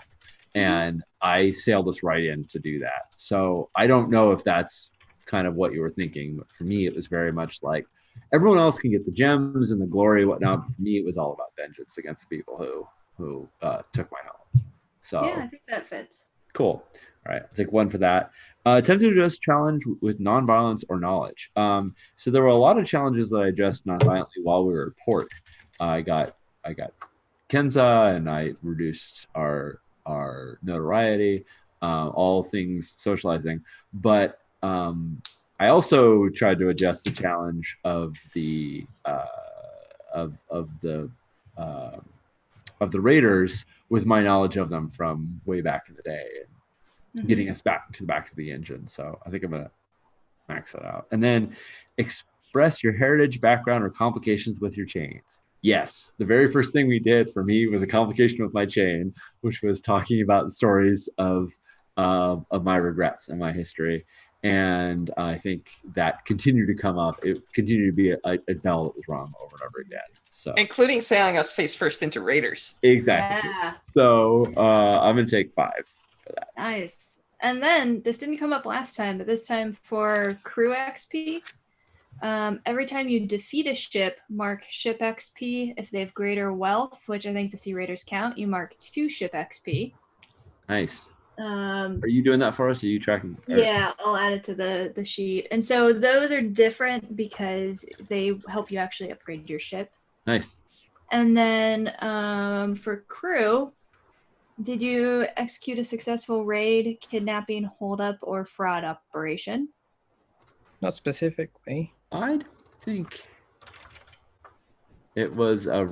And I sailed us right in to do that. So I don't know if that's kind of what you were thinking, but for me, it was very much like everyone else can get the gems and the glory, whatnot. But for me, it was all about vengeance against the people who took my home. So yeah, I think that fits. Cool. All right, I'll take 1 for that. Attempted to address challenge with nonviolence or knowledge. So there were a lot of challenges that I addressed nonviolently while we were at port. I got Kenza, and I reduced our notoriety, all things socializing. But I also tried to adjust the challenge of the uh, of the Raiders with my knowledge of them from way back in the day, and getting us back to the back of the engine. So I think I'm gonna max that out, and then express your heritage, background, or complications with your chains. Yes, the very first thing we did for me was a complication with my chain, which was talking about stories of my regrets and my history. And I think that continued to come up. It continued to be a bell that was rung over and over again. So Including sailing us face first into Raiders. exactly. Yeah. So I'm gonna take 5 for that. Nice. And then this didn't come up last time, but this time for crew XP. Every time you defeat a ship, mark ship XP. If they have greater wealth, which I think the Sea Raiders count, you mark 2 ship XP. Nice. Um, Are you doing that for us? Are you tracking? yeah, I'll add it to the sheet. And so those are different because they help you actually upgrade your ship. Nice. And then for crew, did you execute a successful raid, kidnapping, holdup, or fraud operation? Not specifically. I don't think it was a.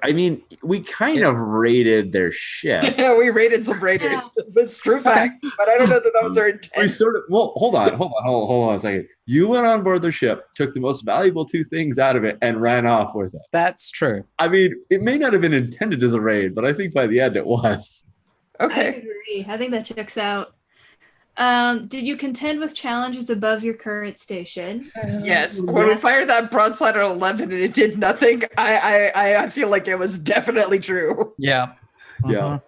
I mean, we kind of raided their ship. We raided some Raiders. That's true fact. But I don't know that that was our We intent. sort of. Well, hold on a second. You went on board the ship, took the most valuable 2 things out of it, and ran off with it. That's true. I mean, it may not have been intended as a raid, but I think by the end it was. I Okay. agree. I think that checks out. Did you contend with challenges above your current station? Yes. When we fired that broadside at 11 and it did nothing, I feel like it was definitely true. Yeah. Yeah.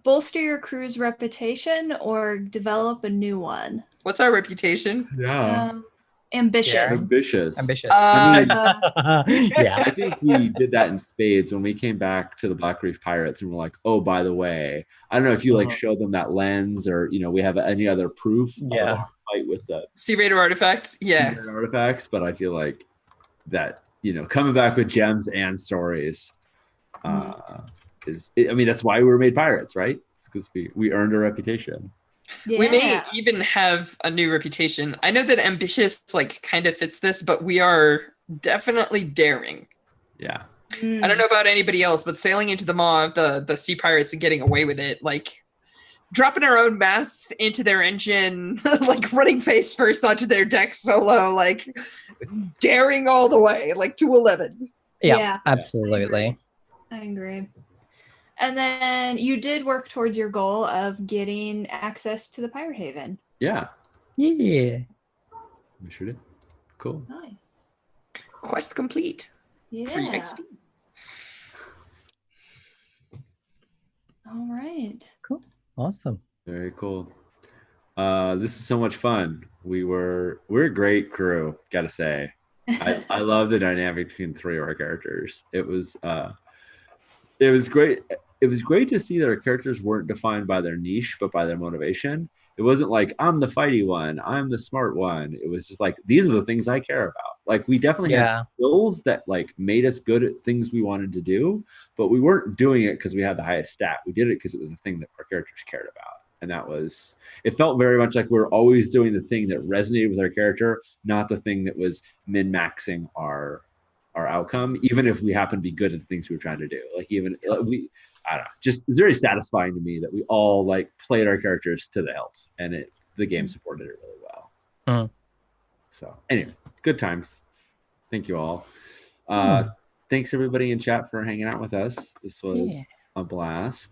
Bolster your crew's reputation or develop a new one? What's our reputation? Yeah. Ambitious. Yes. Ambitious. Ambitious. I mean, Yeah. I think we did that in spades when we came back to the Black Reef Pirates and we're like, oh, by the way, I don't know if you like showed them that lens or, we have any other proof of Yeah. our fight with the Sea Raider artifacts? Yeah. artifacts, but I feel like that, coming back with gems and stories that's why we were made pirates, right? It's because we earned a reputation. Yeah. We may even have a new reputation. I know that ambitious kind of fits this, but we are definitely daring. Yeah. I don't know about anybody else, but sailing into the maw of the sea pirates and getting away with it, dropping our own masts into their engine, running face first onto their deck solo, daring all the way, to 11. Yeah, absolutely. I agree. And then you did work towards your goal of getting access to the Pirate Haven. Yeah. Yeah. We sure did. Cool. Nice. Quest complete. Yeah. Free XP. All right. Awesome. Very cool. This is so much fun. We're a great crew, gotta say. I love the dynamic between 3 of our characters. It was great. It was great to see that our characters weren't defined by their niche, but by their motivation. It wasn't like, I'm the fighty one, I'm the smart one. It was just like, these are the things I care about. We definitely had skills that made us good at things we wanted to do, but we weren't doing it because we had the highest stat. We did it because it was the thing that our characters cared about. And it felt very much like we were always doing the thing that resonated with our character, not the thing that was min-maxing our outcome, even if we happen to be good at the things we were trying to do. I don't know, just it's very satisfying to me that we all played our characters to the hilt, and the game supported it really well. So anyway, good times. Thank you all. Thanks everybody in chat for hanging out with us. This was a blast.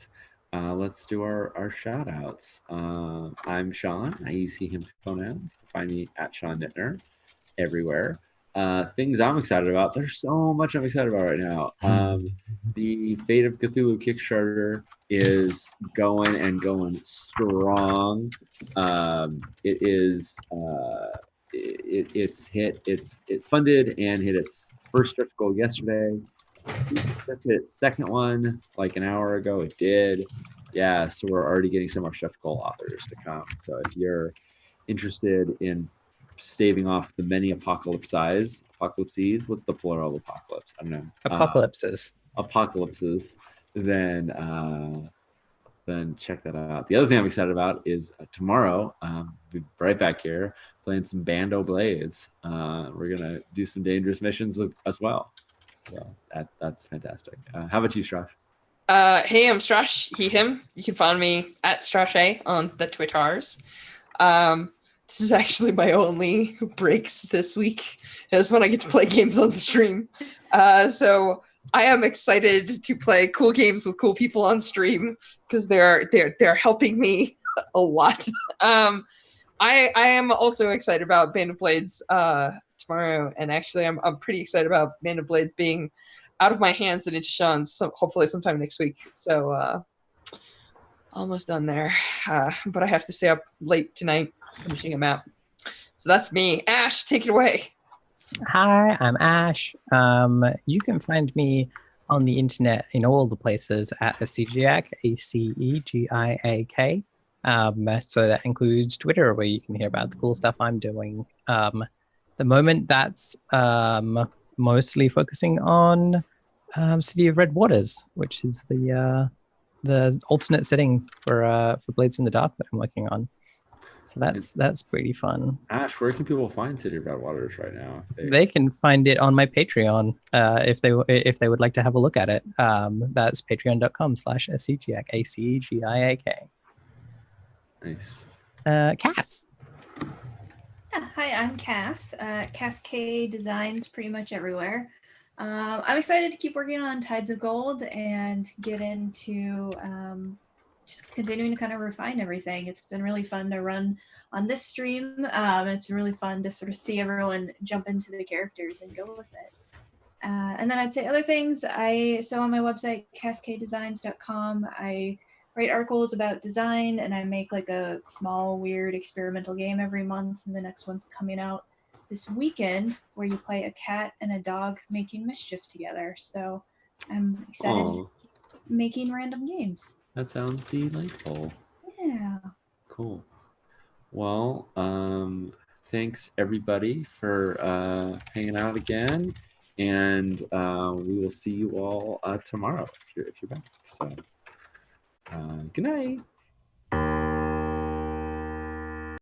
Let's do our shout outs. I'm Sean. I use he, him pronouns. You can find me at Sean Nittner everywhere. Things I'm excited about. There's so much I'm excited about right now. The Fate of Cthulhu Kickstarter is going strong. It funded and hit its first stretch goal yesterday. It just hit its second one an hour ago. It did. Yeah, so we're already getting some more skeptical authors to come. So if you're interested in staving off the many apocalypses, what's the plural of apocalypse? I don't know. Apocalypses. Apocalypses, then check that out. The other thing I'm excited about is tomorrow, we'll be right back here playing some Bando Blades. We're gonna do some dangerous missions as well. So that's fantastic. How about you, Strash? Hey, I'm Strash, he, him. You can find me at Strashay on the Twitters. This is actually my only breaks this week, is when I get to play games on stream. So I am excited to play cool games with cool people on stream because they're helping me a lot. I am also excited about Band of Blades tomorrow, and actually I'm pretty excited about Band of Blades being out of my hands and into Sean's, hopefully sometime next week. So almost done there, but I have to stay up late tonight finishing a map. So that's me. Ash, take it away. Hi, I'm Ash. You can find me on the internet in all the places at Acegiac, ACEGIAK. So that includes Twitter, where you can hear about the cool stuff I'm doing. The moment that's mostly focusing on City of Red Waters, which is the alternate setting for Blades in the Dark that I'm working on. So that's pretty fun. Ash, where can people find City of Red Waters right now? They can find it on my Patreon if they would like to have a look at it. That's patreon.com/Acegiac, ACEGIAK. Nice. Cass. Yeah, hi, I'm Cass. Cass K Designs pretty much everywhere. I'm excited to keep working on Tides of Gold and get into just continuing to kind of refine everything. It's been really fun to run on this stream. It's really fun to sort of see everyone jump into the characters and go with it. And then I'd say other things. So on my website, cascadedesigns.com, I write articles about design, and I make like a small, weird experimental game every month, and the next one's coming out this weekend, where you play a cat and a dog making mischief together. So I'm excited to keep making random games. That sounds delightful. Yeah. Cool. Well, thanks everybody for hanging out again, and we will see you all tomorrow if you're back. So, good night.